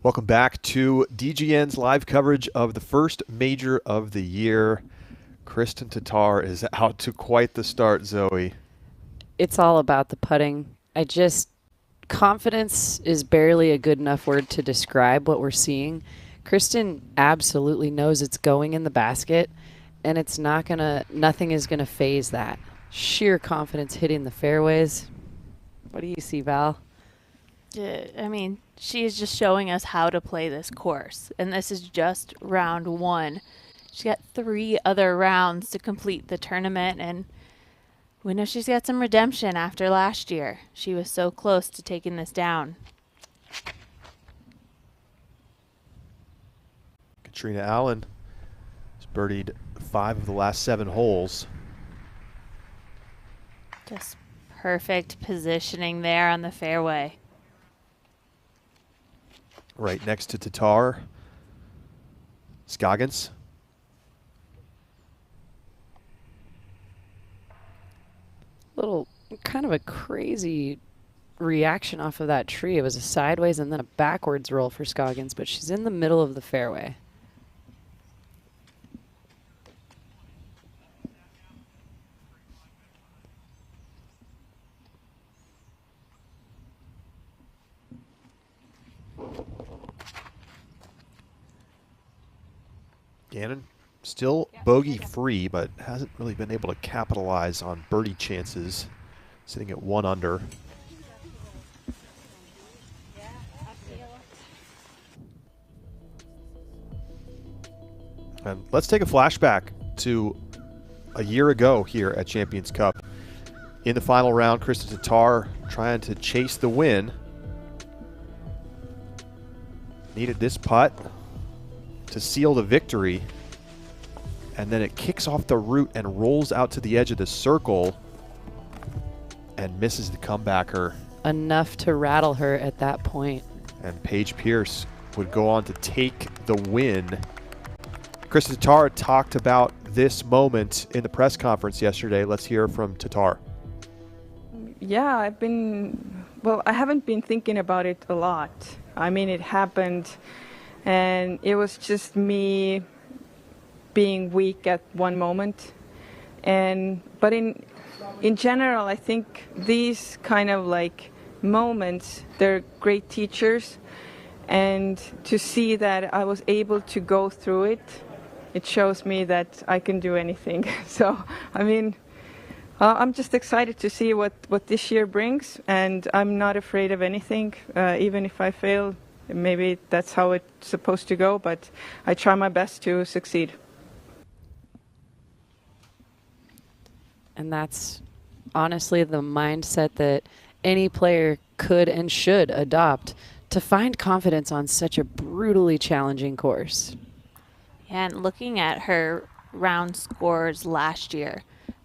Speaker 5: Welcome back to DGN's live coverage of the first major of the year. Kristen Tatar is out to quite the start, Zoe.
Speaker 6: It's all about the putting. Confidence is barely a good enough word to describe what we're seeing. Kristen absolutely knows it's going in the basket, and nothing is gonna phase that. Sheer confidence hitting the fairways. What do you see, Val?
Speaker 7: I mean, she is just showing us how to play this course, and this is just round 1. She's got 3 other rounds to complete the tournament, and we know she's got some redemption after last year. She was so close to taking this down.
Speaker 5: Katrina Allen has birdied 5 of the last 7 holes.
Speaker 7: Just perfect positioning there on the fairway.
Speaker 5: Right next to Tatar, Scoggins.
Speaker 6: Little kind of a crazy reaction off of that tree. It was a sideways and then a backwards roll for Scoggins, but she's in the middle of the fairway.
Speaker 5: Gannon still bogey free, but hasn't really been able to capitalize on birdie chances, sitting at 1 under. And let's take a flashback to a year ago here at Champions Cup. In the final round, Kristen Tatar trying to chase the win. Needed this putt to seal the victory, and then it kicks off the root and rolls out to the edge of the circle and misses the comebacker.
Speaker 6: Enough to rattle her at that point.
Speaker 5: And Paige Pierce would go on to take the win. Kristen Tatar talked about this moment in the press conference yesterday. Let's hear from Tatar.
Speaker 13: Yeah, I haven't been thinking about it a lot. I mean, it happened, and it was just me being weak at one moment. But in general, I think these kind of like moments, they're great teachers. And to see that I was able to go through it, it shows me that I can do anything. So, I mean, I'm just excited to see what this year brings, and I'm not afraid of anything. Even if I fail, maybe that's how it's supposed to go, but I try my best to succeed.
Speaker 6: And that's honestly the mindset that any player could and should adopt to find confidence on such a brutally challenging course.
Speaker 7: And looking at her round scores last year,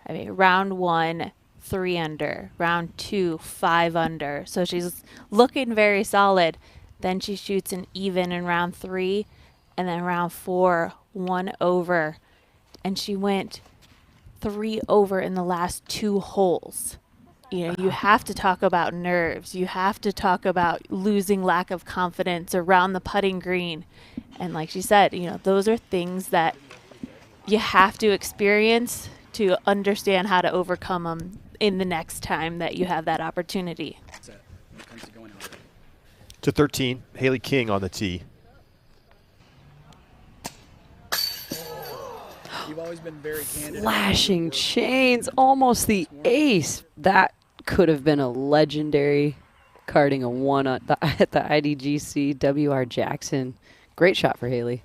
Speaker 7: I mean, round 1, 3 under, round 2, 5 under. So she's looking very solid. Then she shoots an even in round 3, and then round 4, 1 over. And she went 3 over in the last 2 holes. You know, you have to talk about nerves. You have to talk about losing lack of confidence around the putting green. And like she said, you know, those are things that you have to experience to understand how to overcome them in the next time that you have that opportunity.
Speaker 5: To 13, Haley King on the tee.
Speaker 14: You've always been very candid.
Speaker 6: Flashing chains, almost the ace. That could have been a legendary carding a 1 at the IDGC. W.R. Jackson. Great shot for Haley.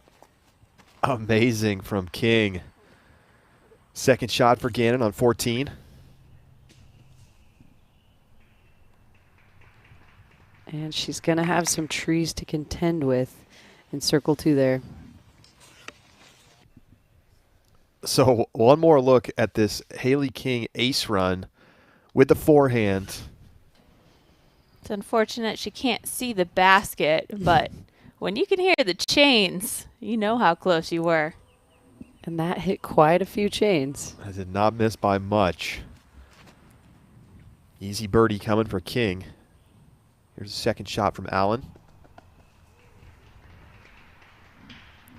Speaker 5: Amazing from King. Second shot for Gannon on 14.
Speaker 6: And she's going to have some trees to contend with in circle 2 there.
Speaker 5: So one more look at this Haley King ace run with the forehand.
Speaker 7: It's unfortunate she can't see the basket, but when you can hear the chains, you know how close you were.
Speaker 6: And that hit quite a few chains.
Speaker 5: I did not miss by much. Easy birdie coming for King. Here's a second shot from Allen.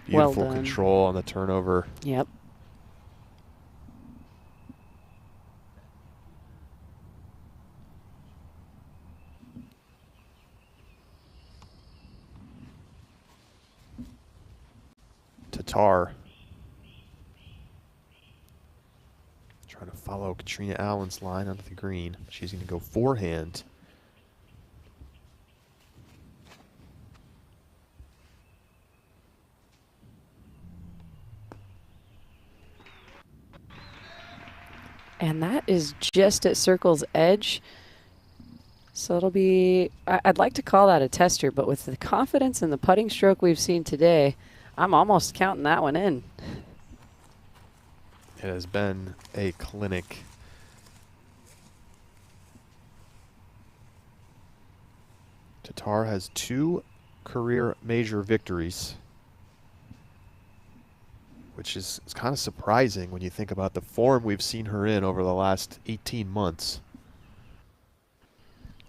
Speaker 5: Beautiful
Speaker 6: Well done.
Speaker 5: control on the turnover.
Speaker 6: Yep.
Speaker 5: Tatar. Trying to follow Katrina Allen's line onto the green. She's going to go forehand.
Speaker 6: And that is just at circle's edge. So it'll be, I'd like to call that a tester, but with the confidence in the putting stroke we've seen today, I'm almost counting that one in.
Speaker 5: It has been a clinic. Tatar has 2 career major victories, which is kind of surprising when you think about the form we've seen her in over the last 18 months.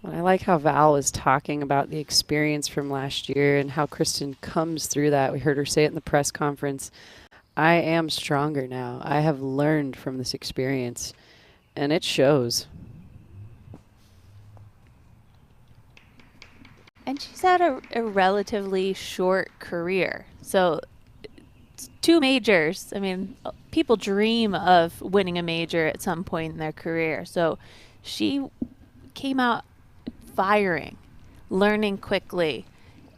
Speaker 6: Well, I like how Val was talking about the experience from last year and how Kristen comes through that. We heard her say it in the press conference. I am stronger now. I have learned from this experience, and it shows.
Speaker 7: And she's had a relatively short career. So 2 majors. I mean, people dream of winning a major at some point in their career. So she came out firing, learning quickly,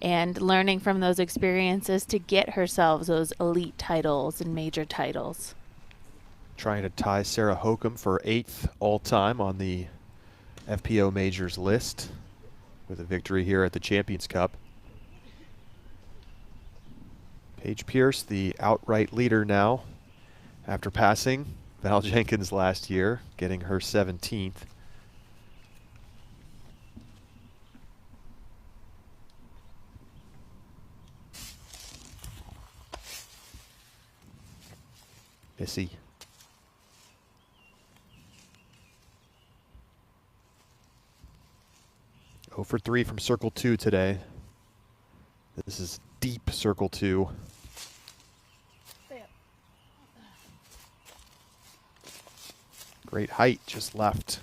Speaker 7: and learning from those experiences to get herself those elite titles and major titles.
Speaker 5: Trying to tie Sarah Hokum for 8th all-time on the FPO Majors list with a victory here at the Champions Cup. Paige Pierce, the outright leader now, after passing Val Jenkins last year, getting her 17th. Missy. Oh for 3 from circle 2 today. This is deep circle 2. Great height just left.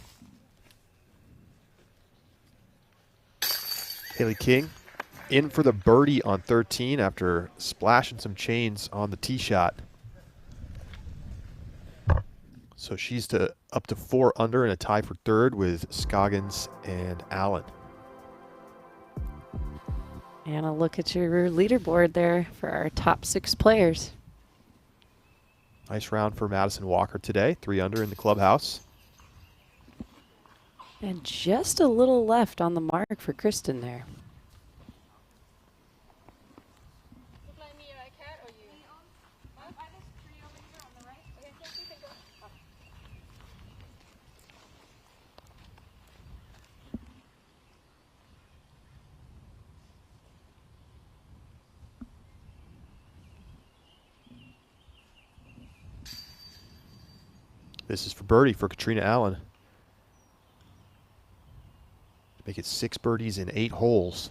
Speaker 5: Haley King in for the birdie on 13 after splashing some chains on the tee shot. So she's up to 4 under in a tie for 3rd with Scoggins and Allen.
Speaker 6: And a look at your leaderboard there for our top 6 players.
Speaker 5: Nice round for Madison Walker today, 3 under in the clubhouse.
Speaker 6: And just a little left on the mark for Kristen there.
Speaker 5: This is for birdie for Katrina Allen. Make it 6 birdies in 8 holes.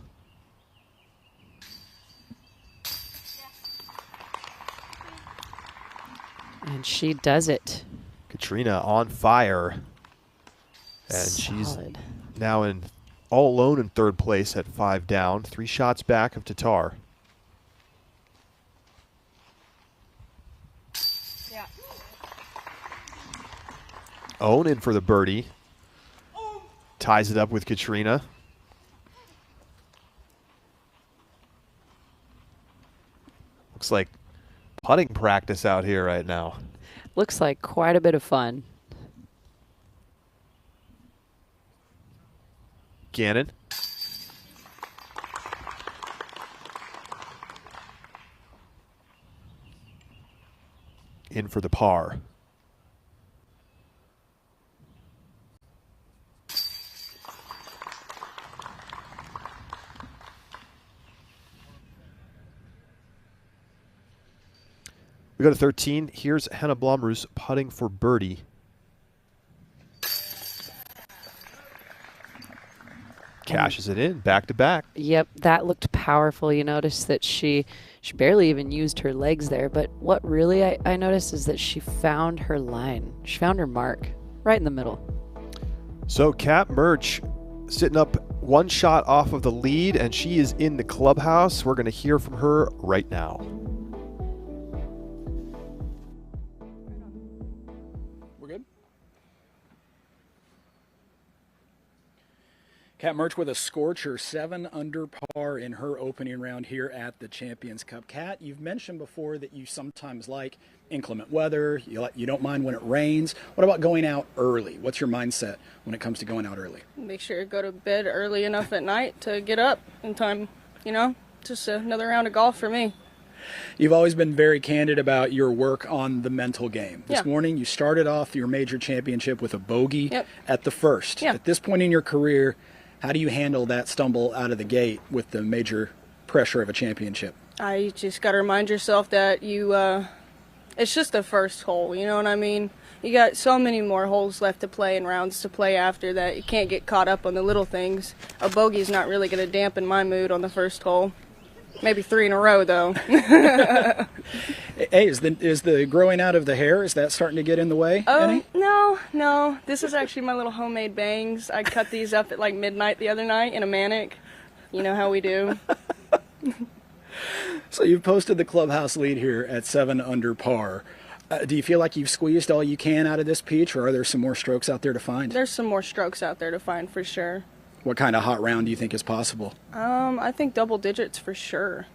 Speaker 6: And she does it.
Speaker 5: Katrina on fire. And she's now all alone in 3rd place at 5 down, 3 shots back of Tatar. Owen in for the birdie. Ties it up with Katrina. Looks like putting practice out here right now.
Speaker 6: Looks like quite a bit of fun.
Speaker 5: Gannon. In for the par. We go to 13. Here's Hannah Blomroos putting for birdie. Cashes it in, back to back.
Speaker 6: Yep, that looked powerful. You notice that she barely even used her legs there. But what really I noticed is that she found her line. She found her mark right in the middle.
Speaker 5: So Kat Murch sitting up 1 shot off of the lead, and she is in the clubhouse. We're going to hear from her right now.
Speaker 14: Kat Mertz with a scorcher, 7 under par in her opening round here at the Champions Cup. Kat, you've mentioned before that you sometimes like inclement weather. You don't mind when it rains. What about going out early? What's your mindset when it comes to going out early?
Speaker 2: Make sure to go to bed early enough at night to get up in time, just another round of golf for me.
Speaker 14: You've always been very candid about your work on the mental game. This morning you started off your major championship with a bogey at the first. At this point in your career, how do you handle that stumble out of the gate with the major pressure of a championship?
Speaker 2: I just got to remind yourself that it's just the first hole, you know what I mean? You got so many more holes left to play and rounds to play after that you can't get caught up on the little things. A bogey's not really going to dampen my mood on the first hole. Maybe 3 in a row, though.
Speaker 14: Hey, is the growing out of the hair, is that starting to get in the way?
Speaker 2: Oh, no. This is actually my little homemade bangs. I cut these up at like midnight the other night in a manic. You know how we do.
Speaker 14: So you've posted the clubhouse lead here at 7 under par. Do you feel like you've squeezed all you can out of this peach, or are there some more strokes out there to find?
Speaker 2: There's some more strokes out there to find for sure.
Speaker 14: What kind of hot round do you think is possible?
Speaker 2: I think double digits for sure.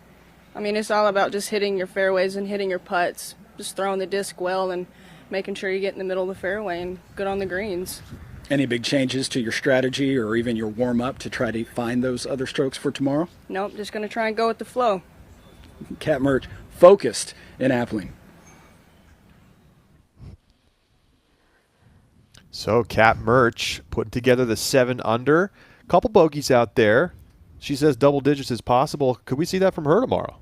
Speaker 2: I mean, it's all about just hitting your fairways and hitting your putts, just throwing the disc well and making sure you get in the middle of the fairway and good on the greens.
Speaker 14: Any big changes to your strategy or even your warm-up to try to find those other strokes for tomorrow?
Speaker 2: Nope, just going to try and go with the flow.
Speaker 14: Kat Mertz, focused in Appling.
Speaker 5: So Kat Mertz putting together the 7 under. Couple bogeys out there. She says double digits is possible. Could we see that from her tomorrow?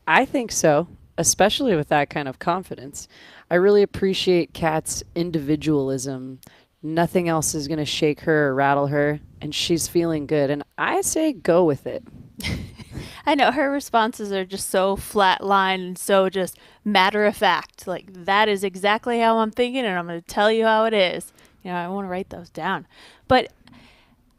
Speaker 6: I think so, especially with that kind of confidence. I really appreciate Kat's individualism. Nothing else is going to shake her or rattle her, and she's feeling good. And I say go with it.
Speaker 7: I know her responses are just so flat line and so just matter of fact. Like, that is exactly how I'm thinking, and I'm going to tell you how it is. I want to write those down. But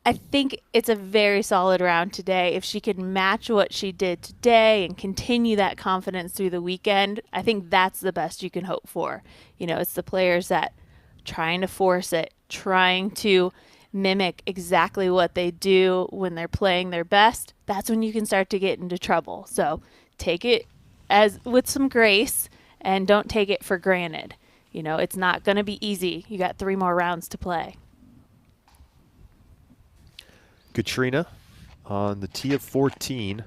Speaker 7: I think it's a very solid round today. If she can match what she did today and continue that confidence through the weekend, I think that's the best you can hope for. It's the players that trying to force it, trying to mimic exactly what they do when they're playing their best. That's when you can start to get into trouble. So take it as with some grace and don't take it for granted. It's not going to be easy. You got 3 more rounds to play.
Speaker 5: Katrina on the tee of 14.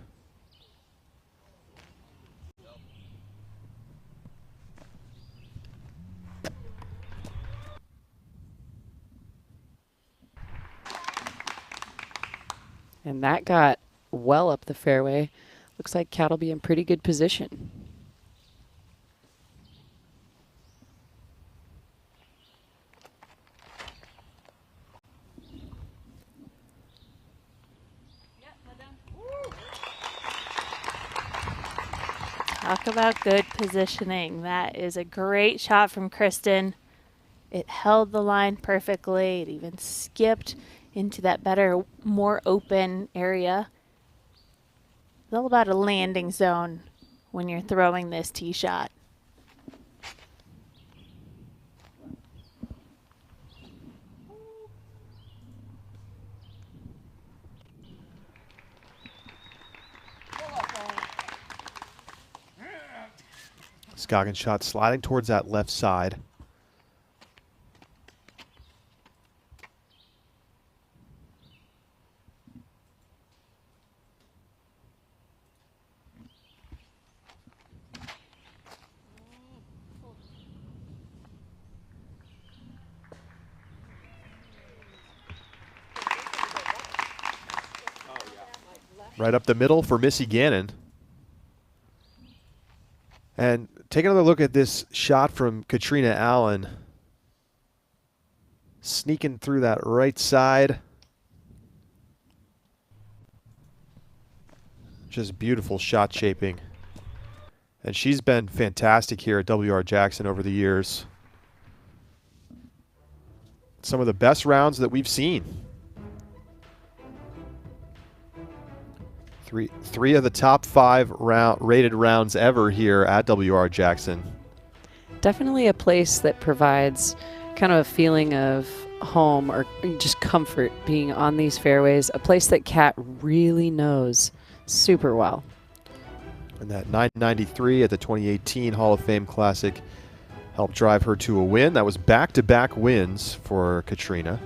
Speaker 6: And that got well up the fairway. Looks like Kat will be in pretty good position.
Speaker 7: Talk about good positioning. That is a great shot from Kristen. It held the line perfectly. It even skipped into that better, more open area. It's all about a landing zone when you're throwing this tee shot.
Speaker 5: Scoggins shot sliding towards that left side. Right up the middle for Missy Gannon. And take another look at this shot from Katrina Allen. Sneaking through that right side. Just beautiful shot shaping. And she's been fantastic here at WR Jackson over the years. Some of the best rounds that we've seen. Three of the top 5 rated rounds ever here at WR Jackson.
Speaker 6: Definitely a place that provides kind of a feeling of home or just comfort being on these fairways, a place that Kat really knows super well.
Speaker 5: And that 993 at the 2018 Hall of Fame Classic helped drive her to a win. That was back-to-back wins for Katrina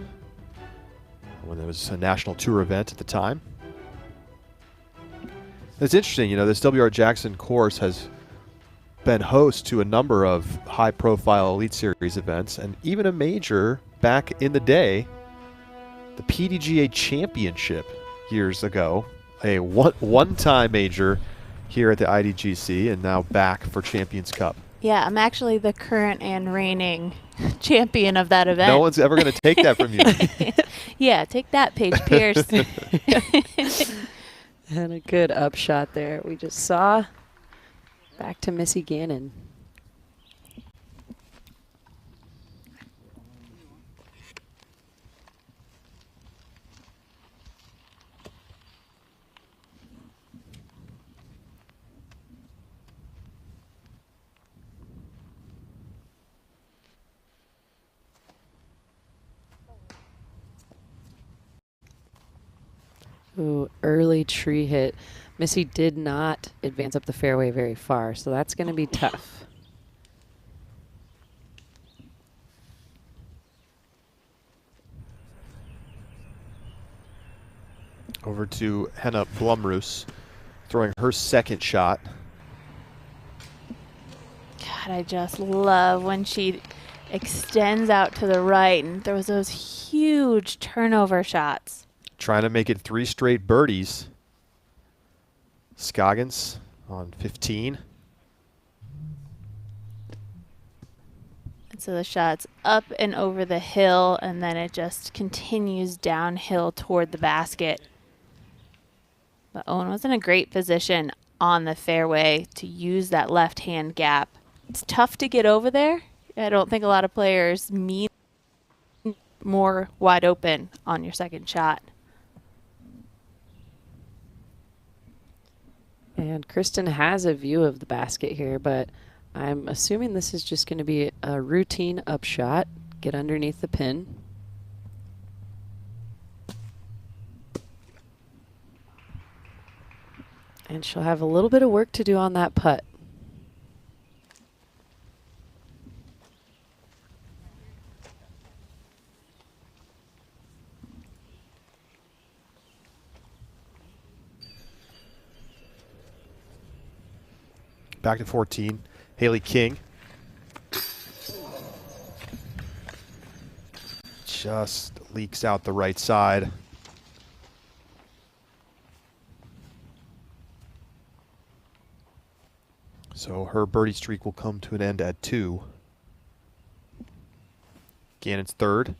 Speaker 5: when it was a national tour event at the time. It's interesting, you know, this W.R. Jackson course has been host to a number of high-profile Elite Series events and even a major back in the day, the PDGA Championship years ago, a one-time major here at the IDGC and now back for Champions Cup.
Speaker 7: Yeah, I'm actually the current and reigning champion of that event.
Speaker 5: No one's ever going to take that from you.
Speaker 7: Yeah, take that, Paige Pierce.
Speaker 6: And a good upshot there. We just saw back to Missy Gannon. Ooh, early tree hit. Missy did not advance up the fairway very far, so that's going to be tough.
Speaker 5: Over to Henna Blumroos, throwing her second shot.
Speaker 7: God, I just love when she extends out to the right and throws those huge turnover shots.
Speaker 5: Trying to make it 3 straight birdies. Scoggins on 15.
Speaker 7: And so the shot's up and over the hill, and then it just continues downhill toward the basket. But Owen was in a great position on the fairway to use that left-hand gap. It's tough to get over there. I don't think a lot of players meet more wide open on your second shot.
Speaker 6: And Kristen has a view of the basket here, but I'm assuming this is just going to be a routine upshot. Get underneath the pin. And she'll have a little bit of work to do on that putt.
Speaker 5: Back to 14, Haley King. Just leaks out the right side. So her birdie streak will come to an end at 2. Gannon's third.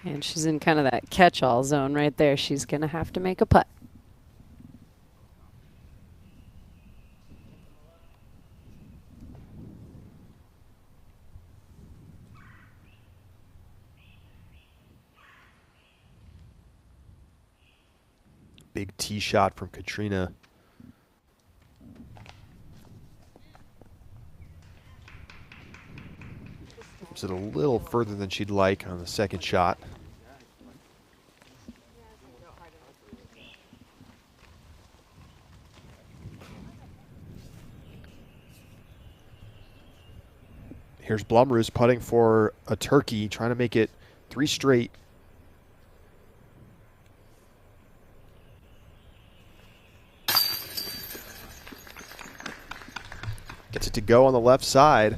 Speaker 6: And she's in kind of that catch-all zone right there. She's going to have to make a putt.
Speaker 5: Big tee shot from Katrina. Is it a little further than she'd like on the second shot? Here's Blumroos putting for a turkey, trying to make it 3 straight. Gets it to go on the left side.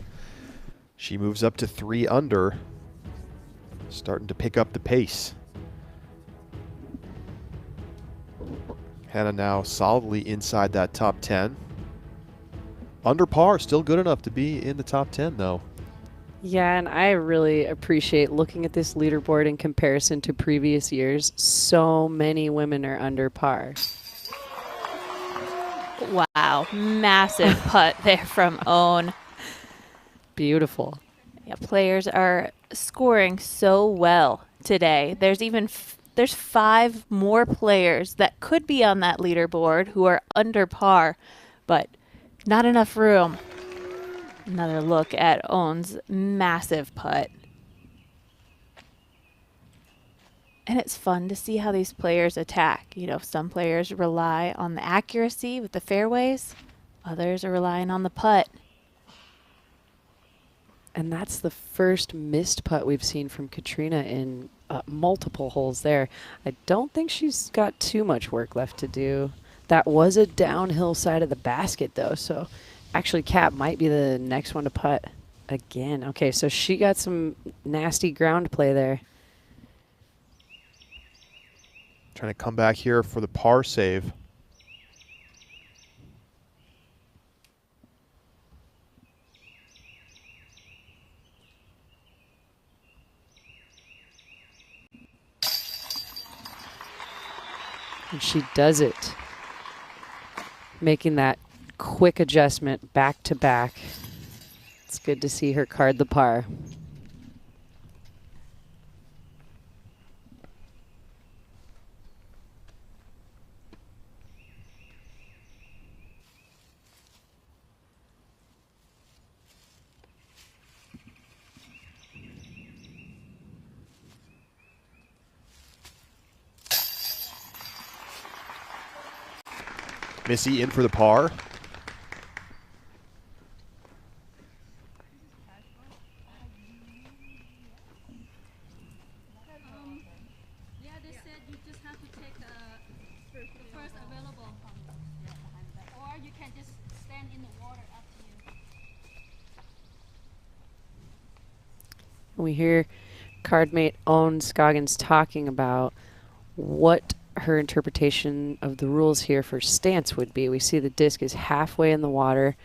Speaker 5: She moves up to 3 under, starting to pick up the pace. Hannah now solidly inside that top 10. Under par, still good enough to be in the top 10 though.
Speaker 6: Yeah, and I really appreciate looking at this leaderboard in comparison to previous years. So many women are under par.
Speaker 7: Wow, massive putt there from Owen.
Speaker 6: Beautiful.
Speaker 7: Yeah, players are scoring so well today. There's 5 more players that could be on that leaderboard who are under par, but not enough room Another look at Owen's massive putt. And it's fun to see how these players attack. You know, some players rely on the accuracy with the fairways. Others are relying on the putt.
Speaker 6: And that's the first missed putt we've seen from Katrina in multiple holes there. I don't think she's got too much work left to do. That was a downhill side of the basket, though. So actually, Kat might be the next one to putt again. Okay, so she got some nasty ground play there.
Speaker 5: Trying to come back here for the par save.
Speaker 6: And she does it. Making that quick adjustment back to back. It's good to see her card the par.
Speaker 5: Missy in for the par.
Speaker 15: Yeah, they said you just have to take the first available. Or you can just stand in the water up to you.
Speaker 6: We hear cardmate Owen Scoggins talking about what her interpretation of the rules here for stance would be. We see the disc is halfway in the water,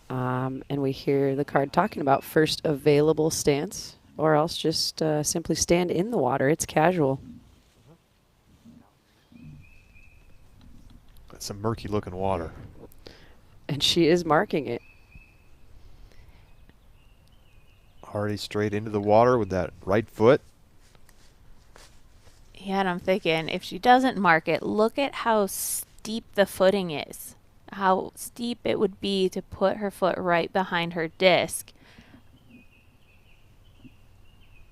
Speaker 6: and we hear the card talking about first available stance, or else just simply stand in the water. It's casual.
Speaker 5: That's some murky looking water.
Speaker 6: And she is marking it.
Speaker 5: Already straight into the water with that right foot.
Speaker 7: Yeah, and I'm thinking, if she doesn't mark it, look at how steep the footing is. How steep it would be to put her foot right behind her disc.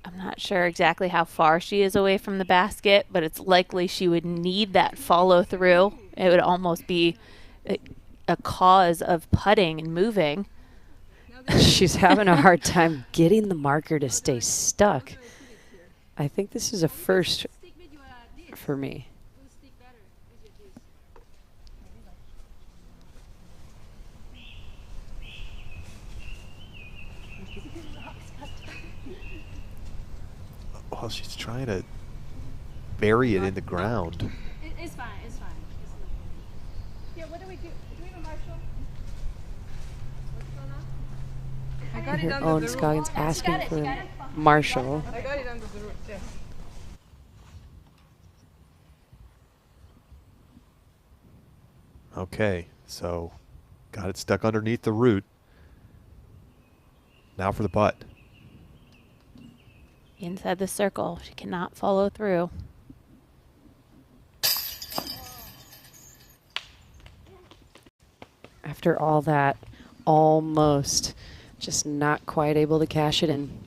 Speaker 7: I'm not sure exactly how far she is away from the basket, but it's likely she would need that follow through. It would almost be a cause of putting and moving.
Speaker 6: She's having a hard time getting the marker to stay stuck. I think this is a first for me.
Speaker 5: Well, she's trying to bury it in the ground.
Speaker 15: It's fine, it's fine. Yeah, what do we do? Do we have a marshal? What's going on?
Speaker 6: I hear Owen Scoggins asking for Marshall.
Speaker 15: I got it under the root, yeah.
Speaker 5: Okay, so got it stuck underneath the root. Now for the putt.
Speaker 7: Inside the circle, she cannot follow through.
Speaker 6: After all that, almost just not quite able to cash it in.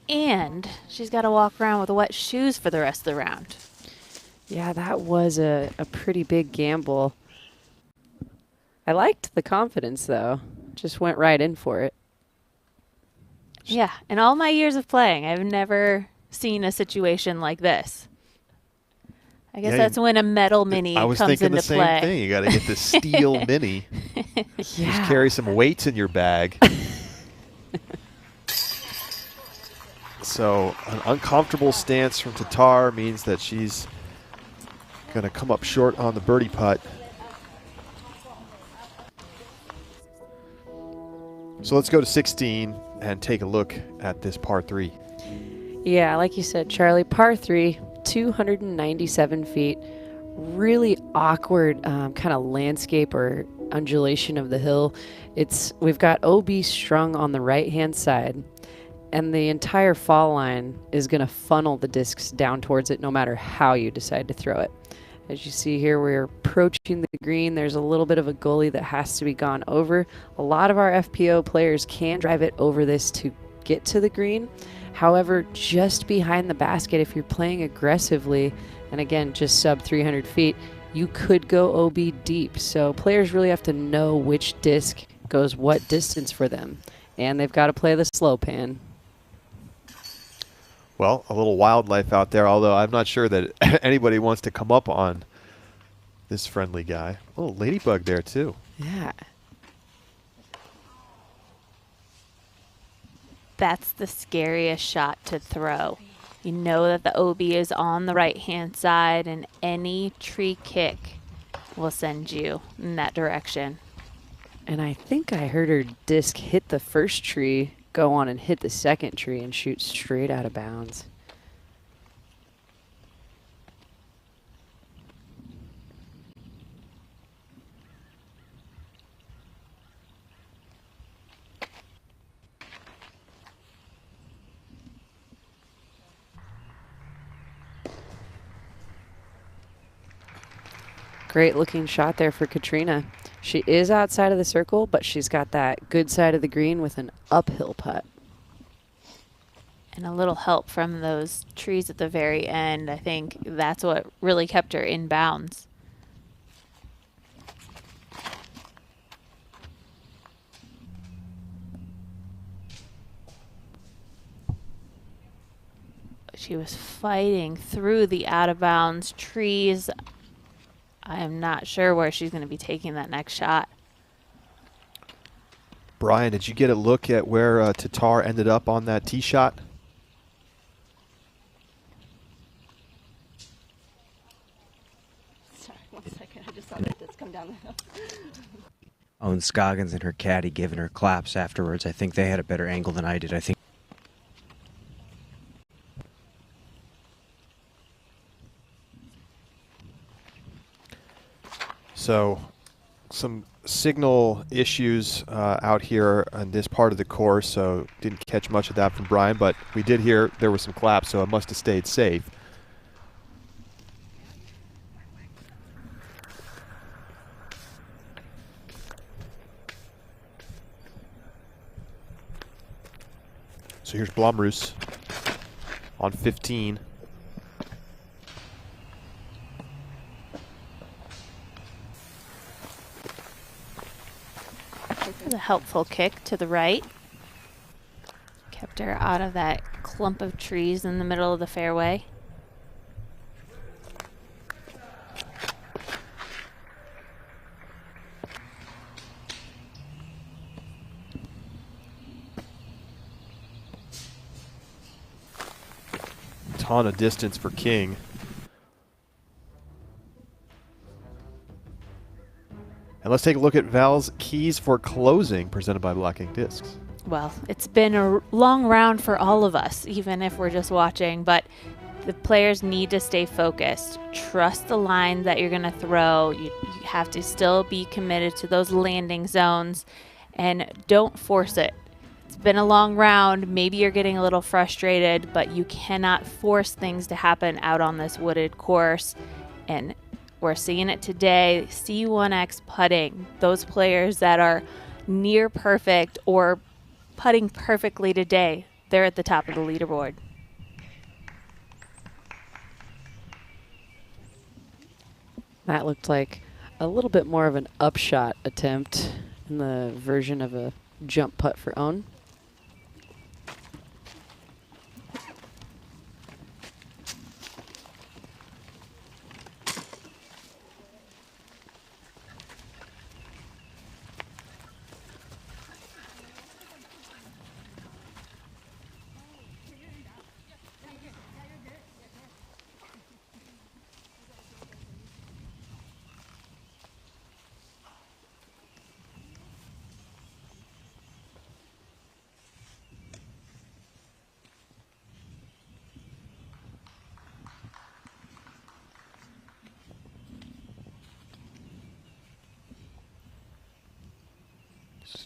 Speaker 7: And she's got to walk around with wet shoes for the rest of the round.
Speaker 6: Yeah, that was a pretty big gamble. I liked the confidence, though. Just went right in for it.
Speaker 7: Yeah, in all my years of playing, I've never seen a situation like this. I guess that's when a metal mini comes into play.
Speaker 5: I was thinking the same thing. You got to get the steel mini.
Speaker 6: Yeah.
Speaker 5: Just carry some weights in your bag. So an uncomfortable stance from Tatar means that she's going to come up short on the birdie putt. So let's go to 16 and take a look at this par 3.
Speaker 6: Yeah, like you said, Charlie, par 3, 297 feet. Really awkward kind of landscape or undulation of the hill. We've got OB strung on the right-hand side, and the entire fall line is going to funnel the discs down towards it no matter how you decide to throw it. As you see here, we're approaching the green. There's a little bit of a gully that has to be gone over. A lot of our FPO players can drive it over this to get to the green. However, just behind the basket, if you're playing aggressively, and again, just sub 300 feet, you could go OB deep. So players really have to know which disc goes what distance for them. And they've got to play the slow pan.
Speaker 5: Well, a little wildlife out there, although I'm not sure that anybody wants to come up on this friendly guy. Oh, ladybug there, too.
Speaker 6: Yeah.
Speaker 7: That's the scariest shot to throw. You know that the OB is on the right-hand side, and any tree kick will send you in that direction.
Speaker 6: And I think I heard her disc hit the first tree, go on and hit the second tree, and shoot straight out of bounds. Great looking shot there for Katrina. She is outside of the circle, but she's got that good side of the green with an uphill putt.
Speaker 7: And a little help from those trees at the very end. I think that's what really kept her in bounds. She was fighting through the out-of-bounds trees. I am not sure where she's going to be taking that next shot.
Speaker 5: Brian, did you get a look at where Tatar ended up on that tee shot?
Speaker 20: Sorry, 1 second. I just saw that disc come down the hill.
Speaker 9: Oh, and Scoggins and her caddy giving her claps afterwards. I think they had a better angle than I did. I think.
Speaker 5: So some signal issues out here on this part of the course, so didn't catch much of that from Brian, but we did hear there were some claps, so it must have stayed safe. So here's Blomroos on 15.
Speaker 7: A helpful kick to the right. Kept her out of that clump of trees in the middle of the fairway.
Speaker 5: Ton of distance for King. And let's take a look at Val's keys for closing, presented by Blocking Discs.
Speaker 7: Well, it's been a long round for all of us, even if we're just watching, but the players need to stay focused. Trust the line that you're going to throw. You have to still be committed to those landing zones, and don't force it. It's been a long round. Maybe you're getting a little frustrated, but you cannot force things to happen out on this wooded course. And we're seeing it today. C1X putting, those players that are near perfect or putting perfectly today, they're at the top of the leaderboard.
Speaker 6: That looked like a little bit more of an upshot attempt in the version of a jump putt for own.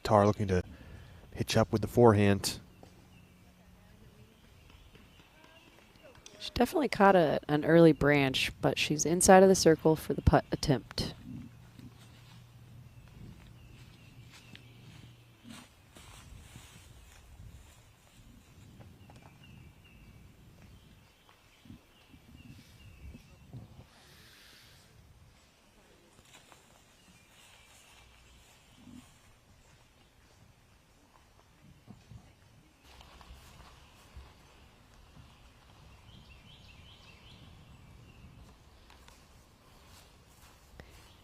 Speaker 5: Tatar looking to hitch up with the forehand.
Speaker 7: She
Speaker 6: Definitely caught an early branch, but she's inside of the circle for the putt attempt.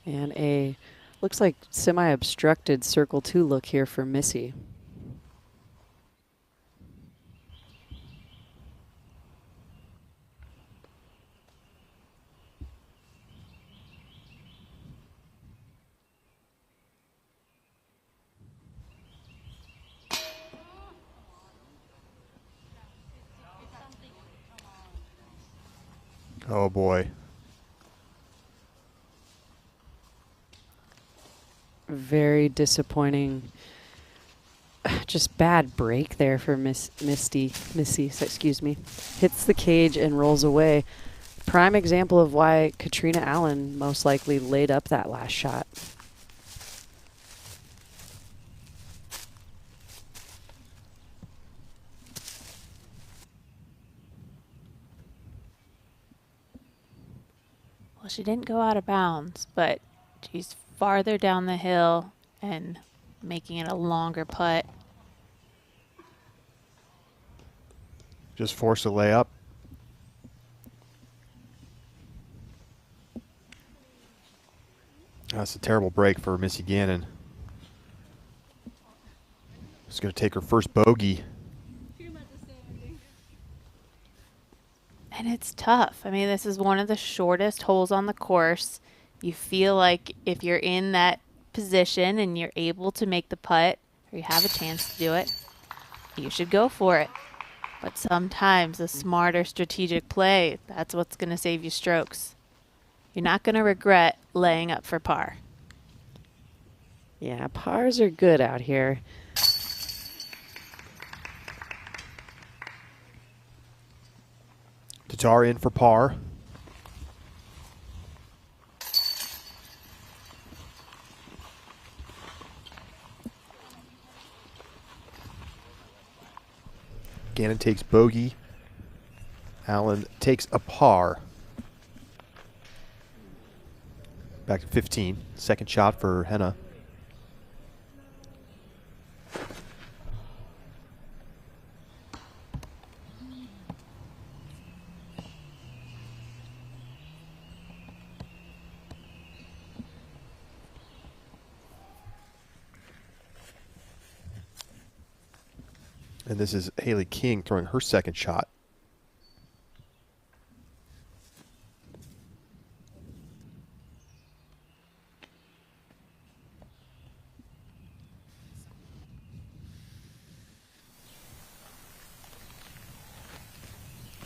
Speaker 6: And a, looks like semi-obstructed circle 2 look here for Missy.
Speaker 5: Oh boy.
Speaker 6: Very disappointing. Just bad break there for Missy, excuse me. Hits the cage and rolls away. Prime example of why Katrina Allen most likely laid up that last shot.
Speaker 7: Well, she didn't go out of bounds, but she's farther down the hill and making it a longer putt.
Speaker 5: Just force a layup. That's a terrible break for Missy Gannon. She's going to take her first bogey.
Speaker 7: And it's tough. I mean, this is one of the shortest holes on the course. You feel like if you're in that position and you're able to make the putt, or you have a chance to do it, you should go for it. But sometimes a smarter strategic play, that's what's going to save you strokes. You're not going to regret laying up for par.
Speaker 6: Yeah, pars are good out here.
Speaker 5: Tatar in for par. Gannon takes bogey. Allen takes a par. Back to 15. Second shot for Henna. And this is Haley King throwing her second shot.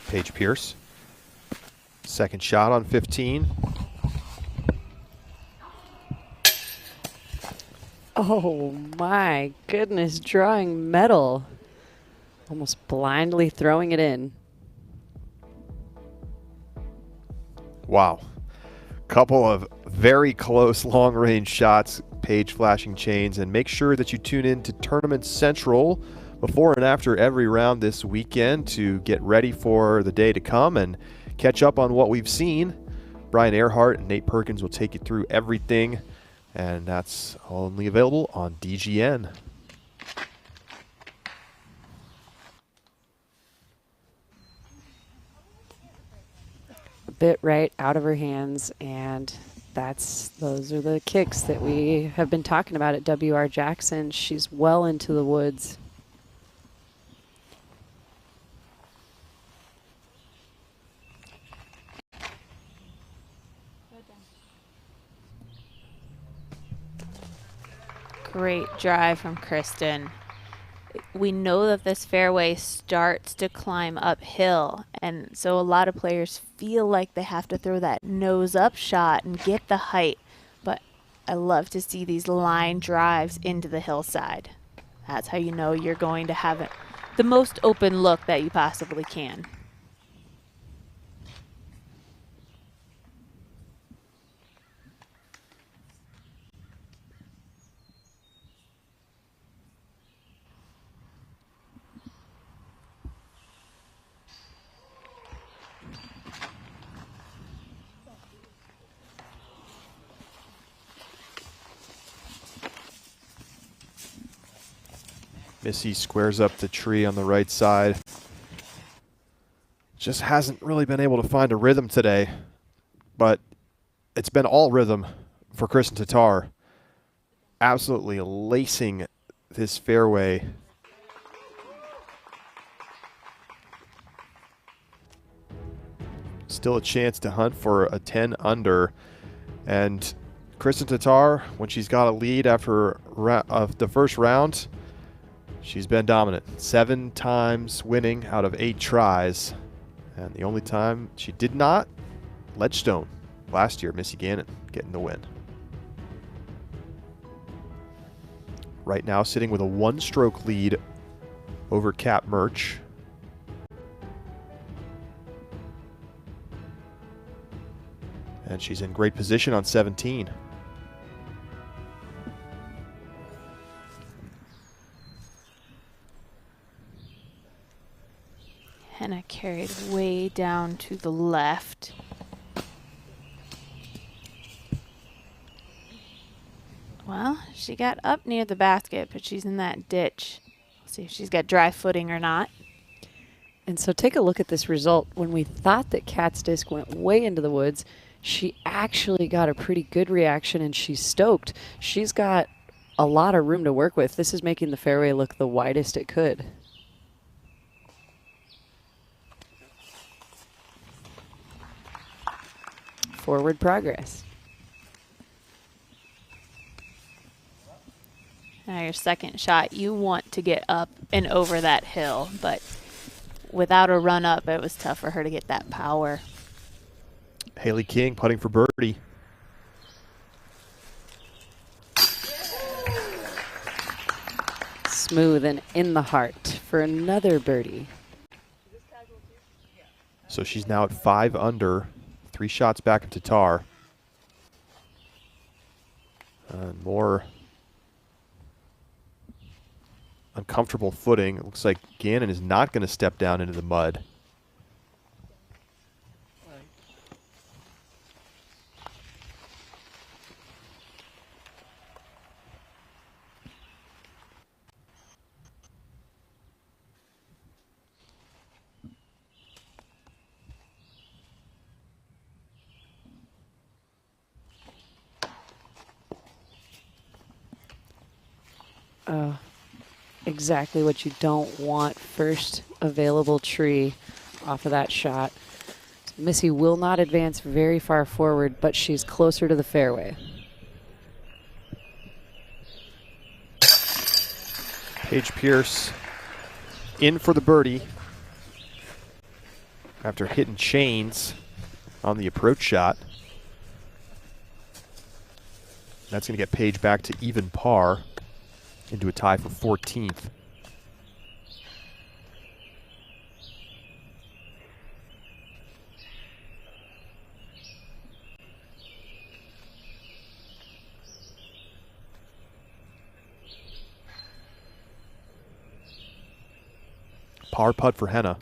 Speaker 5: Paige Pierce. Second shot on 15.
Speaker 6: Oh my goodness, drawing metal. Almost blindly throwing it in.
Speaker 5: Wow. Couple of very close long-range shots, Paige flashing chains, and make sure that you tune in to Tournament Central before and after every round this weekend to get ready for the day to come and catch up on what we've seen. Brian Earhart and Nate Perkins will take you through everything, and that's only available on DGN.
Speaker 6: Bit right out of her hands, and those are the kicks that we have been talking about at WR Jackson. She's well into the woods.
Speaker 7: Great drive from Kristen. We know that this fairway starts to climb uphill, and so a lot of players feel like they have to throw that nose up shot and get the height, but I love to see these line drives into the hillside. That's how you know you're going to have the most open look that you possibly can.
Speaker 5: Missy squares up the tree on the right side. Just hasn't really been able to find a rhythm today, but it's been all rhythm for Kristen Tatar. Absolutely lacing this fairway. Still a chance to hunt for a 10 under. And Kristen Tatar, when she's got a lead after the first round, she's been dominant. 7 times winning out of 8 tries. And the only time she did not, Ledgestone last year, Missy Gannon getting the win. Right now sitting with a 1-stroke lead over Kat Murch. And she's in great position on 17.
Speaker 7: Henna carried way down to the left. Well, she got up near the basket, but she's in that ditch. We'll see if she's got dry footing or not.
Speaker 6: And so take a look at this result. When we thought that Kat's disc went way into the woods, she actually got a pretty good reaction, and she's stoked. She's got a lot of room to work with. This is making the fairway look the widest it could. Forward progress.
Speaker 7: Now your second shot, you want to get up and over that hill, but without a run up, it was tough for her to get that power.
Speaker 5: Haley King putting for birdie.
Speaker 6: Smooth and in the heart for another birdie.
Speaker 5: So she's now at 5 under, 3 shots back of Tatar. And more uncomfortable footing. It looks like Gannon is not going to step down into the mud.
Speaker 6: Exactly what you don't want. First available tree off of that shot. Missy will not advance very far forward, but she's closer to the fairway.
Speaker 5: Paige Pierce in for the birdie after hitting chains on the approach shot. That's going to get Paige back to even par into a tie for 14th. Par putt for Henna.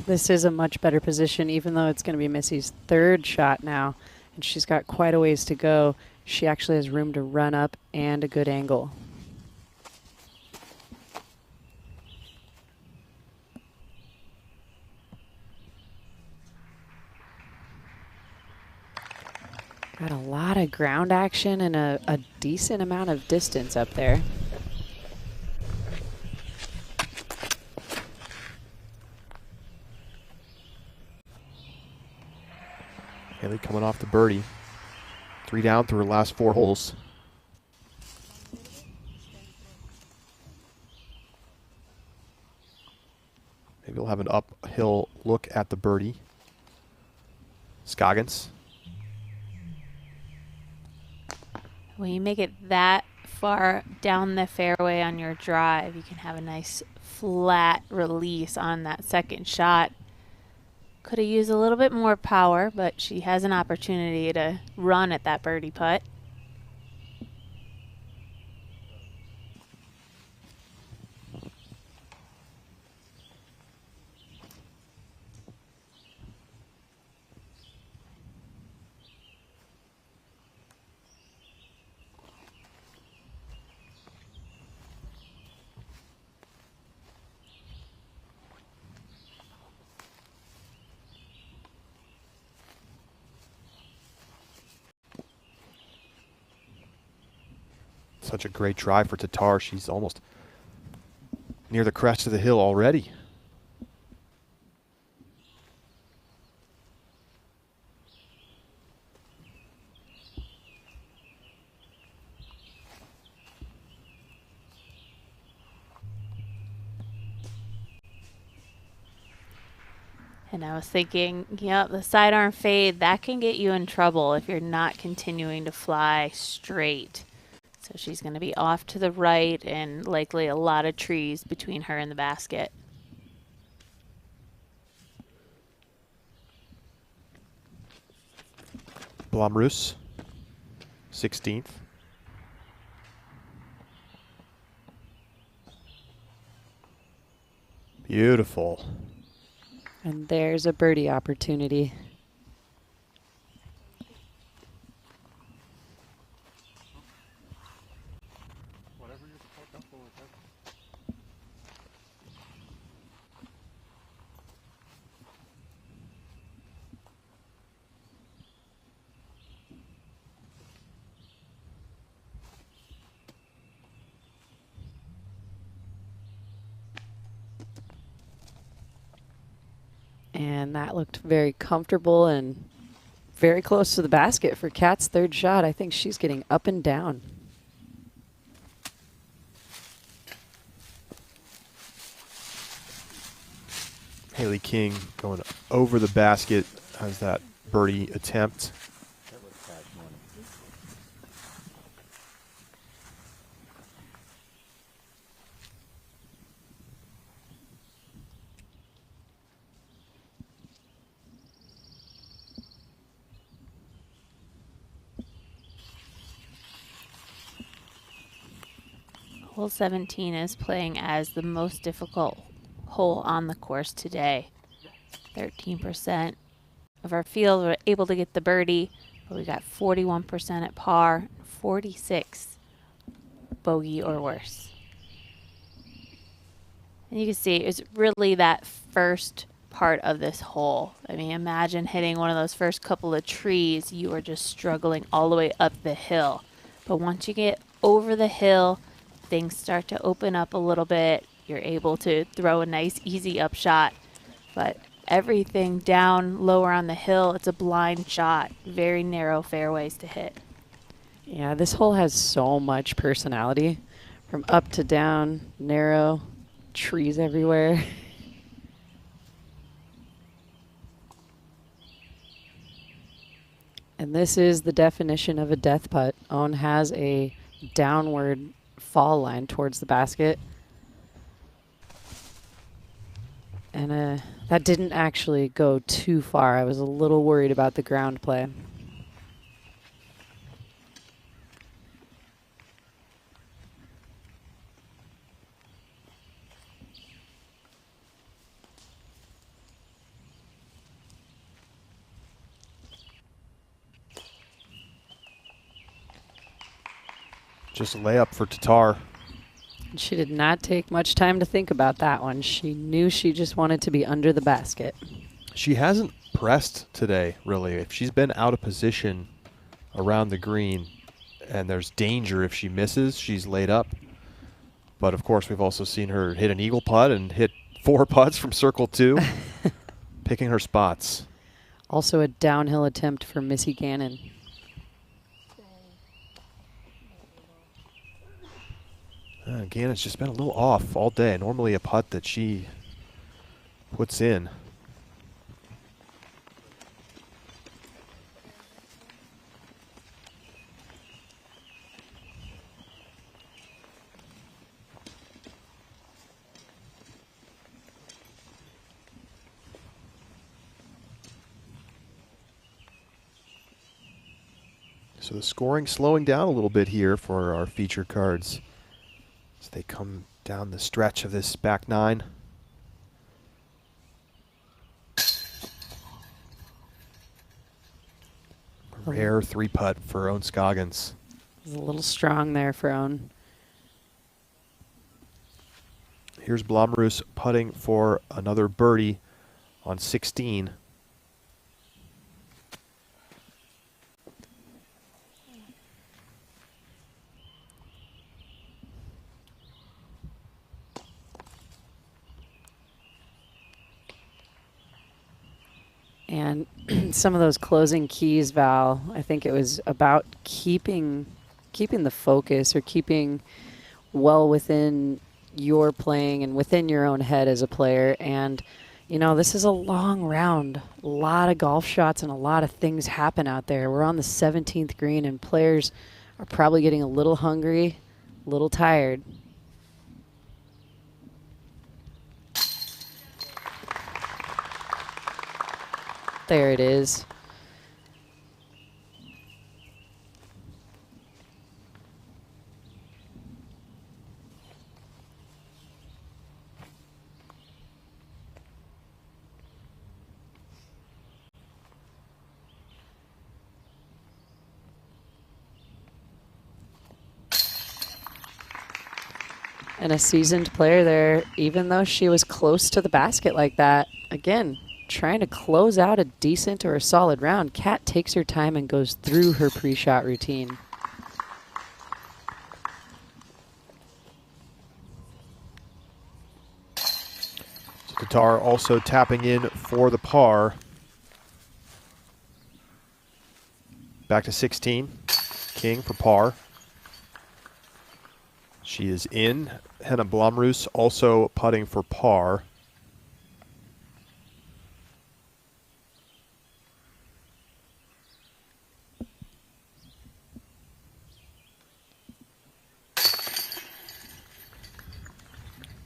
Speaker 6: This is a much better position, even though it's going to be Missy's third shot now, and she's got quite a ways to go. She actually has room to run up and a good angle. Got a lot of ground action and a decent amount of distance up there.
Speaker 5: Haley coming off the birdie. 3 down through her last 4 holes. Maybe we'll have an uphill look at the birdie. Scoggins.
Speaker 7: When you make it that far down the fairway on your drive, you can have a nice flat release on that second shot. Could have used a little bit more power, but she has an opportunity to run at that birdie putt.
Speaker 5: such a great drive for Tatar. She's almost near the crest of the hill already.
Speaker 7: And I was thinking, the sidearm fade, that can get you in trouble if you're not continuing to fly straight. So she's going to be off to the right and likely a lot of trees between her and the basket.
Speaker 5: Blomroos, 16th. Beautiful.
Speaker 6: And there's a birdie opportunity. And that looked very comfortable and very close to the basket for Kat's third shot. I think she's getting up and down.
Speaker 5: Haley King going over the basket as that birdie attempt.
Speaker 7: Hole 17 is playing as the most difficult hole on the course today. 13% of our field were able to get the birdie, but we got 41% at par, 46 bogey or worse. And you can see it's really that first part of this hole. I mean, imagine hitting one of those first couple of trees, you are just struggling all the way up the hill. But once you get over the hill, things start to open up a little bit. You're able to throw a nice, easy up shot. But everything down lower on the hill, it's a blind shot. Very narrow fairways to hit.
Speaker 6: Yeah, this hole has so much personality. From up to down, narrow, trees everywhere. And this is the definition of a death putt. Owen has a downward fall line towards the basket. And that didn't actually go too far. I was a little worried about the ground play.
Speaker 5: Just a layup for Tatar.
Speaker 6: She did not take much time to think about that one. She knew she just wanted to be under the basket.
Speaker 5: She hasn't pressed today, really. If she's been out of position around the green and there's danger if she misses, she's laid up. But, of course, we've also seen her hit an eagle putt and hit 4 putts from circle 2, picking her spots.
Speaker 6: Also a downhill attempt for Missy Gannon.
Speaker 5: Again, it's just been a little off all day. Normally a putt that she puts in. So the scoring slowing down a little bit here for our feature cards. They come down the stretch of this back 9. Rare 3-putt for Owen Scoggins.
Speaker 6: It was a little strong there for Owen.
Speaker 5: Here's Blomroos putting for another birdie on 16.
Speaker 6: And some of those closing keys, Val, I think it was about keeping the focus, or keeping well within your playing and within your own head as a player. And, you know, this is a long round, a lot of golf shots and a lot of things happen out there. We're on the 17th green and players are probably getting a little hungry, a little tired. There it is. And a seasoned player there, even though she was close to the basket like that, again, trying to close out a decent or a solid round. Kat takes her time and goes through her pre-shot routine.
Speaker 5: So Tatar also tapping in for the par. Back to 16. King for par. She is in. Henna Blomroos also putting for par.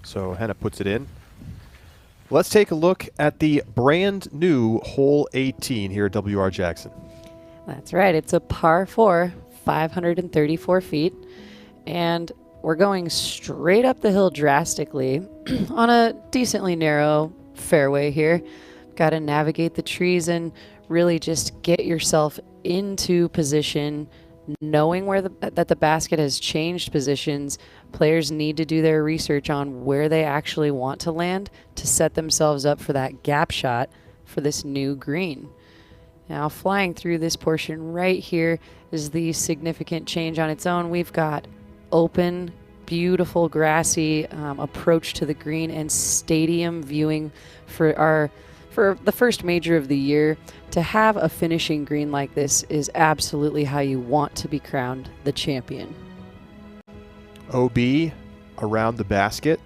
Speaker 5: So Henna puts it in. Let's take a look at the brand new hole 18 here at WR Jackson.
Speaker 6: That's right. It's a par 4, 534 feet. And we're going straight up the hill drastically on a decently narrow fairway here. Got to navigate the trees and really just get yourself into position, knowing where that the basket has changed positions. Players need to do their research on where they actually want to land to set themselves up for that gap shot for this new green. Now, flying through this portion right here is the significant change on its own. We've got open, beautiful, grassy approach to the green and stadium viewing for the first major of the year. To have a finishing green like this is absolutely how you want to be crowned the champion.
Speaker 5: OB around the basket.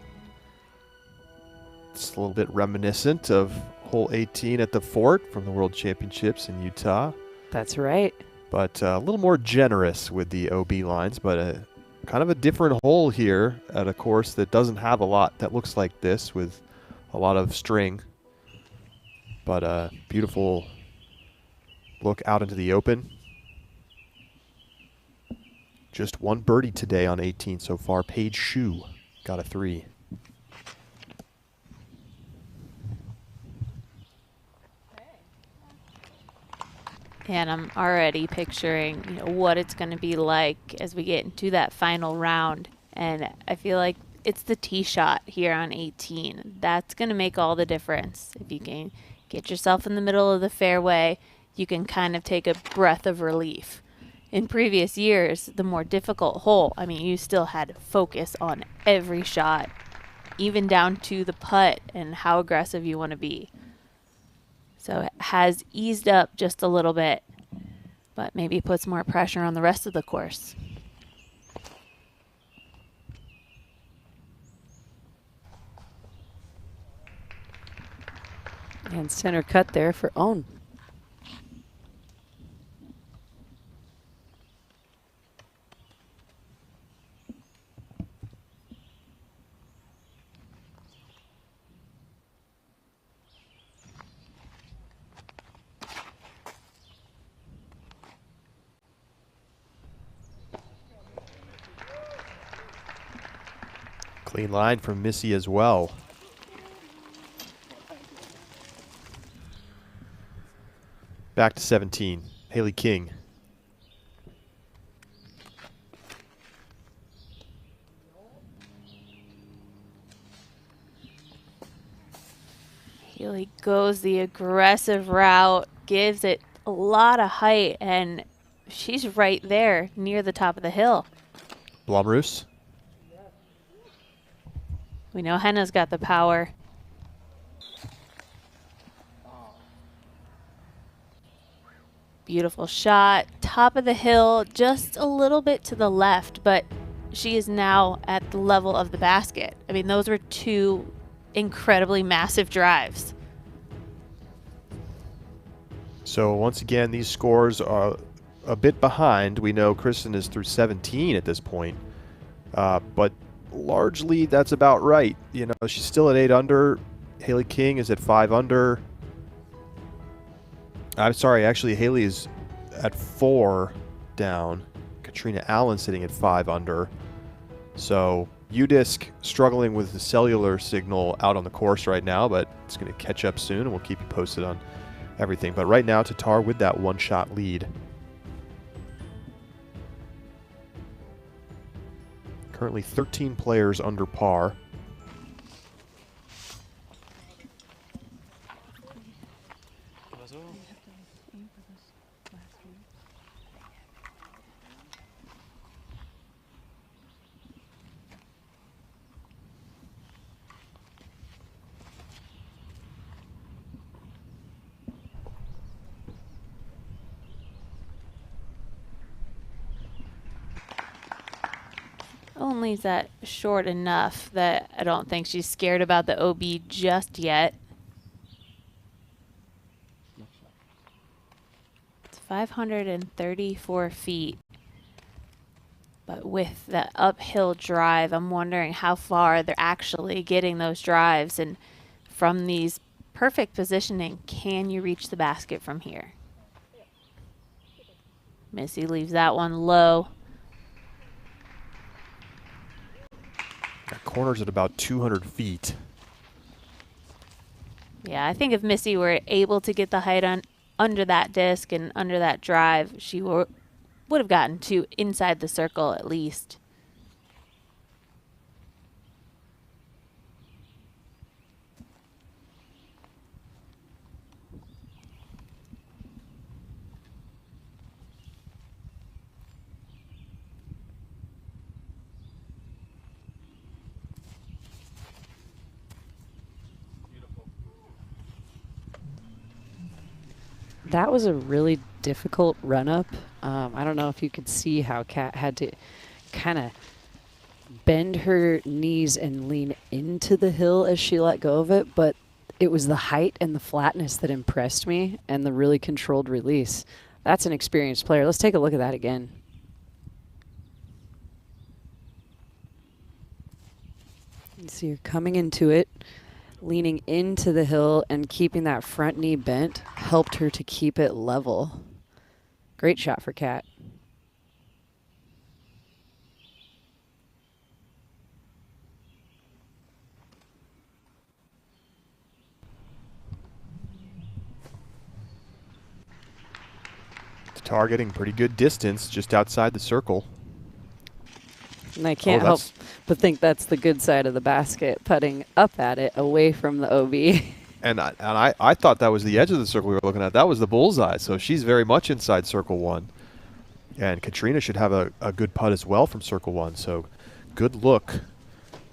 Speaker 5: It's a little bit reminiscent of hole 18 at the Fort from the World Championships in Utah.
Speaker 6: That's right.
Speaker 5: But a little more generous with the OB lines, but kind of a different hole here at a course that doesn't have a lot that looks like this, with a lot of string. But a beautiful look out into the open. Just one birdie today on 18 so far. Paige Shue got a 3.
Speaker 7: And I'm already picturing, what it's going to be like as we get into that final round. And I feel like it's the tee shot here on 18. That's going to make all the difference. If you can get yourself in the middle of the fairway, you can kind of take a breath of relief. In previous years, the more difficult hole, you still had to focus on every shot, even down to the putt and how aggressive you want to be. So it has eased up just a little bit, but maybe puts more pressure on the rest of the course.
Speaker 6: And center cut there for Own.
Speaker 5: Clean line from Missy as well. Back to 17, Haley King.
Speaker 7: Haley goes the aggressive route, gives it a lot of height, and she's right there near the top of the hill.
Speaker 5: Blomroos.
Speaker 7: We know Henna's got the power. Beautiful shot, top of the hill, just a little bit to the left, but she is now at the level of the basket. I mean, those were two incredibly massive drives.
Speaker 5: So once again, these scores are a bit behind. We know Kristen is through 17 at this point, but largely that's about right. You know, she's still at 8 under. Haley King is at 5 under. I'm sorry, actually Haley is at 4 down. Katrina Allen sitting at 5 under. So UDisc struggling with the cellular signal out on the course right now, but it's going to catch up soon, and we'll keep you posted on everything. But right now, Tatar with that one-shot lead. Currently 13 players under par.
Speaker 7: Only that short enough that I don't think she's scared about the OB just yet. It's 534 feet. But with the uphill drive, I'm wondering how far they're actually getting those drives. And from these perfect positioning, can you reach the basket from here? Missy leaves that one low.
Speaker 5: That corner's at about 200 feet.
Speaker 7: Yeah, I think if Missy were able to get the height under that disc and under that drive, she would have gotten to inside the circle at least.
Speaker 6: That was a really difficult run-up. I don't know if you could see how Kat had to kind of bend her knees and lean into the hill as she let go of it, but it was the height and the flatness that impressed me and the really controlled release. That's an experienced player. Let's take a look at that again. You see her coming into it, leaning into the hill and keeping that front knee bent helped her to keep it level. Great shot for Kat.
Speaker 5: Tatar getting pretty good distance just outside the circle.
Speaker 6: And I can't help but think that's the good side of the basket, putting up at it away from the OB.
Speaker 5: And I thought that was the edge of the circle we were looking at. That was the bullseye. So she's very much inside circle one. And Katrina should have a good putt as well from circle one. So good look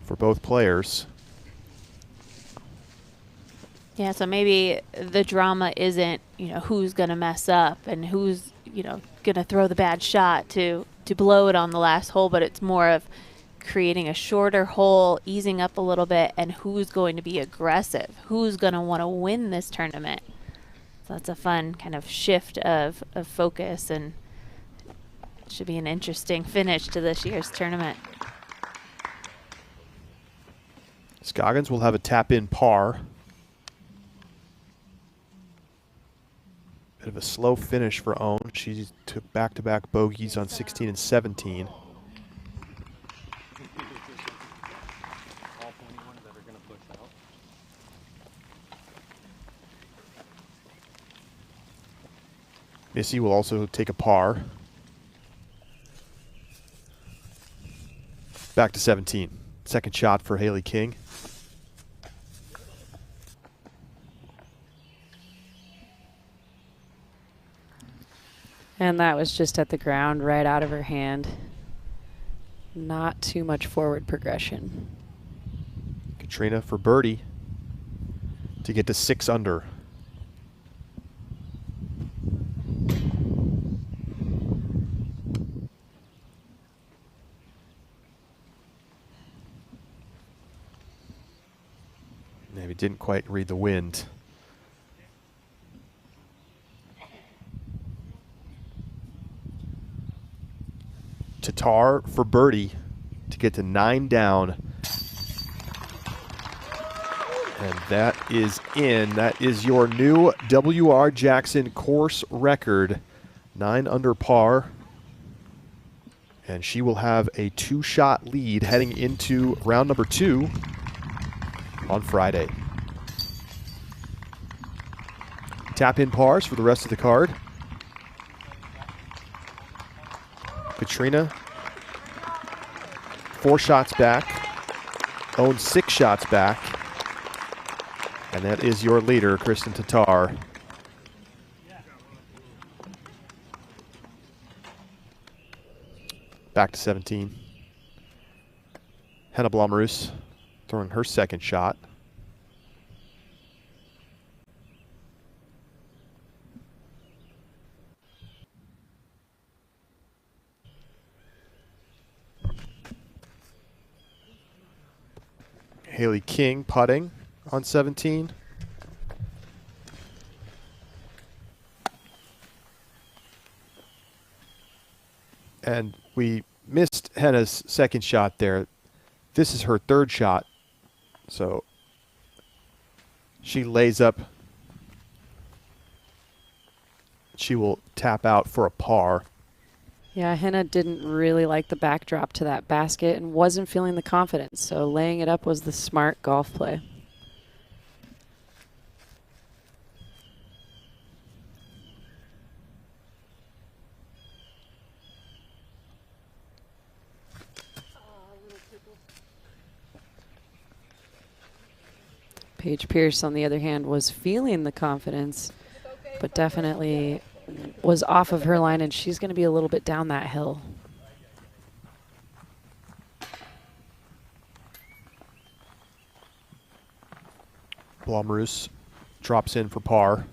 Speaker 5: for both players.
Speaker 7: Yeah, so maybe the drama isn't, who's going to mess up and who's, going to throw the bad shot to blow it on the last hole, but it's more of creating a shorter hole, easing up a little bit, and who's going to be aggressive, who's going to want to win this tournament. So that's a fun kind of shift of focus, and it should be an interesting finish to this year's tournament.
Speaker 5: Scoggins will have a tap-in par. Bit of a slow finish for Own. She took back-to-back bogeys on 16 and 17. Missy will also take a par. Back to 17. Second shot for Haley King.
Speaker 6: And that was just at the ground, right out of her hand. Not too much forward progression.
Speaker 5: Katrina for birdie to get to 6 under. didn't quite read the wind. Tatar for birdie to get to 9 down. And that is in. That is your new W.R. Jackson course record. 9 under par. And she will have a 2-shot lead heading into round number 2 on Friday. Tap in pars for the rest of the card. Katrina, 4 shots back, owns 6 shots back, and that is your leader, Kristen Tatar. Back to 17. Henna Blomroos throwing her second shot. Haley King putting on 17. And we missed Henna's second shot there. This is her third shot. So she lays up. She will tap out for a par.
Speaker 6: Yeah, Henna didn't really like the backdrop to that basket and wasn't feeling the confidence, so laying it up was the smart golf play. Paige Pierce, on the other hand, was feeling the confidence, but definitely was off of her line, and she's going to be a little bit down that hill.
Speaker 5: Blomroos drops in for par.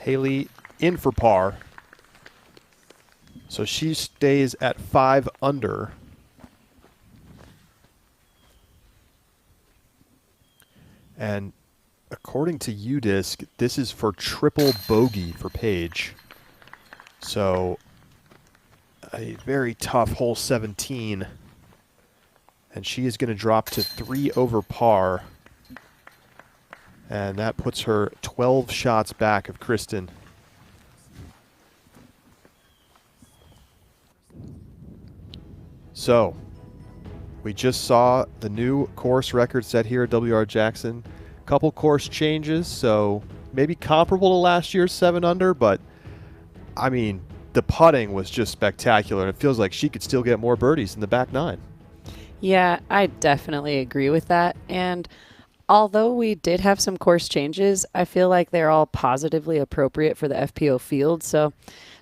Speaker 5: Haley in for par. So she stays at 5 under. And according to UDisc, this is for triple bogey for Paige. So a very tough hole 17. And she is going to drop to 3 over par. And that puts her 12 shots back of Kristen. So, we just saw the new course record set here at W.R. Jackson. Couple course changes, so maybe comparable to last year's 7 under, but I mean, the putting was just spectacular. It feels like she could still get more birdies in the back 9.
Speaker 6: Yeah, I definitely agree with that. And although we did have some course changes, I feel like they're all positively appropriate for the FPO field, so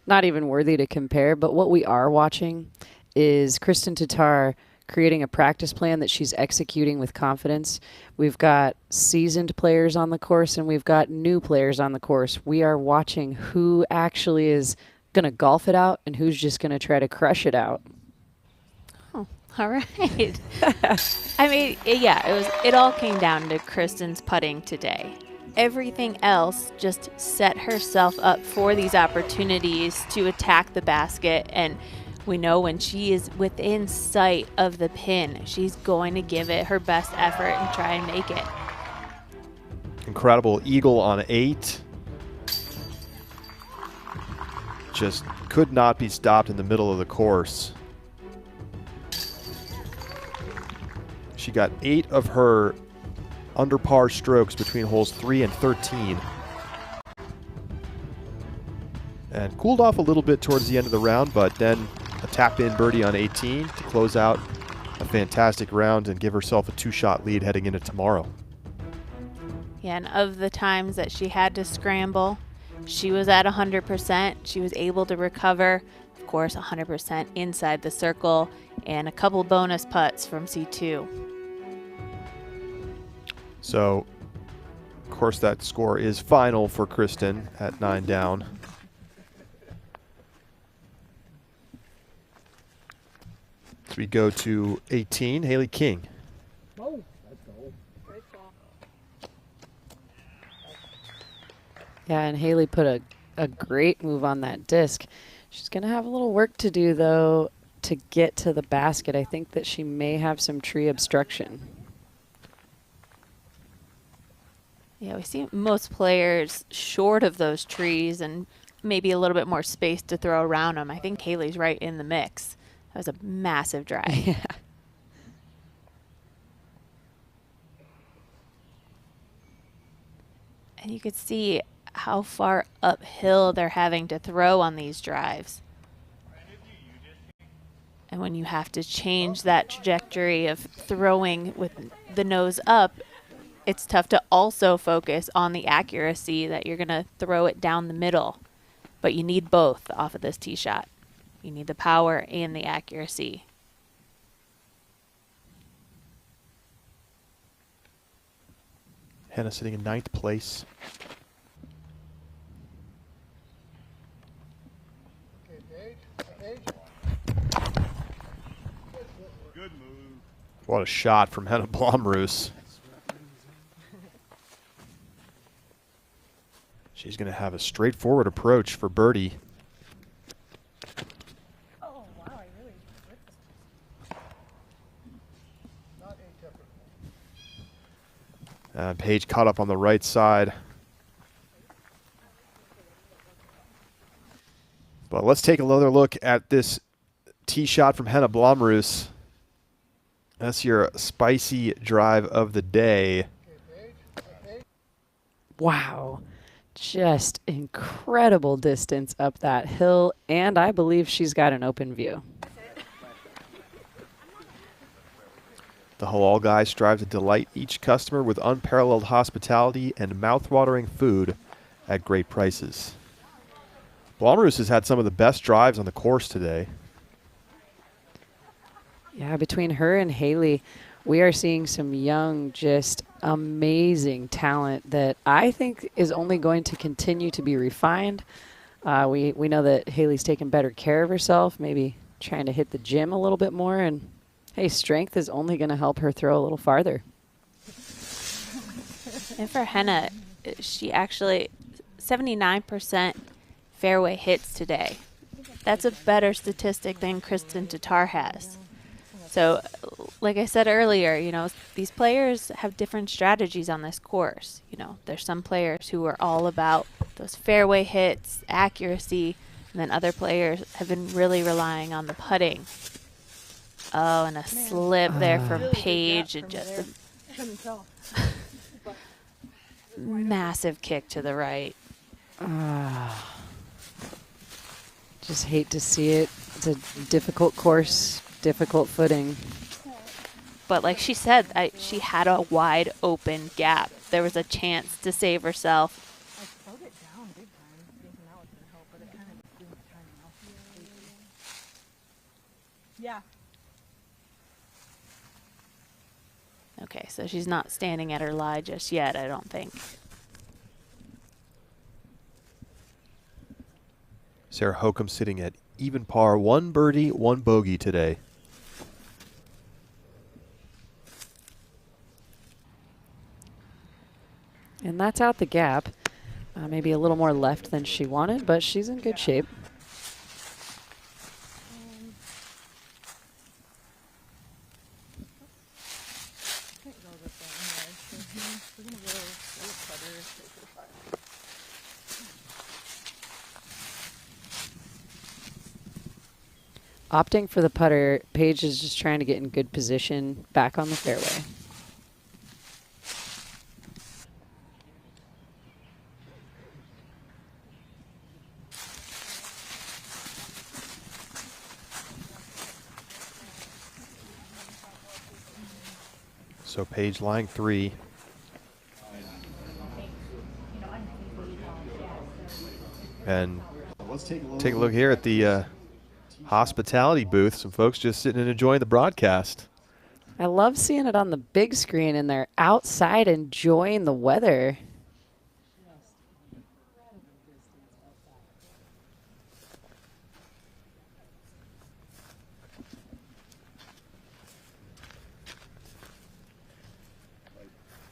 Speaker 6: not even worthy to compare. But what we are watching is Kristen Tatar creating a practice plan that she's executing with confidence. We've got seasoned players on the course, and we've got new players on the course. We are watching who actually is going to golf it out and who's just going to try to crush it out.
Speaker 7: All right. I mean, yeah, it all came down to Kristen's putting today. Everything else just set herself up for these opportunities to attack the basket, and we know when she is within sight of the pin, she's going to give it her best effort and try and make it.
Speaker 5: Incredible eagle on 8. Just could not be stopped in the middle of the course. She got 8 of her under par strokes between holes 3 and 13. And cooled off a little bit towards the end of the round, but then a tap-in birdie on 18 to close out a fantastic round and give herself a 2-shot lead heading into tomorrow.
Speaker 7: Yeah, and of the times that she had to scramble, she was at 100%. She was able to recover, of course, 100% inside the circle, and a couple bonus putts from C2.
Speaker 5: So course, that score is final for Kristen at 9 down. So we go to 18, Haley King.
Speaker 8: Oh, let's go.
Speaker 6: Yeah, and Haley put a great move on that disc. She's going to have a little work to do, though, to get to the basket. I think that she may have some tree obstruction.
Speaker 7: Yeah, we see most players short of those trees and maybe a little bit more space to throw around them. I think Haley's right in the mix. That was a massive drive.
Speaker 6: Yeah.
Speaker 7: And you could see how far uphill they're having to throw on these drives. And when you have to change that trajectory of throwing with the nose up, it's tough to also focus on the accuracy that you're going to throw it down the middle. But you need both off of this tee shot. You need the power and the accuracy.
Speaker 5: Hannah sitting in 9th place.
Speaker 16: Good move.
Speaker 5: What a shot from Hannah Blomroos. She's going to have a straightforward approach for birdie.
Speaker 8: Oh, wow, I really
Speaker 5: Paige caught up on the right side. But let's take another look at this tee shot from Hannah Blomroos. That's your spicy drive of the day.
Speaker 6: Wow. Just incredible distance up that hill, and I believe she's got an open view.
Speaker 5: The Halal guys strive to delight each customer with unparalleled hospitality and mouth-watering food at great prices. Blomroos has had some of the best drives on the course today.
Speaker 6: Yeah, between her and Haley, we are seeing some young, just amazing talent that I think is only going to continue to be refined. We know that Haley's taking better care of herself, maybe trying to hit the gym a little bit more, and hey, strength is only going to help her throw a little farther.
Speaker 7: And for Hannah, she actually 79% fairway hits today. That's a better statistic than Kristen Tatar has. So, like I said earlier, you know, these players have different strategies on this course. You know, there's some players who are all about those fairway hits, accuracy, and then other players have been really relying on the putting. Oh, and a slip there from Paige, and just a massive kick to the right.
Speaker 6: Just hate to see it. It's a difficult course. Difficult footing.
Speaker 7: But like she said, she had a wide open gap. There was a chance to save herself.
Speaker 8: I slowed it down big time, thinking that was going to help, but it kind of didn't turn out. Yeah.
Speaker 7: Okay, so she's not standing at her lie just yet, I don't think.
Speaker 5: Sarah Hokum sitting at even par, 1 birdie, 1 bogey today.
Speaker 6: And that's out the gap. Maybe a little more left than she wanted, but she's in good shape. Opting for the putter, Paige is just trying to get in good position back on the fairway.
Speaker 5: So Paige line 3. And take a look here at the hospitality booth. Some folks just sitting and enjoying the broadcast.
Speaker 6: I love seeing it on the big screen, and they're outside enjoying the weather.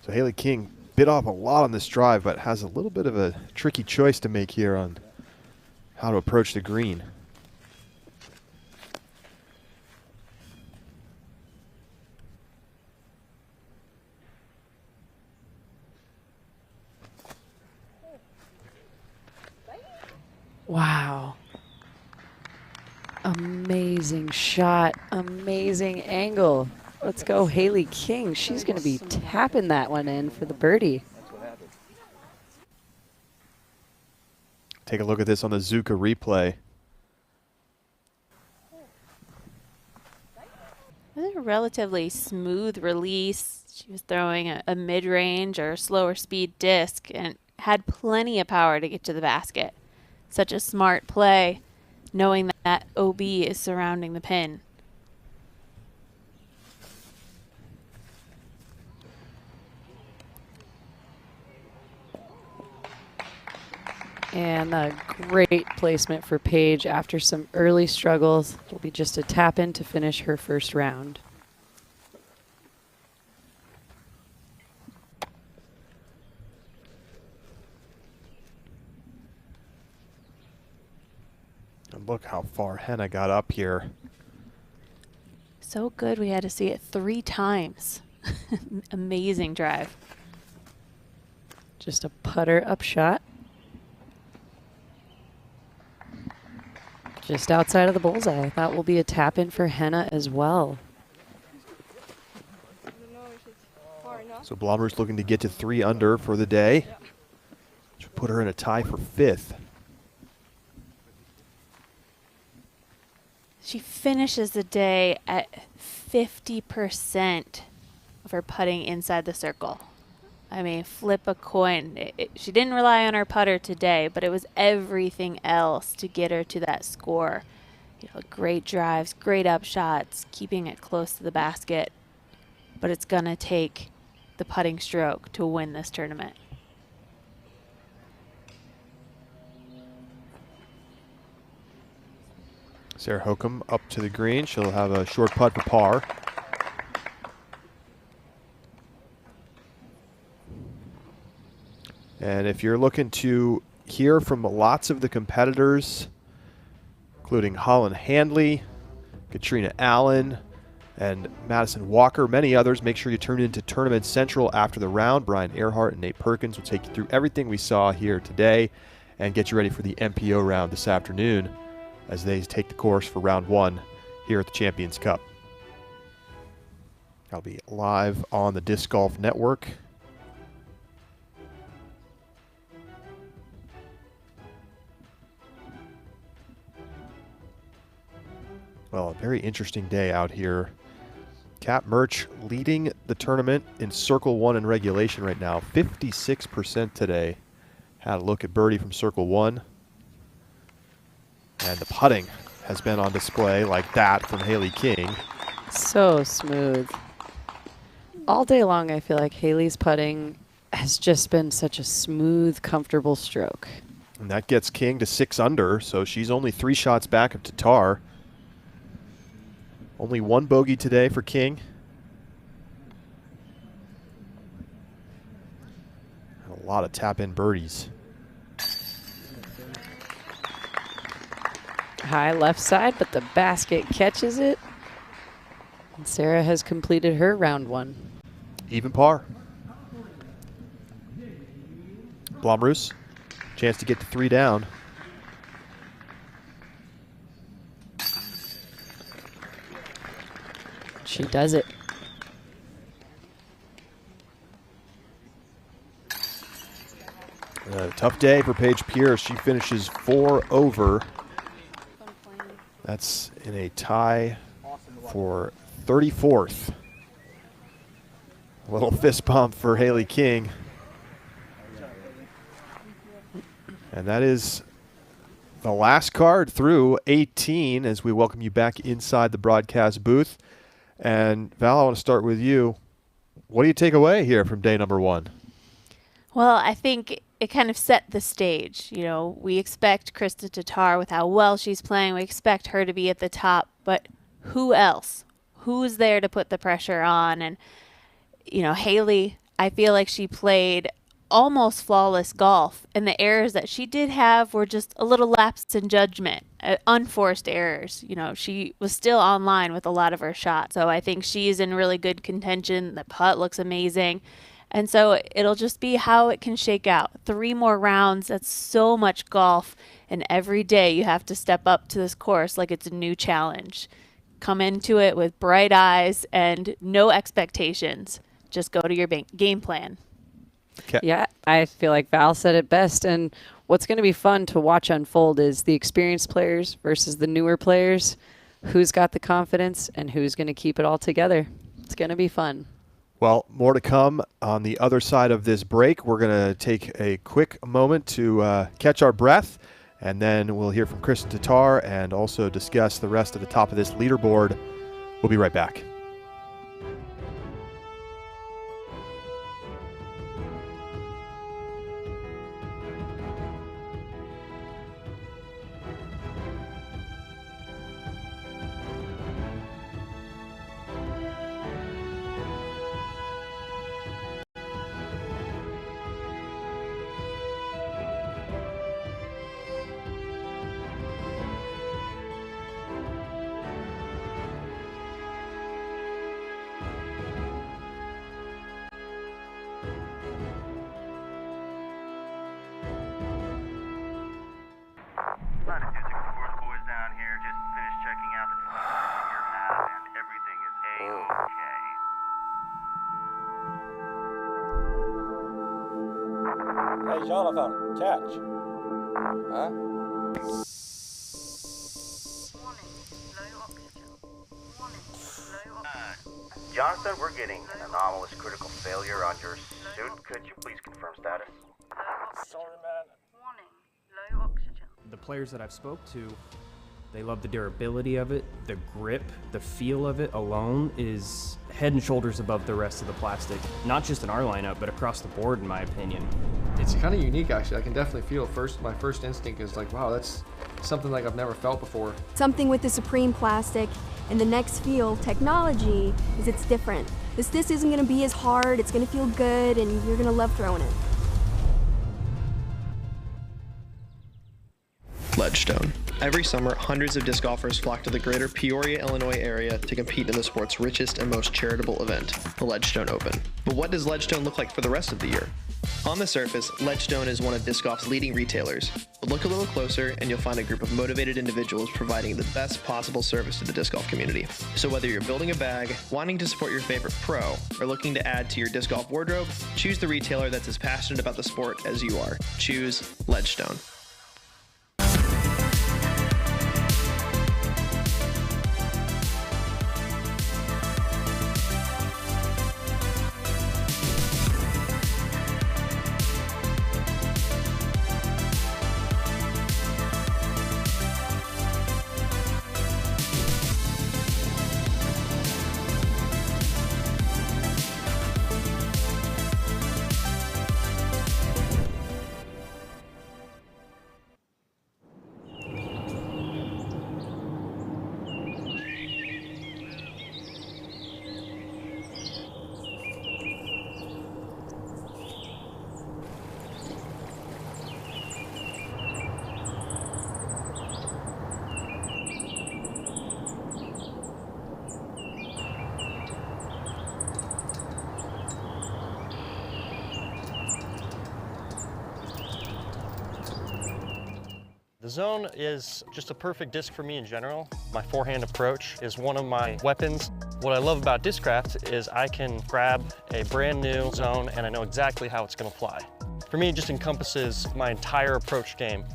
Speaker 5: So Haley King bit off a lot on this drive, but has a little bit of a tricky choice to make here on how to approach the green.
Speaker 6: Wow. Amazing shot, amazing angle. Let's go Haley King. She's going to be tapping that one in for the birdie.
Speaker 5: Take a look at this on the Zuka replay.
Speaker 7: It was a relatively smooth release. She was throwing a mid-range or slower speed disc and had plenty of power to get to the basket. Such a smart play, knowing that OB is surrounding the pin.
Speaker 6: And a great placement for Paige after some early struggles. It'll be just a tap in to finish her first round.
Speaker 5: And look how far Henna got up here.
Speaker 7: So good we had to see it 3 times. Amazing drive.
Speaker 6: Just a putter up shot. Just outside of the bullseye. That will be a tap in for Henna as well.
Speaker 5: So Blomroos looking to get to 3 under for the day, which would put her in a tie for 5th.
Speaker 7: She finishes the day at 50% of her putting inside the circle. I mean, flip a coin. She didn't rely on her putter today, but it was everything else to get her to that score. You know, great drives, great up shots, keeping it close to the basket. But it's going to take the putting stroke to win this tournament.
Speaker 5: Sarah Hokum up to the green. She'll have a short putt for par. And if you're looking to hear from lots of the competitors, including Holland Handley, Katrina Allen, and Madison Walker, many others, make sure you tune into Tournament Central after the round. Brian Earhart and Nate Perkins will take you through everything we saw here today and get you ready for the MPO round this afternoon as they take the course for round 1 here at the Champions Cup. I'll be live on the Disc Golf Network. Well, a very interesting day out here. Kat Murch leading the tournament in Circle 1 in regulation right now. 56% today. Had a look at birdie from Circle 1. And the putting has been on display like that from Haley King.
Speaker 6: So smooth. All day long, I feel like Haley's putting has just been such a smooth, comfortable stroke.
Speaker 5: And that gets King to 6 under, so she's only 3 shots back up to Tar. Only 1 bogey today for King. And a lot of tap-in birdies.
Speaker 6: High left side, but the basket catches it. And Sarah has completed her round 1.
Speaker 5: Even par. Blomroos, chance to get to 3 down.
Speaker 6: She does it.
Speaker 5: A tough day for Paige Pierce. She finishes 4 over. That's in a tie for 34th. A little fist bump for Haley King. And that is the last card through 18 as we welcome you back inside the broadcast booth. And Val, I want to start with you. What do you take away here from day number 1?
Speaker 7: Well, I think it kind of set the stage. You know, we expect Krista Tatar with how well she's playing. We expect her to be at the top, but who else? Who's there to put the pressure on? And, you know, Haley I feel like she played almost flawless golf, and the errors that she did have were just a little lapse in judgment, unforced errors. You know, she was still online with a lot of her shots, so I think she's in really good contention. The putt looks amazing, and so it'll just be how it can shake out. 3 more rounds, that's so much golf, and every day you have to step up to this course like it's a new challenge. Come into it with bright eyes and no expectations. Just go to your game plan.
Speaker 6: Yeah, I feel like Val said it best. And what's going to be fun to watch unfold is the experienced players versus the newer players. Who's got the confidence and who's going to keep it all together. It's going to be fun.
Speaker 5: Well, more to come on the other side of this break. We're going to take a quick moment to catch our breath, and then we'll hear from Kristen Tatar and also discuss the rest of the top of this leaderboard. We'll be right back.
Speaker 17: Hey, Jonathan, catch. Huh?
Speaker 18: Jonathan, we're getting an anomalous critical failure on your suit. Could you please confirm status?
Speaker 17: Sorry, man.
Speaker 19: The players that I've spoke to, they love the durability of it, the grip, the feel of it alone is head and shoulders above the rest of the plastic. Not just in our lineup, but across the board, in my opinion.
Speaker 22: It's kind of unique, actually. I can definitely feel my first instinct is like, wow, that's something like I've never felt before.
Speaker 23: Something with the Supreme plastic and the next feel technology is it's different. This isn't going to be as hard, it's going to feel good, and you're going to love throwing it.
Speaker 25: Ledgestone. Every summer, hundreds of disc golfers flock to the greater Peoria, Illinois area to compete in the sport's richest and most charitable event, the Ledgestone Open. But what does Ledgestone look like for the rest of the year? On the surface, Ledgestone is one of disc golf's leading retailers, but look a little closer and you'll find a group of motivated individuals providing the best possible service to the disc golf community. So whether you're building a bag, wanting to support your favorite pro, or looking to add to your disc golf wardrobe, choose the retailer that's as passionate about the sport as you are. Choose Ledgestone.
Speaker 26: The Zone is just a perfect disc for me in general. My forehand approach is one of my weapons. What I love about Discraft is I can grab a brand new Zone and I know exactly how it's going to fly. For me, it just encompasses my entire approach game.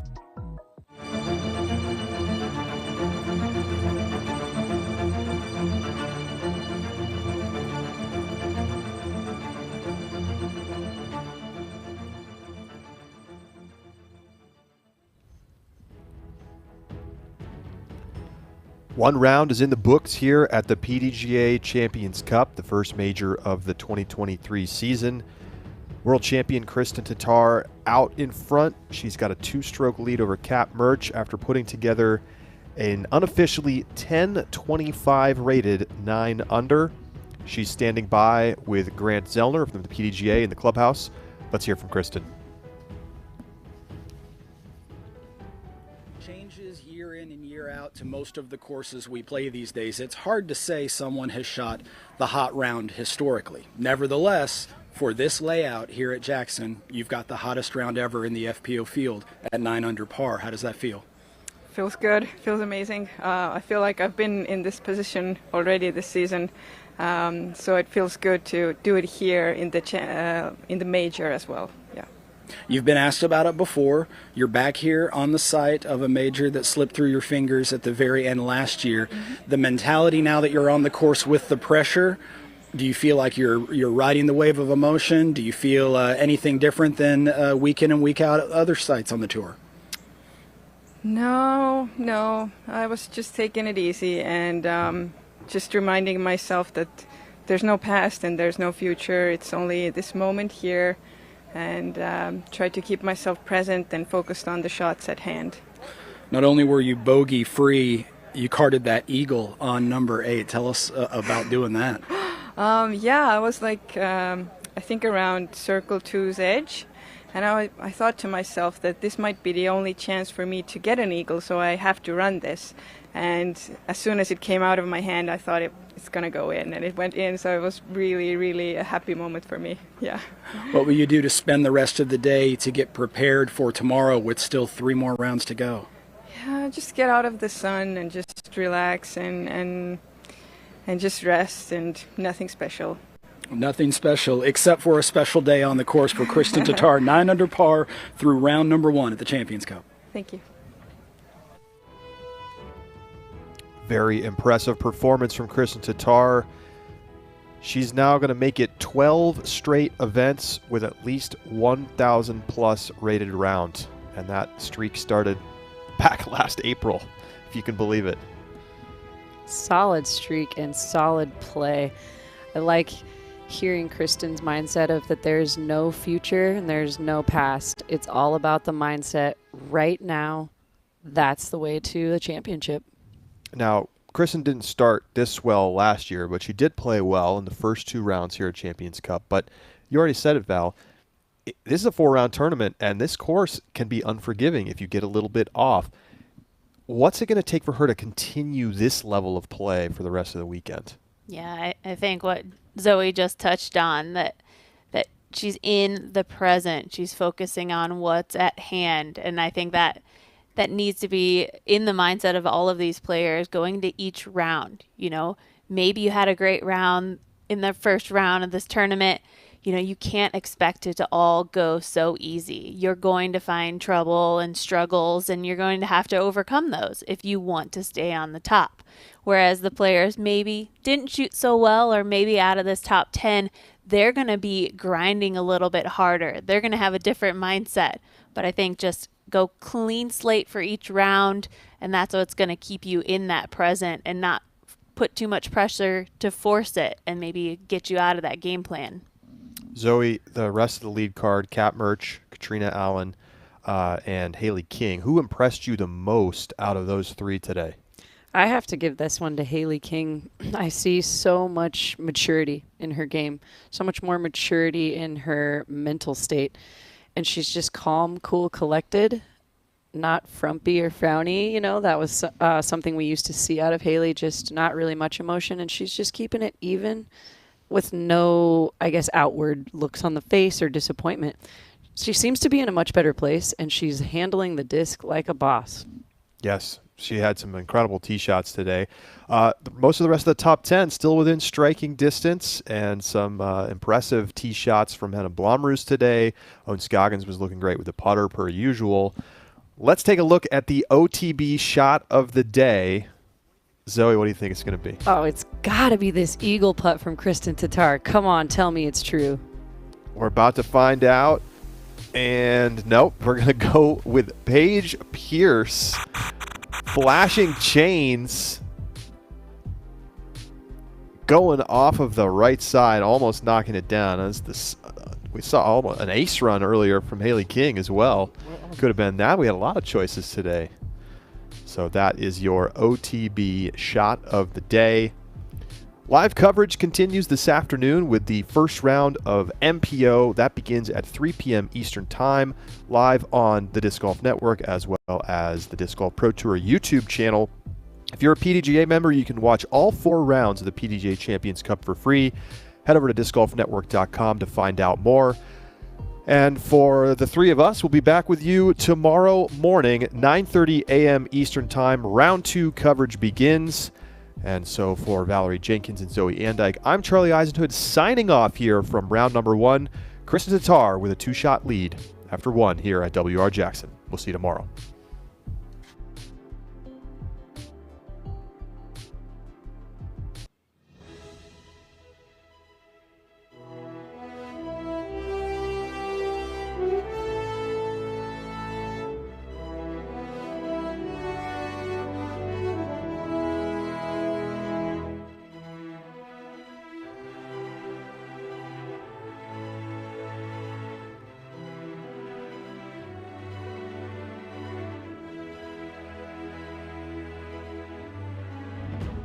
Speaker 5: One round is in the books here at the PDGA Champions Cup, the first major of the 2023 season. World champion Kristen Tatar out in front. She's got a 2-stroke lead over Kat Murch after putting together an unofficially 10.25 rated 9 under. She's standing by with Grant Zellner from the PDGA in the clubhouse. Let's hear from Kristen.
Speaker 14: Changes year in and year out to most of the courses we play these days. It's hard to say someone has shot the hot round historically. Nevertheless, for this layout here at Jackson, you've got the hottest round ever in the FPO field at 9 under par. How does that feel?
Speaker 13: Feels good. Feels amazing. I feel like I've been in this position already this season, so it feels good to do it here in the major as well. Yeah.
Speaker 14: You've been asked about it before. You're back here on the site of a major that slipped through your fingers at the very end last year. The mentality now that you're on the course with the pressure, do you feel like you're riding the wave of emotion? Do you feel anything different than week in and week out at other sites on the tour?
Speaker 13: No. I was just taking it easy and just reminding myself that there's no past and there's no future. It's only this moment here, and try to keep myself present and focused on the shots at hand.
Speaker 14: Not only were you bogey free, you carded that eagle on number 8. Tell us about doing that.
Speaker 13: Yeah, I was like, I think around circle 2's edge. And I thought to myself that this might be the only chance for me to get an eagle, so I have to run this. And as soon as it came out of my hand, I thought it's going to go in. And it went in, so it was really, really a happy moment for me. Yeah.
Speaker 14: What will you do to spend the rest of the day to get prepared for tomorrow with still 3 more rounds to go?
Speaker 13: Yeah, just get out of the sun and just relax and just rest, and nothing special.
Speaker 14: Nothing special, except for a special day on the course for Kristen Tatar, 9 under par through round number 1 at the Champions Cup.
Speaker 13: Thank you.
Speaker 5: Very impressive performance from Kristen Tatar. She's now going to make it 12 straight events with at least 1,000 plus rated round. And that streak started back last April, if you can believe it.
Speaker 6: Solid streak and solid play. I like hearing Kristen's mindset of that there's no future and there's no past. It's all about the mindset right now. That's the way to the championship. Now,
Speaker 5: Kristen didn't start this well last year, but she did play well in the first 2 rounds here at Champions Cup. But you already said it, Val. This is a 4-round tournament, and this course can be unforgiving if you get a little bit off. What's it going to take for her to continue this level of play for the rest of the weekend?
Speaker 7: Yeah, I think what Zoe just touched on, that she's in the present. She's focusing on what's at hand. And I think that needs to be in the mindset of all of these players going to each round. You know, maybe you had a great round in the first round of this tournament. You know, you can't expect it to all go so easy. You're going to find trouble and struggles, and you're going to have to overcome those if you want to stay on the top. Whereas the players maybe didn't shoot so well, or maybe out of this top 10, they're going to be grinding a little bit harder. They're going to have a different mindset. But I think just go clean slate for each round, and that's what's going to keep you in that present and not put too much pressure to force it and maybe get you out of that game plan.
Speaker 5: Zoe, the rest of the lead card, Kat Murch, Katrina Allen, and Haley King. Who impressed you the most out of those 3 today?
Speaker 6: I have to give this one to Haley King. I see so much maturity in her game, so much more maturity in her mental state. And she's just calm, cool, collected, not frumpy or frowny. You know, that was something we used to see out of Haley, just not really much emotion. And she's just keeping it even with no, I guess, outward looks on the face or disappointment. She seems to be in a much better place, and she's handling the disc like a boss.
Speaker 5: Yes, she had some incredible tee shots today. Most of the rest of the top 10 still within striking distance, and some impressive tee shots from Henna Blomroos today. Owen Scoggins was looking great with the putter per usual. Let's take a look at the OTB shot of the day. Zoe, what do you think it's going to be?
Speaker 6: Oh, it's got to be this eagle putt from Kristen Tatar. Come on, tell me it's true.
Speaker 5: We're about to find out. And nope, we're going to go with Paige Pierce. Flashing chains. Going off of the right side, almost knocking it down. As this, we saw an ace run earlier from Haley King as well. Could have been that. We had a lot of choices today. So that is your OTB shot of the day. Live coverage continues this afternoon with the first round of MPO. That begins at 3 p.m. Eastern Time, live on the Disc Golf Network as well as the Disc Golf Pro Tour YouTube channel. If you're a PDGA member, you can watch all 4 rounds of the PDGA Champions Cup for free. Head over to discgolfnetwork.com to find out more. And for the 3 of us, we'll be back with you tomorrow morning, 9:30 a.m. Eastern Time. Round 2 coverage begins. And so for Valarie Jenkins and Zoe Andyke, I'm Charlie Eisenhood signing off here from round number 1. Kristen Tatar with a 2-shot lead after 1 here at WR Jackson. We'll see you tomorrow.